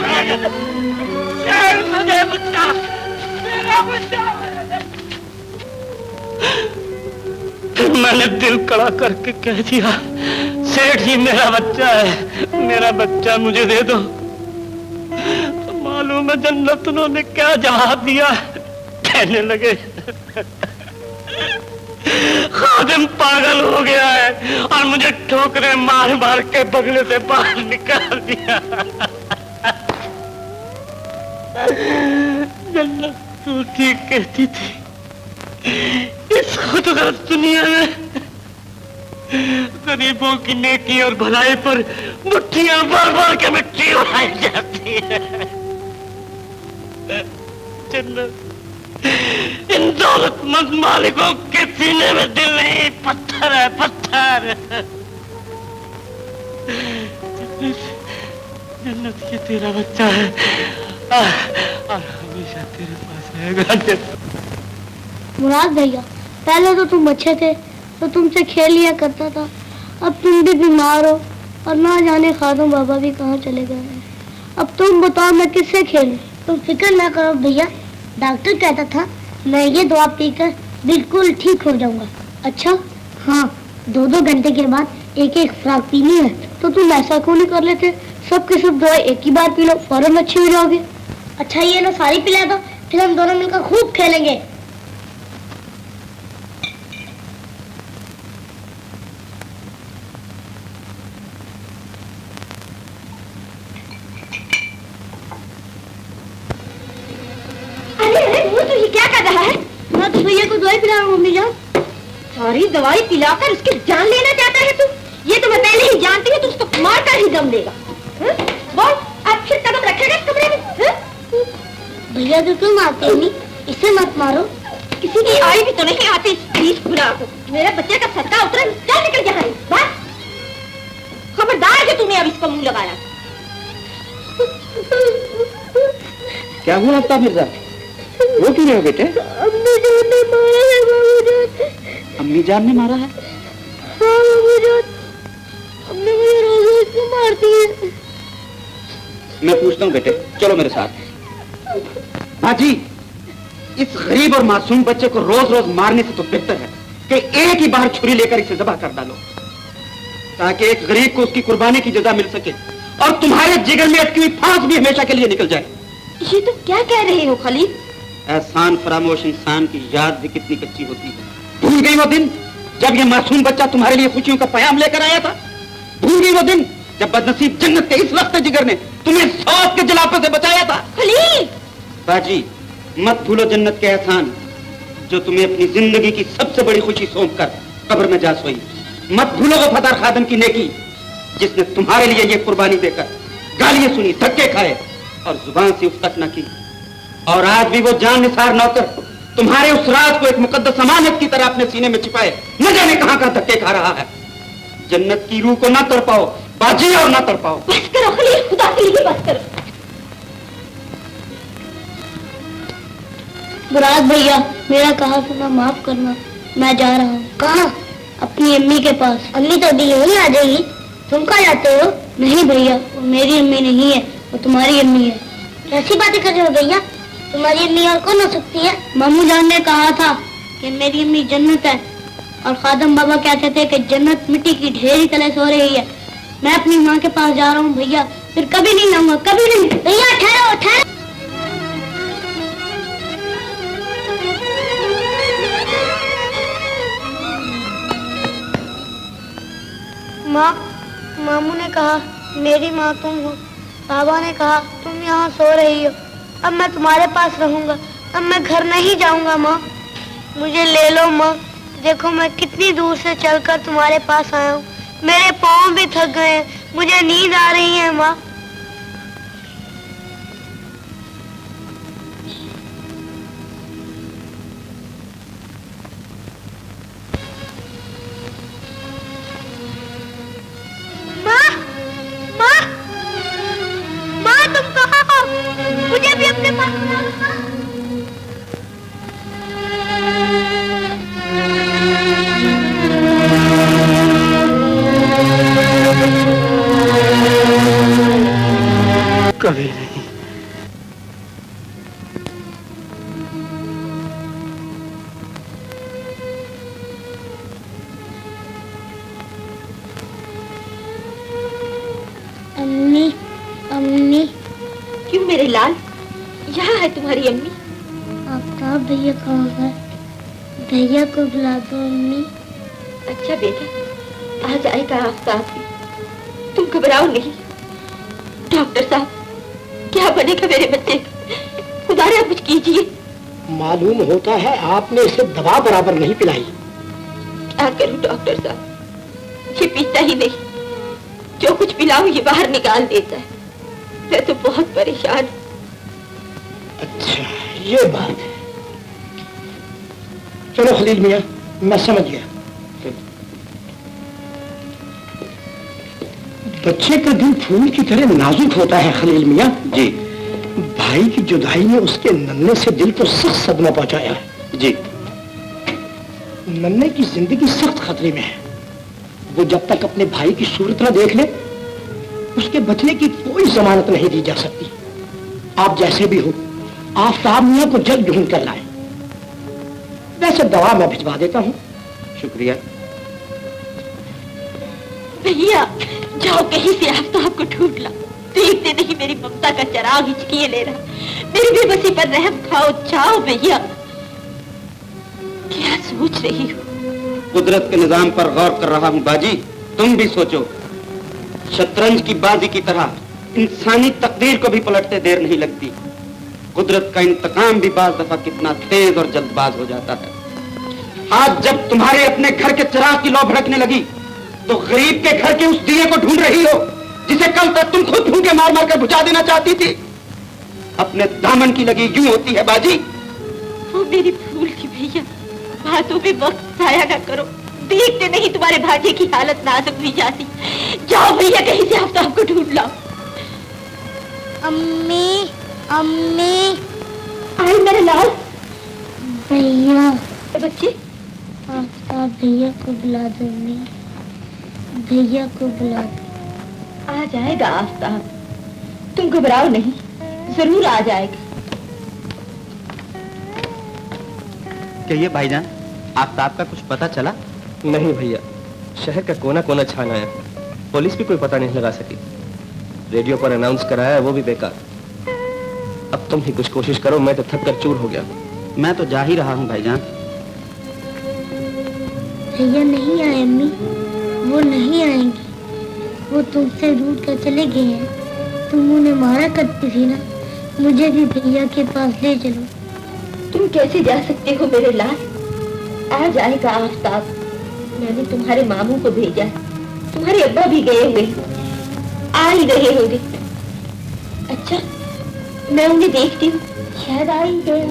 बच्चा, मेरा बच्चा। फिर मैंने दिल कड़ा करके कह दिया, सेठ जी मेरा बच्चा है, मेरा बच्चा मुझे दे दो। तो मालूम है जन्नत उन्होंने क्या जवाब दिया? कहने लगे खादिम पागल हो गया है और मुझे ठोकरे मार मार के बगले से बाहर निकाल दिया। जन्नत तू ठीक कहती थी, इस खुदगर्ज दुनिया में गरीबों की नेकी और भलाई पर मुट्ठियां भर भर के मिट्टी उड़ाई जाती है। जन्नत, इन दौलतमंद मालिकों के सीने में दिल नहीं, पत्थर है, पत्थर। जन्नत ये तेरा बच्चा है और हमेशा तेरे पास रहेगा। मुराद भैया, पहले तो तुम अच्छे थे तो तुमसे खेल लिया करता था, अब तुम भी बीमार हो और ना जाने खादम बाबा भी कहाँ चले गए हैं। अब तुम बताओ मैं किससे खेलूं? तुम फिक्र ना करो भैया, डॉक्टर कहता था मैं ये दवा पीकर बिल्कुल ठीक हो जाऊंगा। अच्छा हाँ, 2-2 घंटे के बाद एक खुराक पीनी है। तो तुम ऐसा क्यों नहीं कर लेते, सबके सब दवाई एक ही बार पी लो, फौरन अच्छे हो जाओगे। अच्छा ये लो सारी पिला दो, फिर हम दोनों मिलकर खूब खेलेंगे। तो ये क्या कर रहा है? मैं तो भैया को दवाई पिला रहा हूँ। मम्मी जान, सारी दवाई पिलाकर उसकी जान लेना चाहता है तू? ये तो मैं पहले ही जानती हूँ, तू उसको मार कर ही दम देगा। बोल, अब फिर कदम रखेगा इस कमरे में? भैया तो क्यों मारते हो? इसे मत मारो। किसी की आई भी तो नहीं आती इस खुदा को। मेरे बच्चे का सत्ता उतरा, चल निकल जा रही। बस खबरदार कि तूने अब इसको मुंह लगाया। क्या हुआ आफ्ताब मिर्जा, वो क्यों रहे हो बेटे? अम्मी जान ने मारा है बाबूजान। अम्मी जान ने मारा है? हाँ बाबूजान, अम्मी मुझे रोज रोज क्यों मारती है? मैं पूछता हूँ बेटे, चलो मेरे साथ। बाजी, इस गरीब और मासूम बच्चे को रोज रोज मारने से तो बेहतर है कि एक ही बार छुरी लेकर इसे ज़ब्ह कर डालो, ताकि एक गरीब को उसकी कुर्बानी की जजा मिल सके और तुम्हारे जिगर में अटकी हुई फांस भी हमेशा के लिए निकल जाए। ये तुम क्या कह रहे हो खलील? एहसान फरामोश इंसान की याद भी कितनी कच्ची होती है। भूल गई वो दिन जब ये मासूम बच्चा तुम्हारे लिए खुशियों का पैगाम लेकर आया था? भूल गई वो दिन जब बदनसीब जन्नत के इस वक्त जिगर ने तुम्हें सौत के जलापे से बचाया था? खलील! बाजी, मत भूलो जन्नत के एहसान जो तुम्हें अपनी जिंदगी की सबसे बड़ी खुशी सौंप कर कब्र में जा सोई। मत भूलो वफादार खादम की नेकी जिसने तुम्हारे लिए ये कुर्बानी देकर गालियां सुनी, धक्के खाए और जुबान से उफ तक न की। और आज भी वो जान निसार नौकर तुम्हारे उस राज को एक मुकद्दस अमानत की तरह अपने सीने में छिपाए न जाने कहां धक्के खा रहा है। जन्नत की रूह को न तड़पाओ, बाजी और ना तड़पाओ। बस करो खलील, खुदा के लिए बस करो। मुराद भैया, मेरा कहा सुना माफ करना, मैं जा रहा हूँ। कहाँ? अपनी अम्मी के पास। अम्मी तो अभी यहीं आ जाएगी, तुम कहाँ जाते हो? नहीं भैया, वो मेरी अम्मी नहीं है, वो तुम्हारी अम्मी है। कैसी बातें कर रहे हो भैया? तुम्हारी अम्मी और कौन हो सकती है? मामू जान ने कहा था कि मेरी अम्मी जन्नत है, और खादम बाबा कहते थे कि जन्नत मिट्टी की ढेरी तले सो रही है। मैं अपनी माँ के पास जा रहा हूँ भैया, फिर कभी नहीं आऊंगा, कभी नहीं। भैया ठहरो ठहरो। माँ, मामू ने कहा मेरी माँ तुम हो, बाबा ने कहा तुम यहाँ सो रही हो, अब मैं तुम्हारे पास रहूंगा, अब मैं घर नहीं जाऊंगा। माँ मुझे ले लो माँ, देखो मैं कितनी दूर से चलकर तुम्हारे पास आया हूँ, मेरे पाँव भी थक गए हैं, मुझे नींद आ रही है माँ। माँ तुम कहाँ हो? मुझे भी अपने पास बुलाओ। कभी नहीं। अम्मी, अम्मी। क्यों मेरे लाल, यहाँ है तुम्हारी अम्मी। आफ्ताब भैया कहाँ है? भैया को बुला दो अम्मी। अच्छा बेटा, आ जाएगा आफ्ताब भी, तुम घबराओ नहीं। डॉक्टर साहब, क्या बनेगा मेरे बच्चे का? खुदारा कुछ कीजिए। मालूम होता है आपने इसे दवा बराबर नहीं पिलाई। क्या करूं डॉक्टर साहब, ये पीता ही नहीं, जो कुछ पिलाऊं ये बाहर निकाल देता है। मैं तो बहुत परेशान हूं। अच्छा ये बात है। चलो खलील मियाँ, मैं समझ गया। बच्चे का दिल फूल की तरह नाजुक होता है खलील मियाँ। जी भाई की जुदाई ने उसके नन्हे से दिल को सख्त सदमा पहुंचाया है। जी। नन्हे की जिंदगी सख्त खतरे में है। वो जब तक अपने भाई की सूरत न देख ले, उसके बचने की कोई जमानत नहीं दी जा सकती। आप जैसे भी हो, आफ्ताब मियाँ को जल्द ढूंढ कर लाए। वैसे दवा मैं भिजवा देता हूँ। शुक्रिया। भैया जाओ कहीं से आफ्ताब को ढूंढ लाओ। देखते नहीं मेरी ममता का चराग हिचकिए ले रहा, मेरी बेबसी पर रहम खाओ। जाओ भैया। क्या सोच रही हो? कुदरत के निजाम पर गौर कर रहा हूँ बाजी, तुम भी सोचो। शतरंज की बाजी की तरह इंसानी तकदीर को भी पलटते देर नहीं लगती। कुदरत का इंतकाम भी बाज दफा कितना तेज और जल्दबाज हो जाता है। आज जब तुम्हारे अपने घर के चिराग की लौ भड़कने लगी, तो गरीब के घर के उस दिए को ढूंढ रही हो जिसे कल तक तुम खुद भूखे मार मार कर बुझा देना चाहती थी। अपने दामन की लगी यूं होती है बाजी। वो मेरी भूल थी भैया, बातों पे वक्त जाया न करो। देखते नहीं तुम्हारे भाजे की हालत नाजुक हुई जाती। जाओ भैया कहीं से आफ्ताब को ढूंढ लाओ। अम्मी, अम्मी। आए मेरे लाल। भैया। बच्चे आफ्ताब भैया को बुला दो अम्मी, भैया को बुला दो। आ जाएगा आफ्ताब, तुम घबराओ नहीं, जरूर आ जाएगा। कहिए भाईजान, आफ्ताब का कुछ पता चला? नहीं भैया, शहर का कोना कोना छान आया, पुलिस भी कोई पता नहीं लगा सकी। रेडियो पर अनाउंस कराया, वो भी बेकार। अब तुम ही कुछ कोशिश करो, मैं तो थक कर चूर हो गया। मैं तो जा ही रहा हूँ भाईजान। भैया नहीं आए अम्मी, वो नहीं आएंगे, वो तुमसे रूठ कर चले गए हैं। तुम उन्हें मारा करती थी ना, मुझे भी भैया के पास ले चलो। तुम कैसे जा सकते हो मेरे लाल? आ जाएगा आफ्ताब, मैंने तुम्हारे मामू को भेजा है, तुम्हारे अब्बा भी गए हुए, आ ही रहे होंगे। अच्छा मैं उन्हें देखती हूँ, शायद आ ही गए।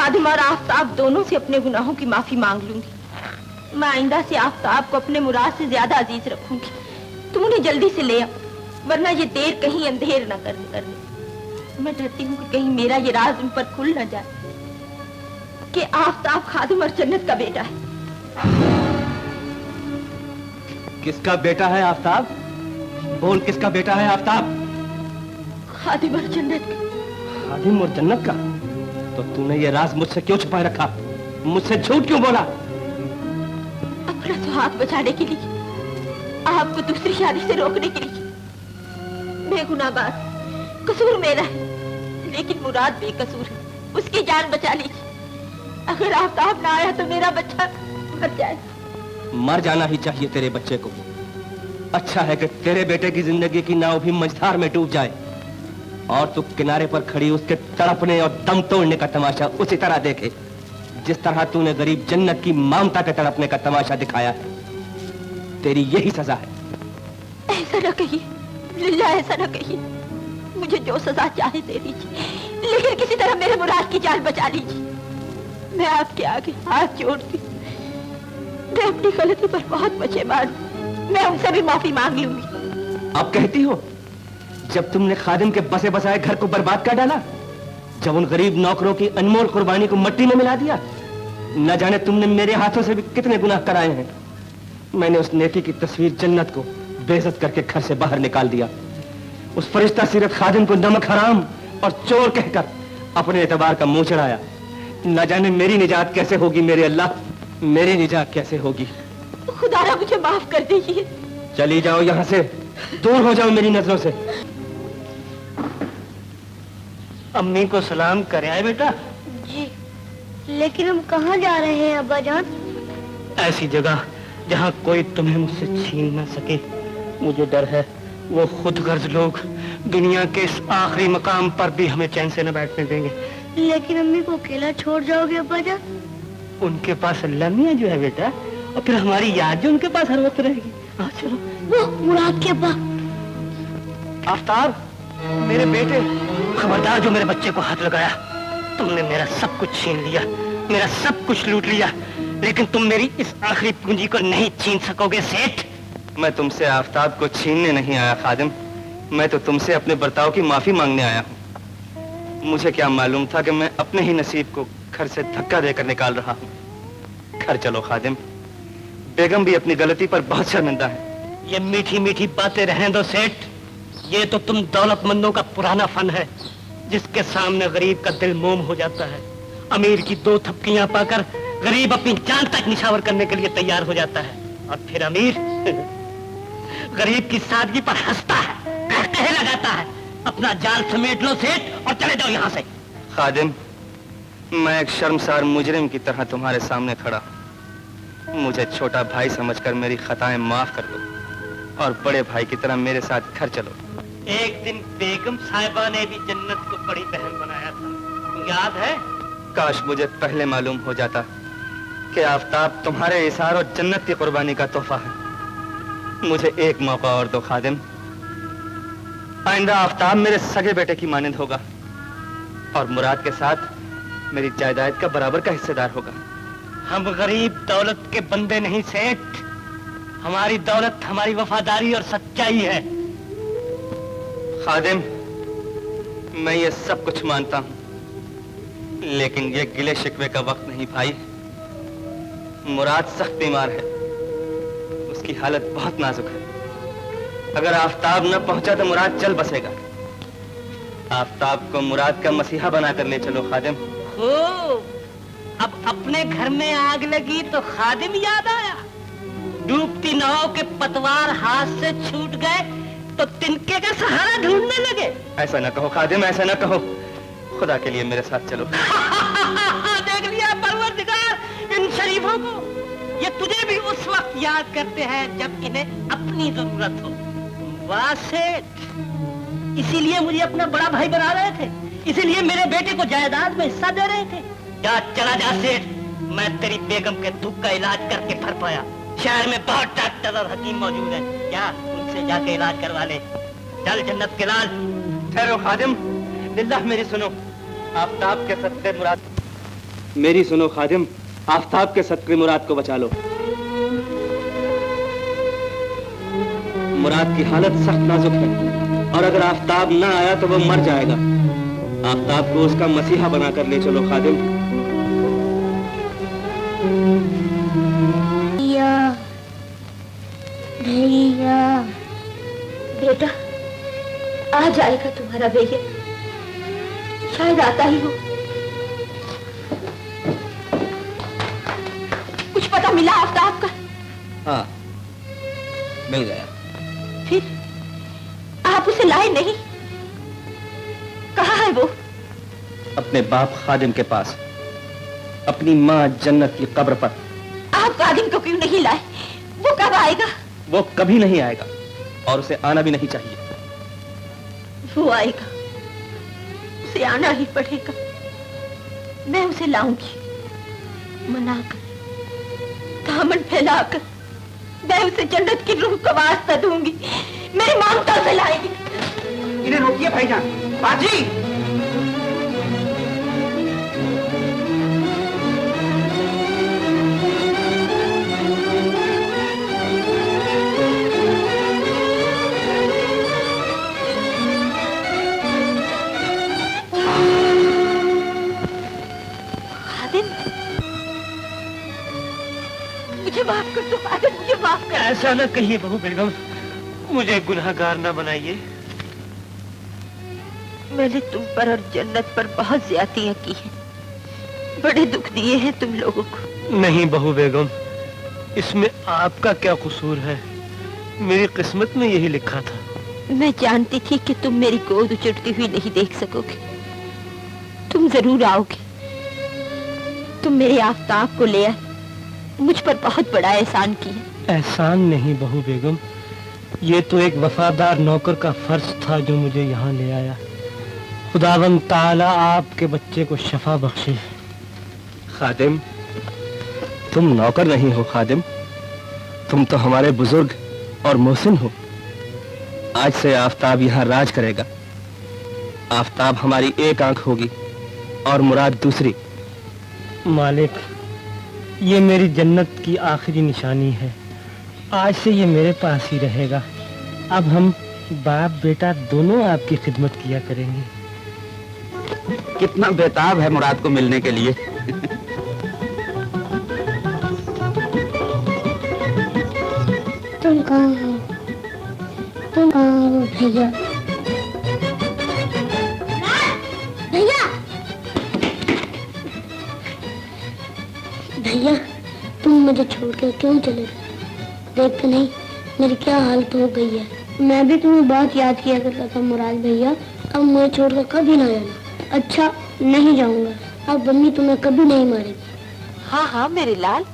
खादिम और आफ्ताब दोनों से अपने गुनाहों की माफी मांग लूंगी। मैं आइंदा से आफ्ताब को अपने मुराद से ज्यादा अजीज रखूंगी। तुम उन्हें जल्दी से ले आओ, वरना ये देर कहीं अंधेर न कर दे। मैं डरती हूँ कि कहीं मेरा ये राज उन पर खुल न जाए कि आफ्ताब खादिम और जन्नत का बेटा है। किसका बेटा है आफ्ताब? बोल, किसका बेटा है आफ्ताब? खादिम और जन्नत का। खादिम और जन्नत का? तो तूने ये राज मुझसे क्यों छुपाए रखा? मुझसे झूठ क्यों बोला? अपना सुहाग बचाने के लिए, आपको दूसरी शादी से रोकने के लिए। बेगुनाहगार, कसूर मेरा है, लेकिन मुराद बेकसूर है। उसकी जान बचा लीजिए। अगर आफ्ताब ना आया तो मेरा बच्चा मर जाए। मर जाना ही चाहिए तेरे बच्चे को। अच्छा है कि तेरे बेटे की जिंदगी की नाव भी मझधार में डूब जाए और तू किनारे पर खड़ी उसके तड़पने और दम तोड़ने का तमाशा उसी तरह देखे जिस तरह तूने गरीब जन्नत की ममता के तड़पने का तमाशा दिखाया है। तेरी यही सजा है। ऐसा न कहिए, लिल्ला ऐसा न कहिए। मुझे जो सजा चाहे दे दीजिए, लेकिन किसी तरह मेरे मुराद की जान बचा लीजिए। मैं आपके आगे हाथ जोड़ती हूँ। मैं अपनी गलती पर बहुत पछतावा हूँ। मैं उनसे भी माफी मांग लूंगी। अब कहती हो, जब तुमने खादिम के बसे बसाए घर को बर्बाद कर डाला, जब उन गरीब नौकरों की अनमोल कुर्बानी को मिट्टी में मिला दिया, न जाने तुमने मेरे हाथों से भी कितने गुनाह कराए हैं। मैंने उस नेकी की तस्वीर जन्नत को बेइज्जत करके घर से बाहर निकाल दिया। उस फरिश्ता सीरत खादिम को नमक हराम और चोर कहकर अपने एतबार का मुंह चढ़ाया। न जाने मेरी निजात कैसे होगी मेरे अल्लाह, मेरी निजात कैसे होगी। खुदारा मुझे माफ कर दीजिए। चली जाओ यहाँ से, दूर हो जाओ मेरी नजरों से। अम्मी को सलाम कर आए बेटा। जी, लेकिन हम कहाँ जा रहे हैं अब्बा जान? ऐसी जगह जहाँ कोई तुम्हें मुझसे छीन न सके। मुझे डर है वो खुद गर्ज लोग दुनिया के इस आखिरी मकाम पर भी हमें चैन से न बैठने देंगे। लेकिन अम्मी को अकेला छोड़ जाओगे अब्बा जान? उनके पास अल्लाह मियां जो है बेटा, और फिर हमारी याद जो उनके पास हर वक्त रहेगी। हाँ चलो। वो मुराद के अब्बा। आफ्ताब, मेरे बेटे, खबरदार जो मेरे बच्चे को हाथ लगाया। तुमने मेरा सब कुछ छीन लिया, मेरा सब कुछ लूट लिया, लेकिन तुम मेरी इस आखिरी पूंजी को नहीं छीन सकोगे सेठ। मैं तुमसे आफ्ताब को छीनने नहीं आया खादिम, मैं तो तुमसे अपने बर्ताव की माफी मांगने आया हूँ। मुझे क्या मालूम था कि मैं अपने ही नसीब को घर से धक्का देकर निकाल रहा हूँ। घर चलो खादिम, बेगम भी अपनी गलती पर बहुत शर्मिंदा है। ये मीठी मीठी बातें रहने दो सेठ। ये तो तुम दौलतमंदों का पुराना फन है, जिसके सामने गरीब का दिल मोम हो जाता है। अमीर की दो थपकियां पाकर गरीब अपनी जान तक निछावर करने के लिए तैयार हो जाता है, और फिर अमीर गरीब की सादगी पर हंसता है, कहकहे लगाता है। अपना जाल समेट लो सेठ और चले जाओ यहाँ से। खादिम, मैं एक शर्मसार मुजरिम की तरह तुम्हारे सामने खड़ा हूँ। मुझे छोटा भाई समझकर मेरी खताएं माफ कर दो और बड़े भाई की तरह मेरे साथ घर चलो। एक दिन बेगम साहिबा ने भी जन्नत को बड़ी बहन बनाया था, याद है? काश मुझे पहले मालूम हो जाता कि आफ्ताब तुम्हारे इशार और जन्नत की कुर्बानी का तोहफा है। मुझे एक मौका और दो खादिम। आइंदा आफ्ताब मेरे सगे बेटे की मानिंद होगा और मुराद के साथ मेरी जायदाद का बराबर का हिस्सेदार होगा। हम गरीब दौलत के बंदे नहीं सेठ, हमारी दौलत हमारी वफादारी और सच्चाई है। खादिम, मैं ये सब कुछ मानता हूं, लेकिन ये गिले शिकवे का वक्त नहीं भाई। मुराद सख्त बीमार है, उसकी हालत बहुत नाजुक है। अगर आफ्ताब न पहुंचा तो मुराद चल बसेगा। आफ्ताब को मुराद का मसीहा बनाकर ले चलो खादिम। हो, अब अपने घर में आग लगी तो खादिम याद आया। डूबती नाव के पतवार हाथ से छूट गए तो तिनके का सहारा ढूंढने लगे। ऐसा न कहो खादिम, ऐसा न कहो। खुदा के लिए मेरे साथ चलो। देख लिया परवरदिगार इन शरीफों को, ये तुझे भी उस वक्त याद करते हैं जब इन्हें अपनी जरूरत हो। वाह सेठ, इसीलिए मुझे अपना बड़ा भाई बना रहे थे, इसीलिए मेरे बेटे को जायदाद में हिस्सा दे रहे थे। जा चला जा सेठ, मैं तेरी बेगम के दुख का इलाज करके फर पाया। शहर में बहुत डॉक्टर और हकीम मौजूद है, क्या उनसे जाके इलाज करवा ले। चल जन्नत के लाल। ठहरो खादिम, लिल्लाह मेरी सुनो। आफ्ताब के सत्ते मुराद मेरी सुनो खादिम, आफताब के सदके मुराद को बचा लो। मुराद की हालत सख्त नाजुक है और अगर आफताब ना आया तो वो मर जाएगा। आफताब को उसका मसीहा बनाकर ले चलो खादिम। भैया बेटा, आ जाएगा तुम्हारा भैया, शायद आता ही हो। कुछ पता मिला आफताब का? हाँ, मिल गया। फिर आप उसे लाए नहीं? कहाँ है वो? अपने बाप खादिम के पास, अपनी माँ जन्नत की कब्र पर। आप खादिम को क्यों नहीं लाए? वो कब आएगा? वो कभी नहीं आएगा और उसे आना भी नहीं चाहिए। वो आएगा, उसे आना ही पड़ेगा। मैं उसे लाऊंगी, मनाकर, दामन फैलाकर। मैं उसे जन्नत की रूह का वास्ता दूंगी। मेरी मांगता से लाएगी। इन्हें रोकिए भाईजान। बाजी, मुझे माफ कर दो खादिम, मुझे माफ कर। ऐसा न कहिए बहू बेगम, मुझे गुनहगार न बनाइए। मैंने तुम पर और जन्नत पर बहुत ज्यादतियां की हैं। बड़े दुख दिए हैं तुम लोगों को। नहीं बहू बेगम, इसमें आपका क्या कसूर है? मेरी किस्मत में यही लिखा था। मैं जानती थी कि तुम मेरी गोद उचटती हुई नहीं देख सकोगे। तुम जरूर आओगे। तुम मेरे आफताब को ले आए, मुझ पर बहुत बड़ा एहसान किया। एहसान नहीं बहू बेगम, ये तो एक वफादार नौकर का फर्ज था जो मुझे यहाँ ले आया। खुदावंद ताला आपके बच्चे को शफा बख्शे। खादिम, तुम नौकर नहीं हो खादिम, तुम तो हमारे बुजुर्ग और मोहसिन हो। आज से आफताब यहाँ राज करेगा। आफताब हमारी एक आंख होगी और मुराद दूसरी। मालिक, ये मेरी जन्नत की आखिरी निशानी है। आज से ये मेरे पास ही रहेगा। अब हम बाप बेटा दोनों आपकी खिदमत किया करेंगे। कितना बेताब है मुराद को मिलने के लिए। तुम कहाँ हो? तुम कहाँ हो भैया? भैया, भैया, तुम मुझे छोड़ कर क्यों चले गए? देखते नहीं मेरी क्या हालत हो गई है। मैं भी तुम्हें बहुत याद किया करता था मुराद भैया। अब मुझे छोड़कर कभी ना जाना। अच्छा, नहीं जाऊंगा। अब मम्मी तुम्हें कभी नहीं मारेगी। हाँ हाँ मेरे लाल,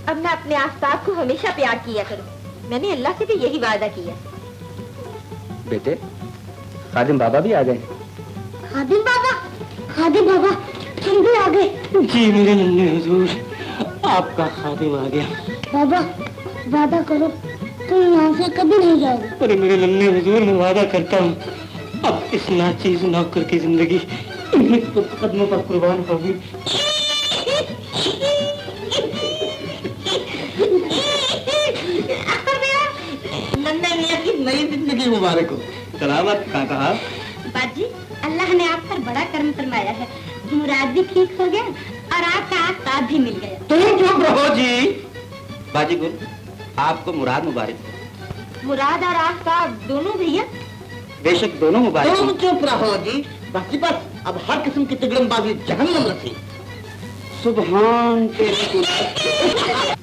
अब मैं अपने आफताब को हमेशा प्यार किया करूँ। मैंने अल्लाह से भी यही वादा किया। बेटे, खादिम बाबा भी आ गए। खादिम बाबा, खादिम बाबा, तुम भी आ गए। जी मेरे नन्हे हुजूर, आपका खादिम आ गया। बाबा, वादा करो तुम यहाँ से कभी नहीं जाओगे। अरे मेरे नन्हे हुजूर, मैं वादा करता हूँ, अब इस नाचीज नौकर की जिंदगी इन्हीं कदमों पर कुर्बान होगी। नन्हे मियां की नई जिंदगी मुबारक हो। सलामत काका। बाजी, अल्लाह ने आप पर बड़ा करम फरमाया है। मुराद भी ठीक हो गया और आपका आफताब भी मिल गया। तुम चुप रहो जी। बाजी गुल, आपको मुराद मुबारक। मुराद और आफताब दोनों भैया? बेशक दोनों मुबारक। तुम चुप रहो जी। बस अब हर किस्म की तिगड़मबाजी जहन्नम रसी। सुभान तेरी कुदरत।